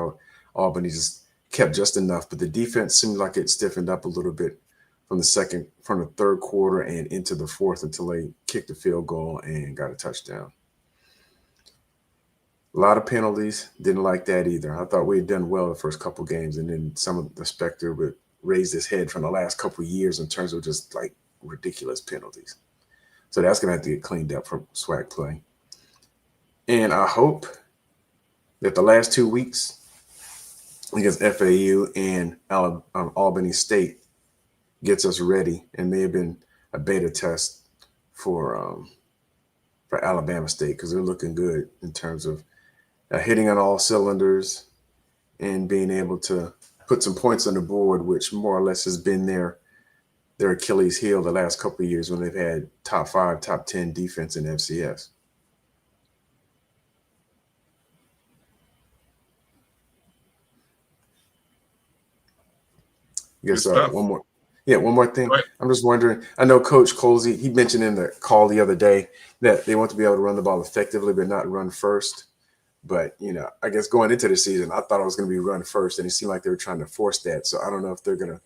Albany just kept just enough, but the defense seemed like it stiffened up a little bit from the third quarter and into the fourth until they kicked a field goal and got a touchdown. A lot of penalties. Didn't like that either. I thought we had done well the first couple games, and then some of the specter would raise his head from the last couple of years in terms of just like ridiculous penalties. So that's going to have to get cleaned up from SWAC play. And I hope that the last 2 weeks against FAU and Albany State gets us ready, and may have been a beta test for Alabama State, because they're looking good in terms of hitting on all cylinders and being able to put some points on the board, which more or less has been their Achilles heel the last couple of years when they've had top 5, top 10 defense in FCS. I guess one more thing. I'm just wondering, I know Coach Colsey, he mentioned in the call the other day that they want to be able to run the ball effectively, but not run first. But, I guess going into the season, I thought it was going to be run first, and it seemed like they were trying to force that. So I don't know if they're going to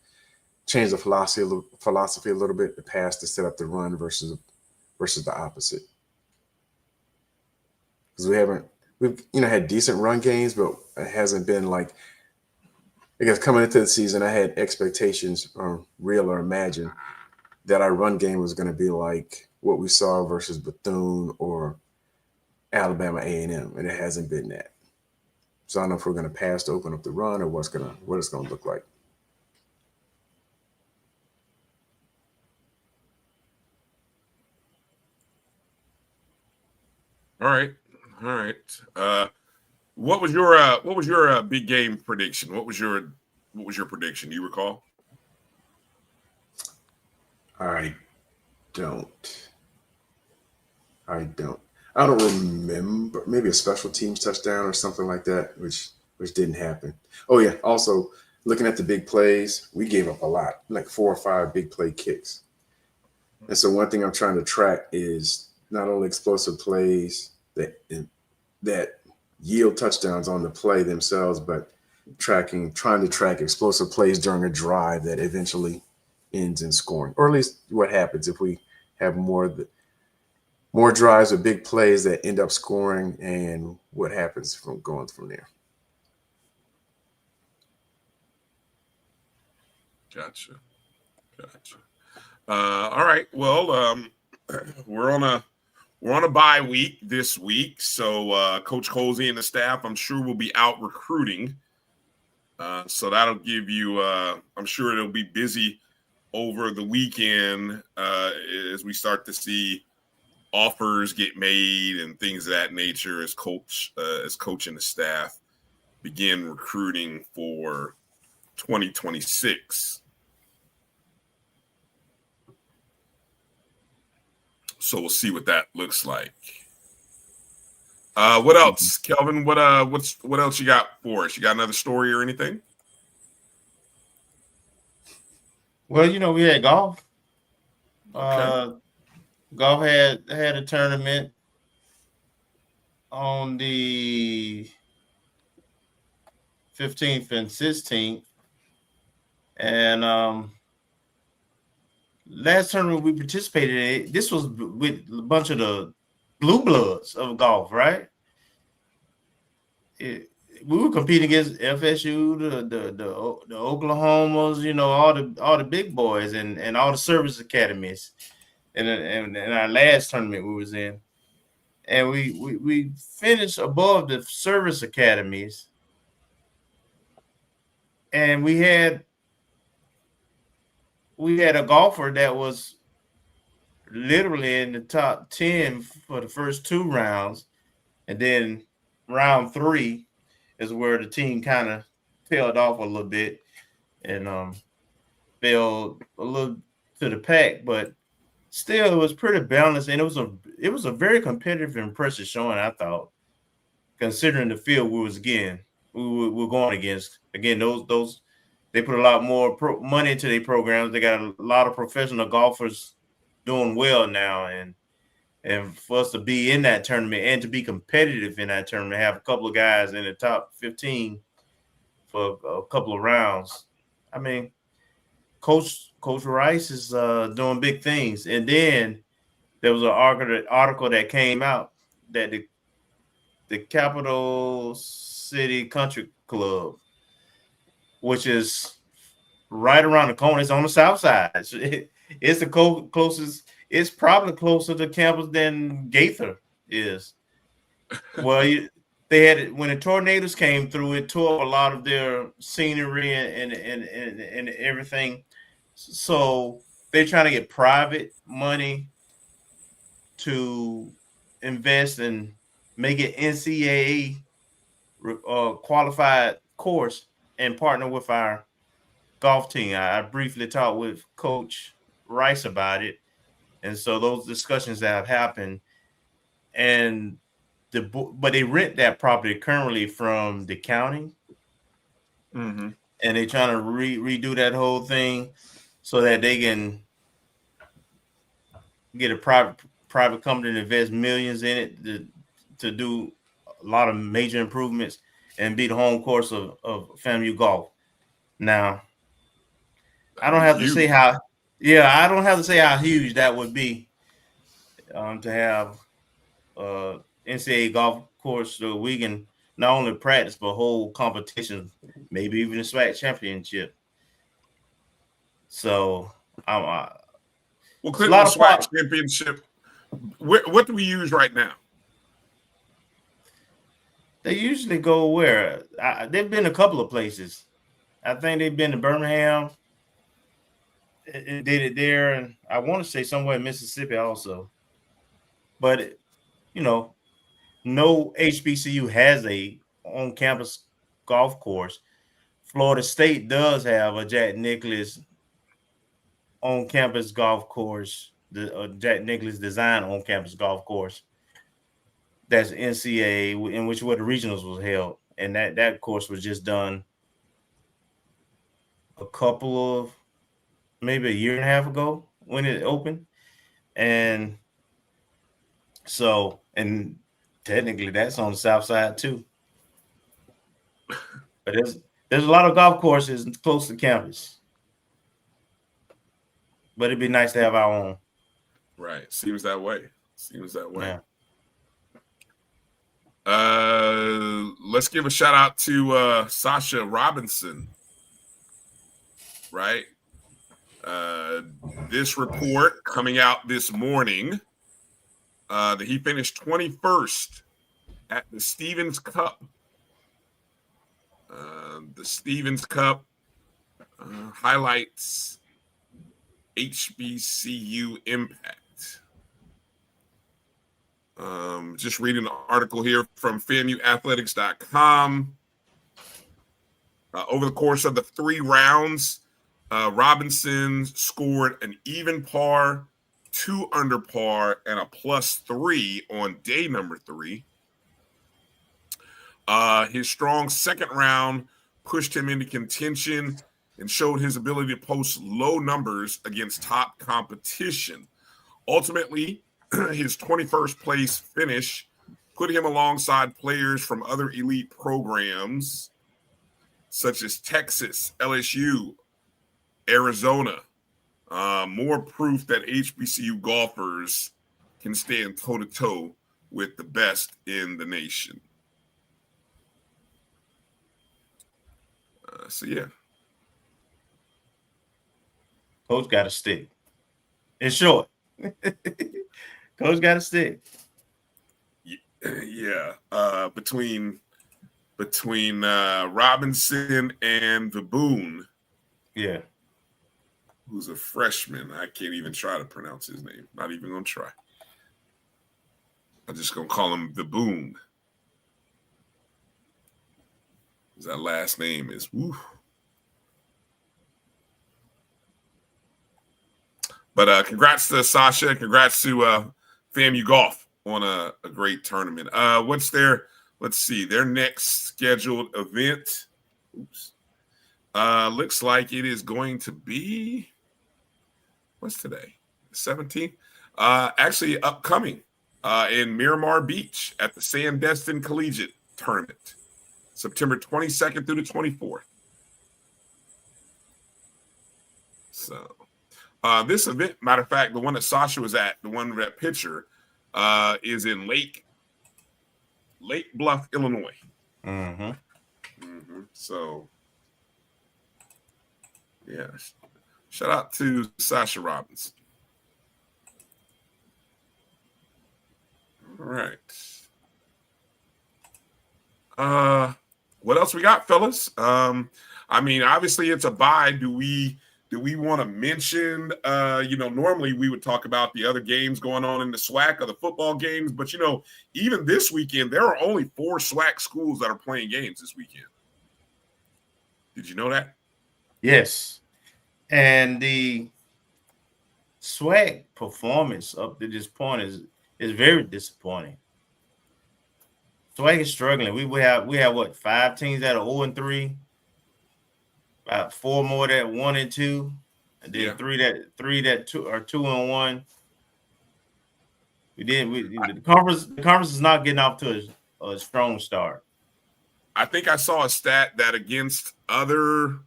change the philosophy a little bit, the pass to set up the run versus the opposite. Because we've had decent run games, but it hasn't been like, I guess coming into the season, I had expectations, or real or imagined, that our run game was going to be like what we saw versus Bethune or Alabama A&M, and it hasn't been that. So I don't know if we're going to pass to open up the run or what it's going to look like. All right. What was your big game prediction? What was your prediction? Do you recall? I don't remember. Maybe a special teams touchdown or something like that, which didn't happen. Oh yeah. Also, looking at the big plays, we gave up a lot, like 4 or 5 big play kicks. And so one thing I'm trying to track is not only explosive plays that yield touchdowns on the play themselves, but trying to track explosive plays during a drive that eventually ends in scoring, or at least what happens if we have more drives with big plays that end up scoring, and what happens from going from there. Gotcha. All right. Well, we're on a bye week this week, so Coach Colsey and the staff, I'm sure, will be out recruiting. So that'll give you. I'm sure it'll be busy over the weekend as we start to see offers get made and things of that nature as coach and the staff begin recruiting for 2026. So we'll see what that looks like. What else, Kelvin? What else you got for us? You got another story or anything? Well, we had golf. Okay. Golf had a tournament on the 15th and 16th, and last tournament we participated in, this was with a bunch of the blue bloods of golf, right? We were competing against FSU, the Oklahomas, all the big boys and all the service academies. And our last tournament we was in. and we finished above the service academies, and we had a golfer that was literally in the top 10 for the first 2 rounds, and then round 3 is where the team kind of tailed off a little bit and fell a little to the pack, but still it was pretty balanced, and it was a very competitive and impressive showing, I thought, considering the field we were going against. Again, those they put a lot more money into their programs. They got a lot of professional golfers doing well now, and for us to be in that tournament and to be competitive in that tournament, have a couple of guys in the top 15 for a couple of rounds. I mean, Coach Rice is doing big things. And then there was an article that came out that the Capital City Country Club, which is right around the corner, it's on the south side. It's the closest. It's probably closer to campus than Gaither is. Well, they had, when the tornadoes came through, it tore a lot of their scenery and everything. So they're trying to get private money to invest and make it NCAA qualified course and partner with our golf team. I briefly talked with Coach Rice about it, and so those discussions that have happened, and but they rent that property currently from the county, and they're trying to redo that whole thing so that they can get a private company to invest millions in it to do a lot of major improvements and be the home course of FAMU golf. Now, I don't have to say how huge that would be to have NCAA golf course so we can not only practice but hold competitions, maybe even a SWAC championship. So well, Clinton SWAC championship. What do we use right now? They usually go where? They've been a couple of places. I think they've been to Birmingham. It did it there, and I want to say somewhere in Mississippi also. But no HBCU has a on-campus golf course. Florida State does have a Jack Nicklaus on-campus golf course, the Jack Nicklaus design on-campus golf course. That's NCAA, in which where the regionals was held, and that course was just done maybe a year and a half ago when it opened, and so, and technically that's on the south side too. But there's a lot of golf courses close to campus, but it'd be nice to have our own. Right, seems that way. Yeah. Let's give a shout out to Sasha Robinson. Right. This report coming out this morning that he finished 21st at the Stevens Cup. The Stevens Cup highlights HBCU impact. Just reading an article here from FAMUathletics.com. Over the course of the 3 rounds, Robinson scored an even par, 2 under par, and a +3 on day number 3. His strong second round pushed him into contention and showed his ability to post low numbers against top competition. Ultimately, his 21st place finish put him alongside players from other elite programs such as Texas, LSU, Arizona. More proof that HBCU golfers can stand toe-to-toe with the best in the nation. So, yeah. Coach got a stick. It's short. Coach got a stick. Yeah, between Robinson and Vaboon. Yeah. Who's a freshman. I can't even try to pronounce his name. Not even going to try. I'm just going to call him Vaboon. That last name is woo. But congrats to Sasha. Congrats to FAMU Golf on a great tournament. What's their, let's see, their next scheduled event? Oops. Looks like it is going to be, what's today? 17th? Actually upcoming in Miramar Beach at the Sandestin Collegiate Tournament, September 22nd through the 24th. So this event, matter of fact, the one that Sasha was at, the one with that picture, is in Lake Bluff, Illinois. So, yeah, shout out to Sasha Robbins. All right. What else we got, fellas? I mean, obviously it's a bye. Do we want to mention, normally we would talk about the other games going on in the SWAC or the football games, but, even this weekend, there are only 4 SWAC schools that are playing games this weekend. Did you know that? Yes. And the SWAC performance up to this point is very disappointing. SWAC is struggling. We have what, 5 teams that are 0-3, about 4 more that 1-2, and then 3 that are 2-1. The conference is not getting off to a strong start. I think I saw a stat that against other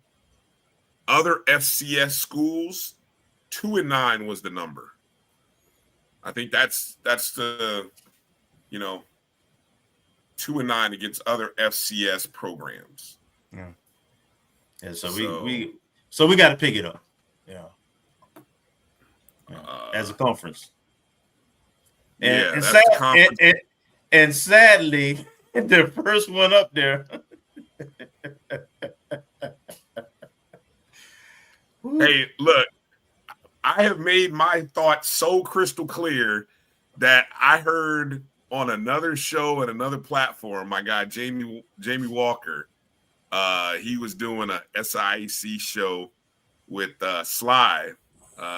FCS schools, 2-9 was the number. I think that's the 2-9 against other FCS programs. Yeah. And so we got to pick it up. Yeah. As a conference. And sadly, the first one up there. Hey, look, I have made my thoughts so crystal clear that I heard on another show and another platform, my guy Jamie Walker, he was doing a SIAC show with Sly,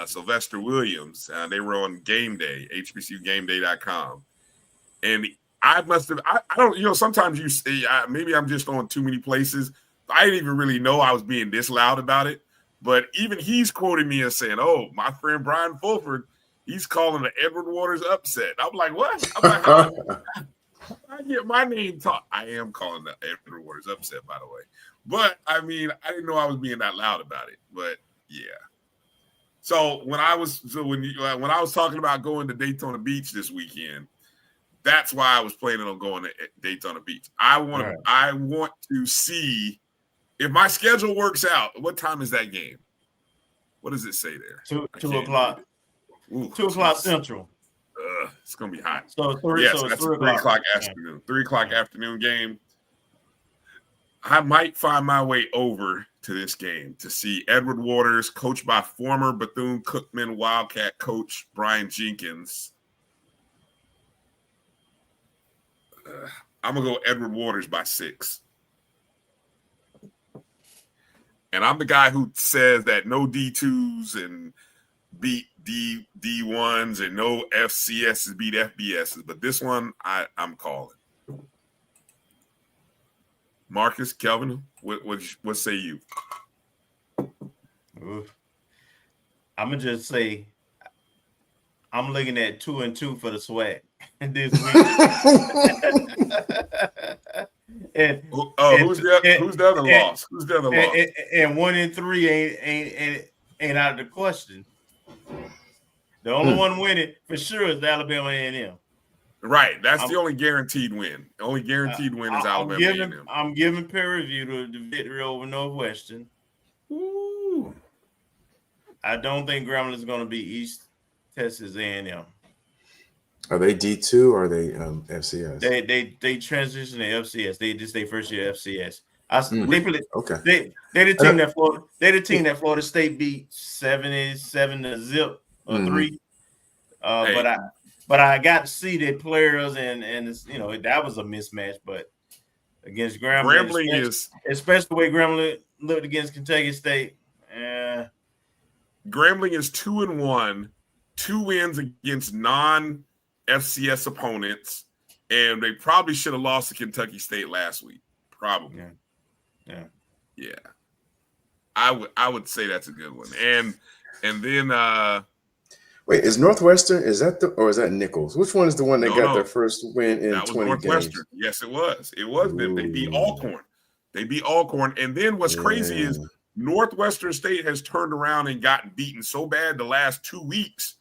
Sylvester Williams. They were on Game Day, HBCUGameDay.com. And I must have, I don't, sometimes you say, maybe I'm just on too many places. I didn't even really know I was being this loud about it. But even he's quoting me and saying, "Oh, my friend Bryan Fulford, he's calling the Edward Waters upset." I'm like, "What?" I'm like, "How I get my name talk?" I am calling the Edward Waters upset, by the way. But I mean, I didn't know I was being that loud about it. But yeah. So when I was talking about going to Daytona Beach this weekend, that's why I was planning on going to Daytona Beach. I want to see. If my schedule works out, what time is that game? What does it say there? 2 o'clock. 2 o'clock Central. It's gonna be hot. So that's 3 o'clock afternoon. 3 o'clock afternoon game. I might find my way over to this game to see Edward Waters, coached by former Bethune-Cookman Wildcat coach Brian Jenkins. I'm gonna go Edward Waters by 6. And I'm the guy who says that no D2s and beat D1s and no FCSs beat FBSs. But this one, I'm calling. Marcus, Kelvin, what say you? I'm going to just say I'm looking at 2-2 for the SWAC this week. Who's the other loss? Who's the other loss? And 1-3 ain't out of the question. The only one winning for sure is Alabama A&M. Right, that's the only guaranteed win. The only guaranteed win is Alabama A&M. I'm giving peer review to the victory over Northwestern. Ooh. I don't think Grambling is going to be East Texas A&M. Are they D2 or are they FCS? They transition to FCS. They just their first year FCS. Okay. They're the team that Florida State beat 77-0 or 3. But I got to see the players and it's, that was a mismatch. But against Grambling, especially the way Grambling looked against Kentucky State. Grambling is 2-1, 2 wins against non-FCS opponents, and they probably should have lost to Kentucky State last week. Probably. Yeah. I would say that's a good one. And then wait, is Northwestern, is that Nichols? Which one is the one that got their first win in 20 Northwestern games? Yes, it was. It was them. They beat Alcorn. And then what's crazy is Northwestern State has turned around and gotten beaten so bad the last 2 weeks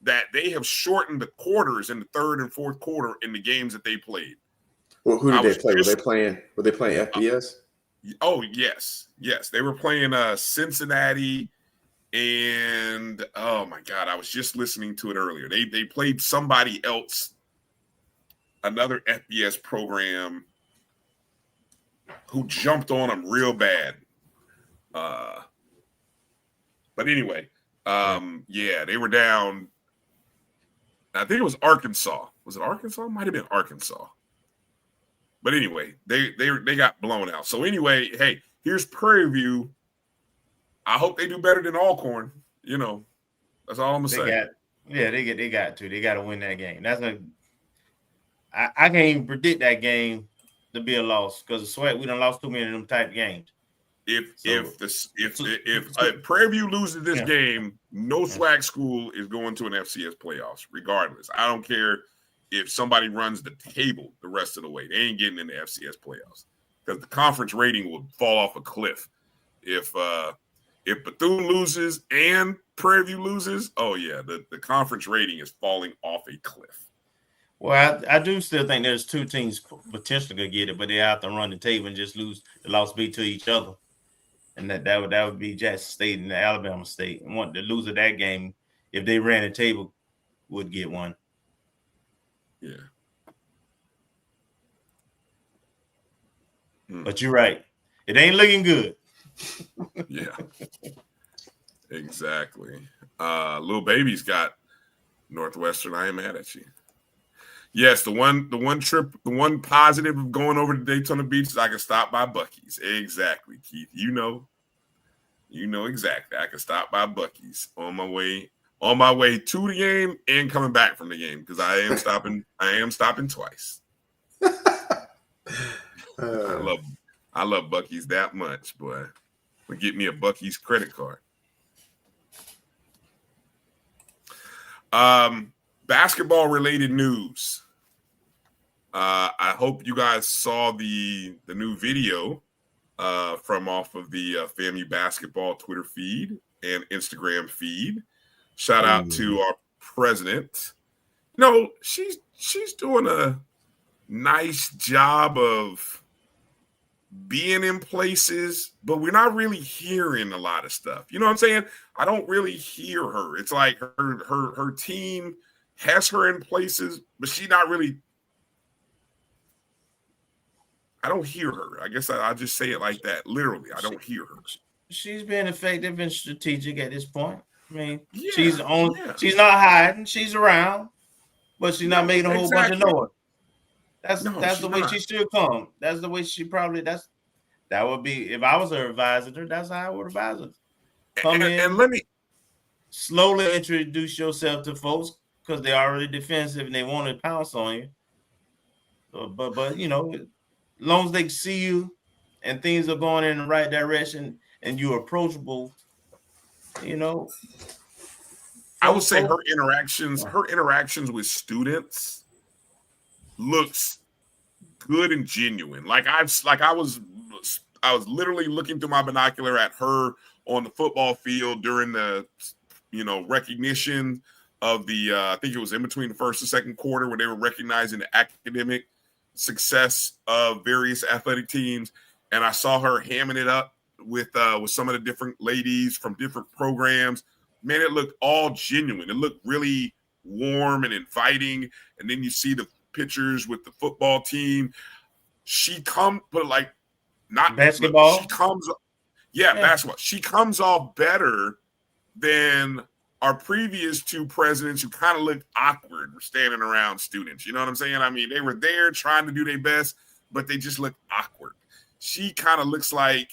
that they have shortened the quarters in the third and fourth quarter in the games that they played. Well, who did they play? Were they playing FBS? Oh, yes. They were playing Cincinnati, and oh my God, I was just listening to it earlier. They played somebody else, another FBS program who jumped on them real bad. But anyway, they were down. I think it was Arkansas. Was it Arkansas? Might have been Arkansas. But anyway, they got blown out. So anyway, hey, here's Prairie View. I hope they do better than Alcorn. That's all I'm gonna say. They got to. They got to win that game. I can't even predict that game to be a loss because of sweat. We done lost too many of them type games. If Prairie View loses this game, no swag school is going to an FCS playoffs, regardless. I don't care if somebody runs the table the rest of the way. They ain't getting in the FCS playoffs because the conference rating will fall off a cliff. If Bethune loses and Prairie View loses, oh yeah, the conference rating is falling off a cliff. Well, I do still think there's 2 teams potentially gonna get it, but they have to run the table and just lose the loss beat to each other. And that would be Jackson State and Alabama State. And the loser of that game, if they ran the table, would get one. Yeah. But you're right. It ain't looking good. Yeah. Exactly. Little Baby's got Northwestern. I ain't mad at you. Yes, the one positive of going over to Daytona Beach is I can stop by Buc-ee's. Exactly, Keith. You know exactly. I can stop by Buc-ee's on my way to the game and coming back from the game because I am stopping twice. I love Buc-ee's that much, boy. But get me a Buc-ee's credit card. Basketball related news. I hope you guys saw the new video from off of the FAMU basketball Twitter feed and Instagram feed. Shout out to our president. She's doing a nice job of being in places, but we're not really hearing a lot of stuff. You know what I'm saying? I don't really hear her. It's like her team has her in places, but she's not really. I don't hear her. I guess I'll just say it like that. Literally, I don't hear her. She's being effective and strategic at this point. I mean, she's not hiding. She's around, but she's not making a whole bunch of noise. That's the way she should come. That's the way she probably. That would be if I was her advisor. That's how I would advise her. Come in and let me slowly introduce yourself to folks because they're already defensive and they want to pounce on you. But as long as they see you and things are going in the right direction and you're approachable, I would say her interactions with students looks good and genuine. I was literally looking through my binocular at her on the football field during the recognition of the I think it was in between the first and second quarter where they were recognizing the academic success of various athletic teams, and I saw her hamming it up with some of the different ladies from different programs. Man, it looked all genuine. It looked really warm and inviting. And then you see the pictures with the football team. She comes, but like not basketball. She comes, basketball. She comes off better than our previous two presidents, who kind of looked awkward standing around students. You know what I'm saying? I mean, they were there trying to do their best, but they just looked awkward. She kind of looks like,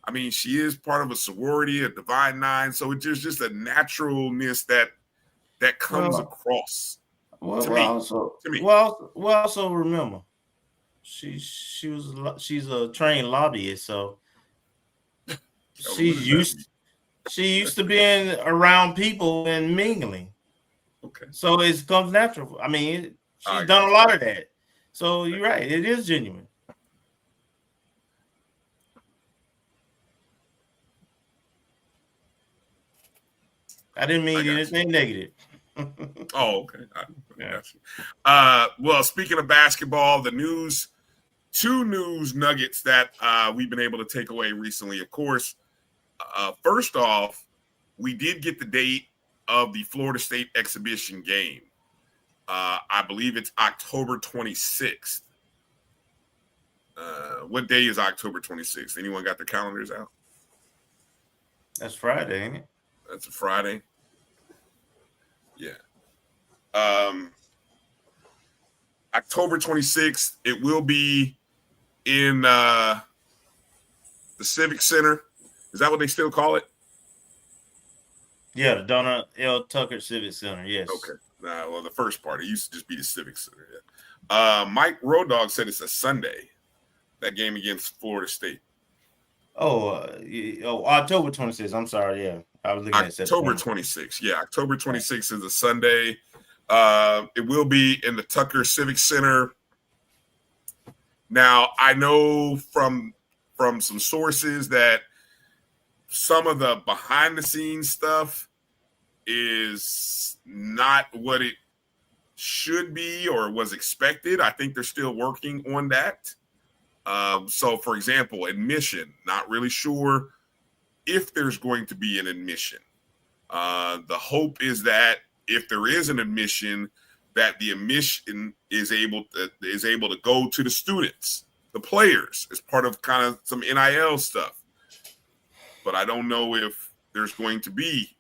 I mean, she is part of a sorority, a Divine Nine, so it's just a naturalness that comes across. Also remember, she's a trained lobbyist, so she's used to being around people and mingling. Okay, so it comes natural. I mean, she's done a lot of that, so you're right. It is genuine. I didn't mean anything negative. Oh, okay. Well, speaking of basketball, two news nuggets that we've been able to take away recently. Of course, first off, we did get the date of the Florida State exhibition game. I believe it's October 26th. What day is October 26th? Anyone got their calendars out? That's Friday, ain't it? That's a Friday. Yeah. October 26th. It will be in the Civic Center. Is that what they still call it? Yeah, the Donna L. Tucker Civic Center. Yes. Okay. Well, the first part, it used to just be the Civic Center. Yeah. Mike Road Dogg said it's a Sunday, that game against Florida State. October 26th. I'm sorry. Yeah. I was looking at October 26th. Yeah, October 26th is a Sunday. It will be in the Tucker Civic Center. Now, I know from some sources that some of the behind-the-scenes stuff is not what it should be or was expected. I think they're still working on that. So, for example, admission, not really sure if there's going to be an admission. The hope is that if there is an admission, that the admission is able to go to the students, the players, as part of kind of some NIL stuff. But I don't know if there's going to be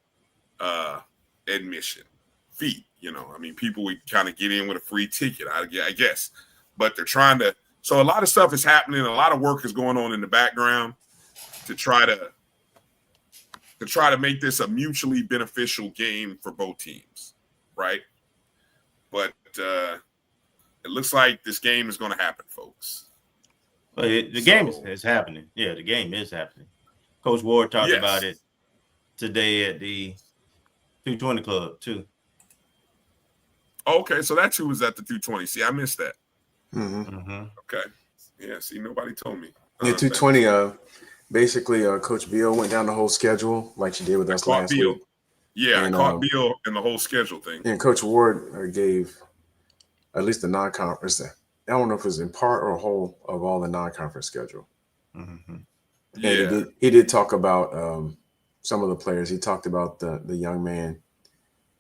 admission fee. You know, I mean, people would kind of get in with a free ticket, I guess. But they're trying to. So a lot of stuff is happening. A lot of work is going on in the background to try to make this a mutually beneficial game for both teams, right? But it looks like this game is going to happen, folks. Well, the game is happening. Yeah, the game is happening. Coach Ward talked about it today at the 220 Club, too. Okay, so that's who was at the 220. See, I missed that. Mm-hmm. Okay. Yeah, see, nobody told me. Yeah, 220, basically, Coach Beal went down the whole schedule like she did with us last week. Yeah, I caught Beal in the whole schedule thing. And Coach Ward gave at least the non-conference. I don't know if it was in part or whole of all the non-conference schedule. Mm-hmm. Yeah, he did talk about some of the players. He talked about the young man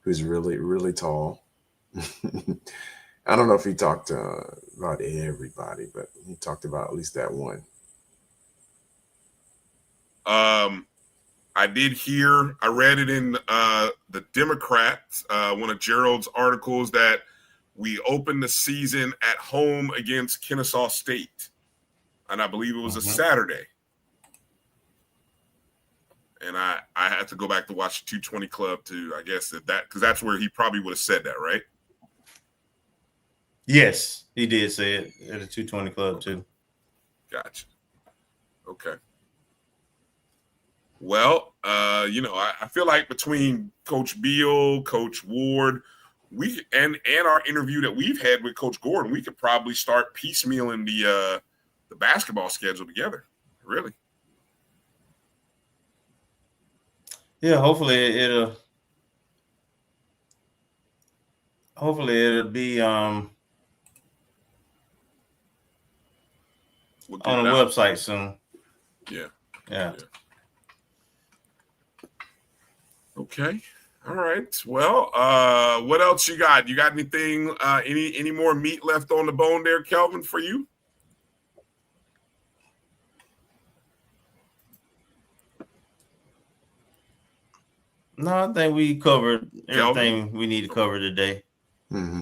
who's really, really tall. I don't know if he talked about everybody, but he talked about at least that one. I did hear, I read it in the Democrat, one of Gerald's articles, that we opened the season at home against Kennesaw State. And I believe it was a Saturday. And I had to go back to watch the 220 Club too, I guess, because that's where he probably would have said that, right? Yes, he did say it at the 220 Club too. Gotcha. Okay. Well, I feel like between Coach Beal, Coach Ward, and our interview that we've had with Coach Gordon, we could probably start piecemealing the basketball schedule together. Really. Yeah, hopefully it'll be on the website soon. Yeah. Yeah. Okay. All right. Well, what else you got? You got anything? Any more meat left on the bone there, Kelvin, for you? No, I think we covered everything we need to cover today. Mm-hmm.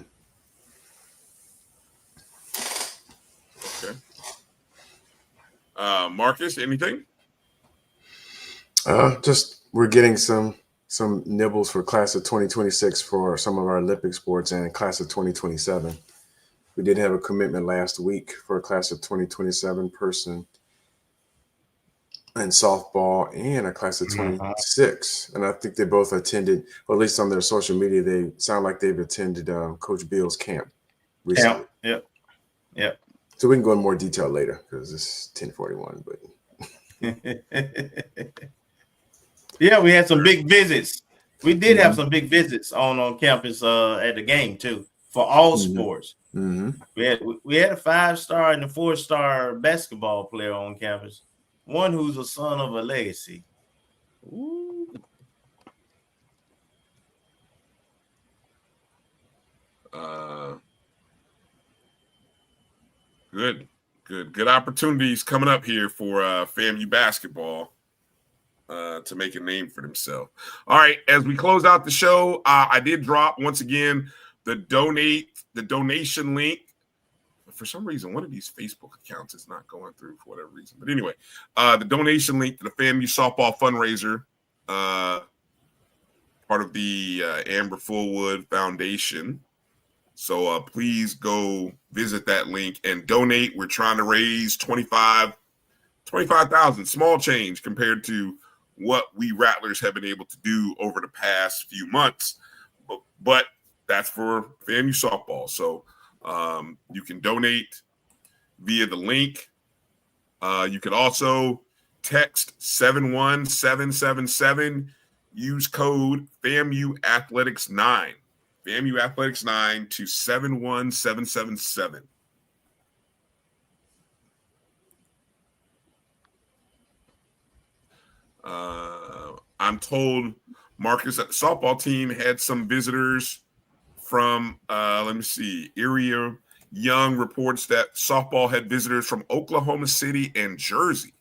Okay. Marcus, anything? Just we're getting some nibbles for class of 2026 for some of our Olympic sports and class of 2027. We did have a commitment last week for a class of 2027 person in softball and a class of 26. And I think they both attended, or at least on their social media, they sound like they've attended Coach Bill's camp recently. Yep. So we can go in more detail later because it's 10:41. But yeah, we had some big visits. We did have some big visits on campus at the game too for all sports. Mm-hmm. We had a 5-star and a 4-star basketball player on campus. One who's a son of a legacy. Ooh. Good opportunities coming up here for FAMU basketball to make a name for themselves. All right, as we close out the show, I did drop once again the donation link. For some reason, one of these Facebook accounts is not going through for whatever reason. But anyway, the donation link to the FAMU softball fundraiser, part of the Amber Fulwood Foundation. So please go visit that link and donate. We're trying to raise 25,000, small change compared to what we Rattlers have been able to do over the past few months. But that's for FAMU softball. So you can donate via the link. You could also text 71777. Use code FAMU Athletics 9. FAMU Athletics 9 to 71777. I'm told, Marcus, that the softball team had some visitors from, let me see, Area Young reports that softball had visitors from Oklahoma City and Jersey.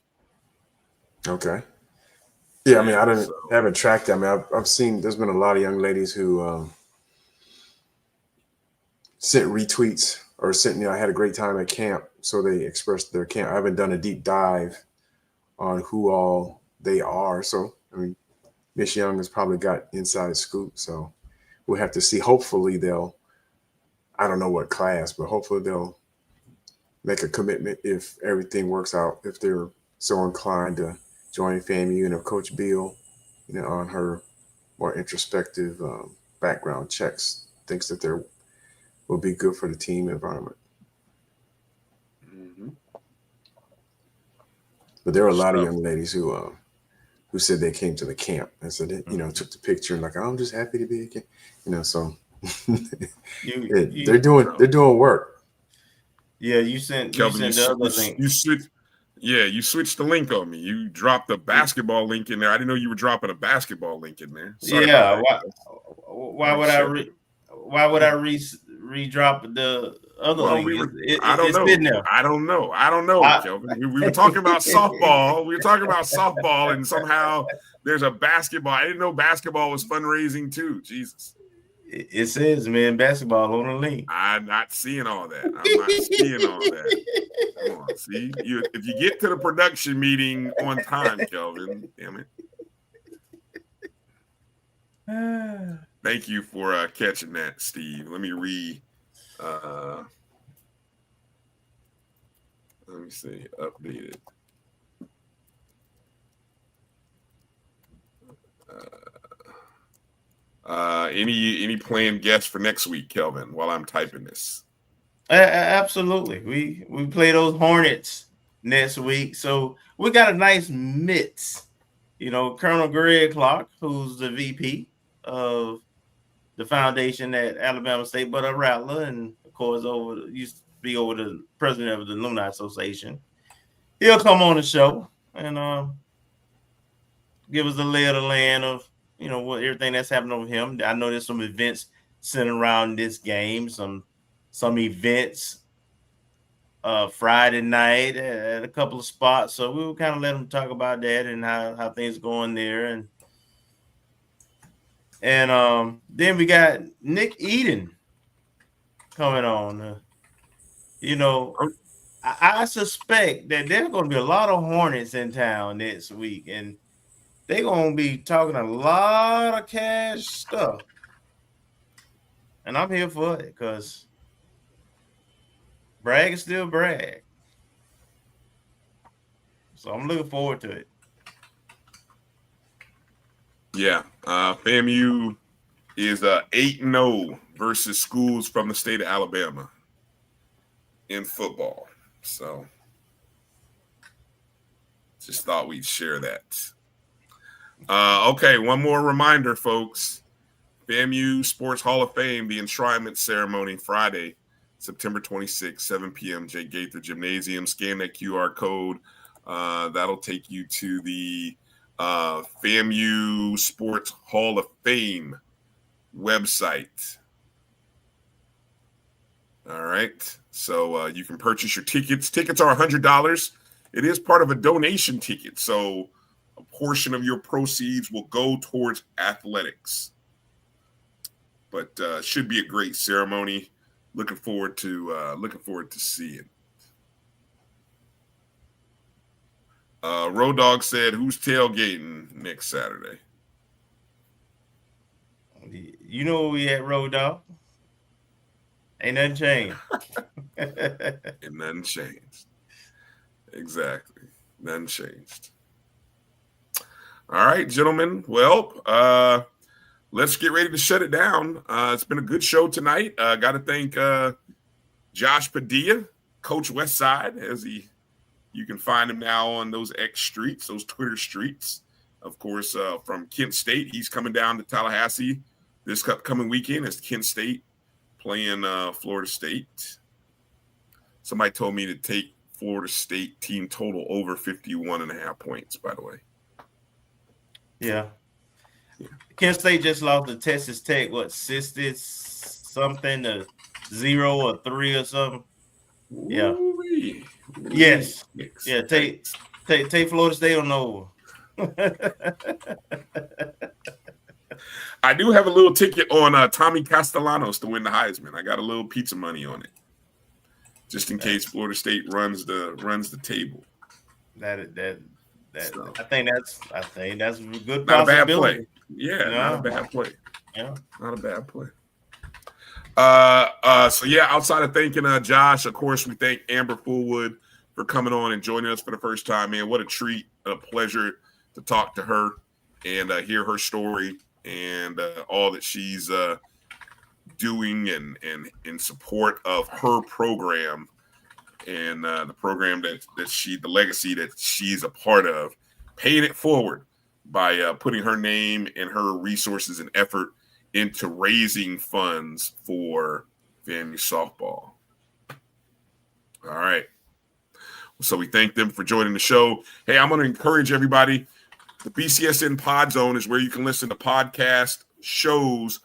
Okay. Yeah, I mean, I haven't tracked them. I mean, I've seen there's been a lot of young ladies who sent retweets or sent, I had a great time at camp. So they expressed their camp. I haven't done a deep dive on who all they are. So, I mean, Miss Young has probably got inside scoop. So we'll have to see. Hopefully I don't know what class, but hopefully they'll make a commitment if everything works out, if they're so inclined to join FAMU, and if Coach Beal, on her more introspective background checks, thinks that there will be good for the team environment. Mm-hmm. But there are a lot of young ladies who said they came to the camp and said, took the picture and like, I'm just happy to be again, so they're doing work. Yeah, you sent Kelvin, the other link. You switched the link on me. You dropped the basketball link in there. I didn't know you were dropping a basketball link in there. Sorry why would I re-drop the other link? I don't know, Kelvin. We were talking about softball. And somehow there's a basketball. I didn't know basketball was fundraising too. Jesus. It says, man, basketball on the link. I'm not seeing all that. Come on, see? If you get to the production meeting on time, Kelvin, damn it. Thank you for catching that, Steve. Let me see, updated. Any planned guests for next week, Kelvin, while I'm typing this? Absolutely. We play those Hornets next week. So we got a nice mix. Colonel Greg Clark, who's the VP of the foundation at Alabama State, but a Rattler, and of course used to be over the president of the Alumni Association. He'll come on the show and give us the lay of the land of what everything that's happening with him. I know there's some events centered around this game, some events Friday night at a couple of spots. So we will kind of let him talk about that and how things going there. And then we got Nick Eden coming on. I suspect that there's going to be a lot of Hornets in town next week, and they're going to be talking a lot of cash stuff. And I'm here for it because brag is still brag. So I'm looking forward to it. Yeah. FAMU is 8-0 versus schools from the state of Alabama in football. So just thought we'd share that. Okay, one more reminder, folks. FAMU Sports Hall of Fame, the enshrinement ceremony Friday, September 26th, 7 p.m. Jay Gaither Gymnasium. Scan that QR code. That'll take you to the FAMU Sports Hall of Fame website. All right. So you can purchase your tickets. Tickets are $100. It is part of a donation ticket. So a portion of your proceeds will go towards athletics. But should be a great ceremony. Looking forward to seeing. Road Dog said, "Who's tailgating next Saturday?" You know where we at, Road Dog? Ain't nothing changed. Ain't nothing changed. Exactly. Nothing changed. All right, gentlemen. Well, let's get ready to shut it down. It's been a good show tonight. Got to thank Josh Padilla, Coach Westside, you can find him now on those X streets, those Twitter streets. Of course, from Kent State, he's coming down to Tallahassee this upcoming weekend as Kent State playing Florida State. Somebody told me to take Florida State team total over 51.5 points, by the way. Yeah. Kent State just lost to Texas Tech, 60 something to 0 or 3 or something. Yeah. Ooh-wee. Yes. Yeah. Take Florida State on over. I do have a little ticket on Tommy Castellanos to win the Heisman. I got a little pizza money on it, just in case Florida State runs the table. So. I think that's a good not possibility. A bad play. Yeah, no. Not a bad play. Yeah, not a bad play. So yeah, outside of thanking Josh, of course, we thank Amber Fulwood for coming on and joining us for the first time. Man, what a treat, a pleasure to talk to her and hear her story and all that she's doing and in support of her program and the program the legacy that she's a part of, paying it forward by putting her name and her resources and effort into raising funds for FAMU softball. All right. So we thank them for joining the show. Hey, I'm going to encourage everybody. The BCSN Pod Zone is where you can listen to podcast shows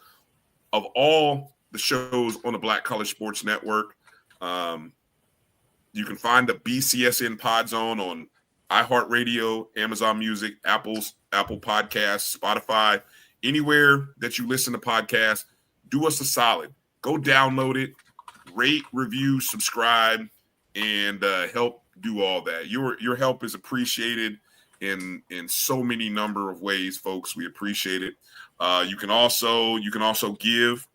of all the shows on the Black College Sports Network. You can find the BCSN Pod Zone on iHeartRadio, Amazon Music, Apple Podcasts, Spotify, anywhere that you listen to podcasts. Do us a solid. Go download it, rate, review, subscribe, and help do all that. Your help is appreciated in so many number of ways, folks. We appreciate it. You can also give.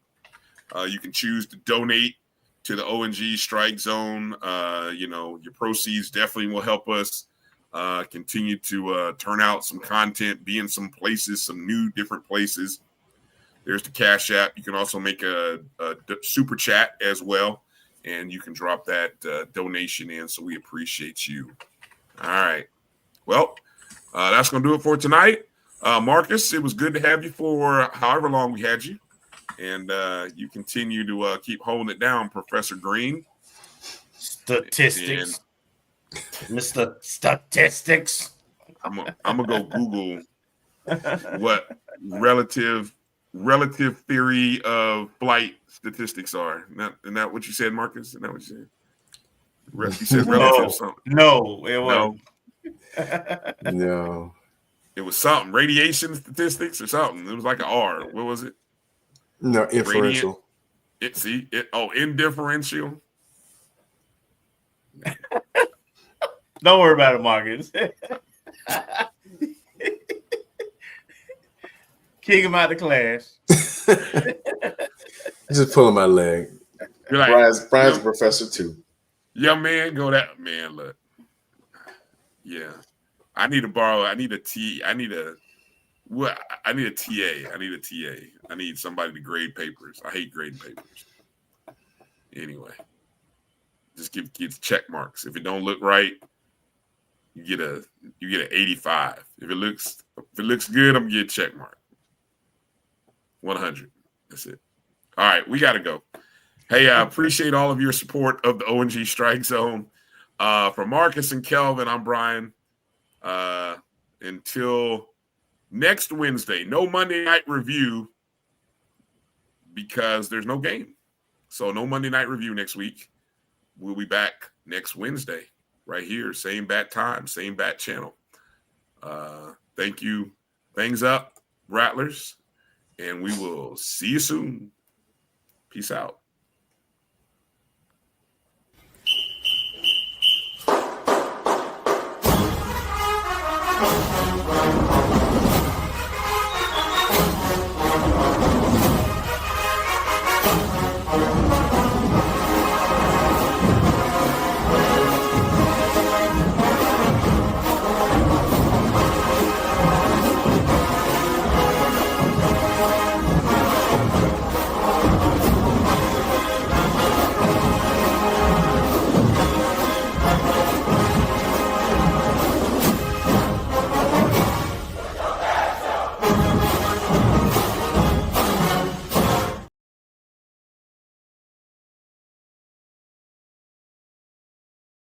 You can choose to donate to the O&G StrikeZone. Your proceeds definitely will help us continue to turn out some content, be in some places, some new different places. There's the Cash App. You can also make a super chat as well, and you can drop that donation in. So we appreciate you. All right. Well, that's going to do it for tonight. Marcus, it was good to have you for however long we had you. And you continue to keep holding it down, Professor Green. Statistics. Mr. Statistics. I'm gonna go Google what relative theory of flight statistics are. Isn't that what you said, Marcus? Isn't that what you said? You said relative something. No, it wasn't. No. It was something. Radiation statistics or something. It was like an R. What was it? No, inferential. Indifferential. Don't worry about it, Marcus. Kick him out of class. Just pulling my leg. Like, Brian's a professor too. Young man, go that man. Look, yeah. I need a TA. I need a TA. I need somebody to grade papers. I hate grading papers. Anyway, just give kids check marks. If it don't look right, you get an 85. If it looks good, I'm gonna get a check mark. 100. That's it. All right, we got to go. Hey, I appreciate all of your support of the O&G Strike Zone. For Marcus and Kelvin, I'm Bryan. Until next Wednesday, no Monday night review because there's no game. So no Monday night review next week. We'll be back next Wednesday right here. Same bat time, same bat channel. Thank you. Things up, Rattlers. And we will see you soon. Peace out.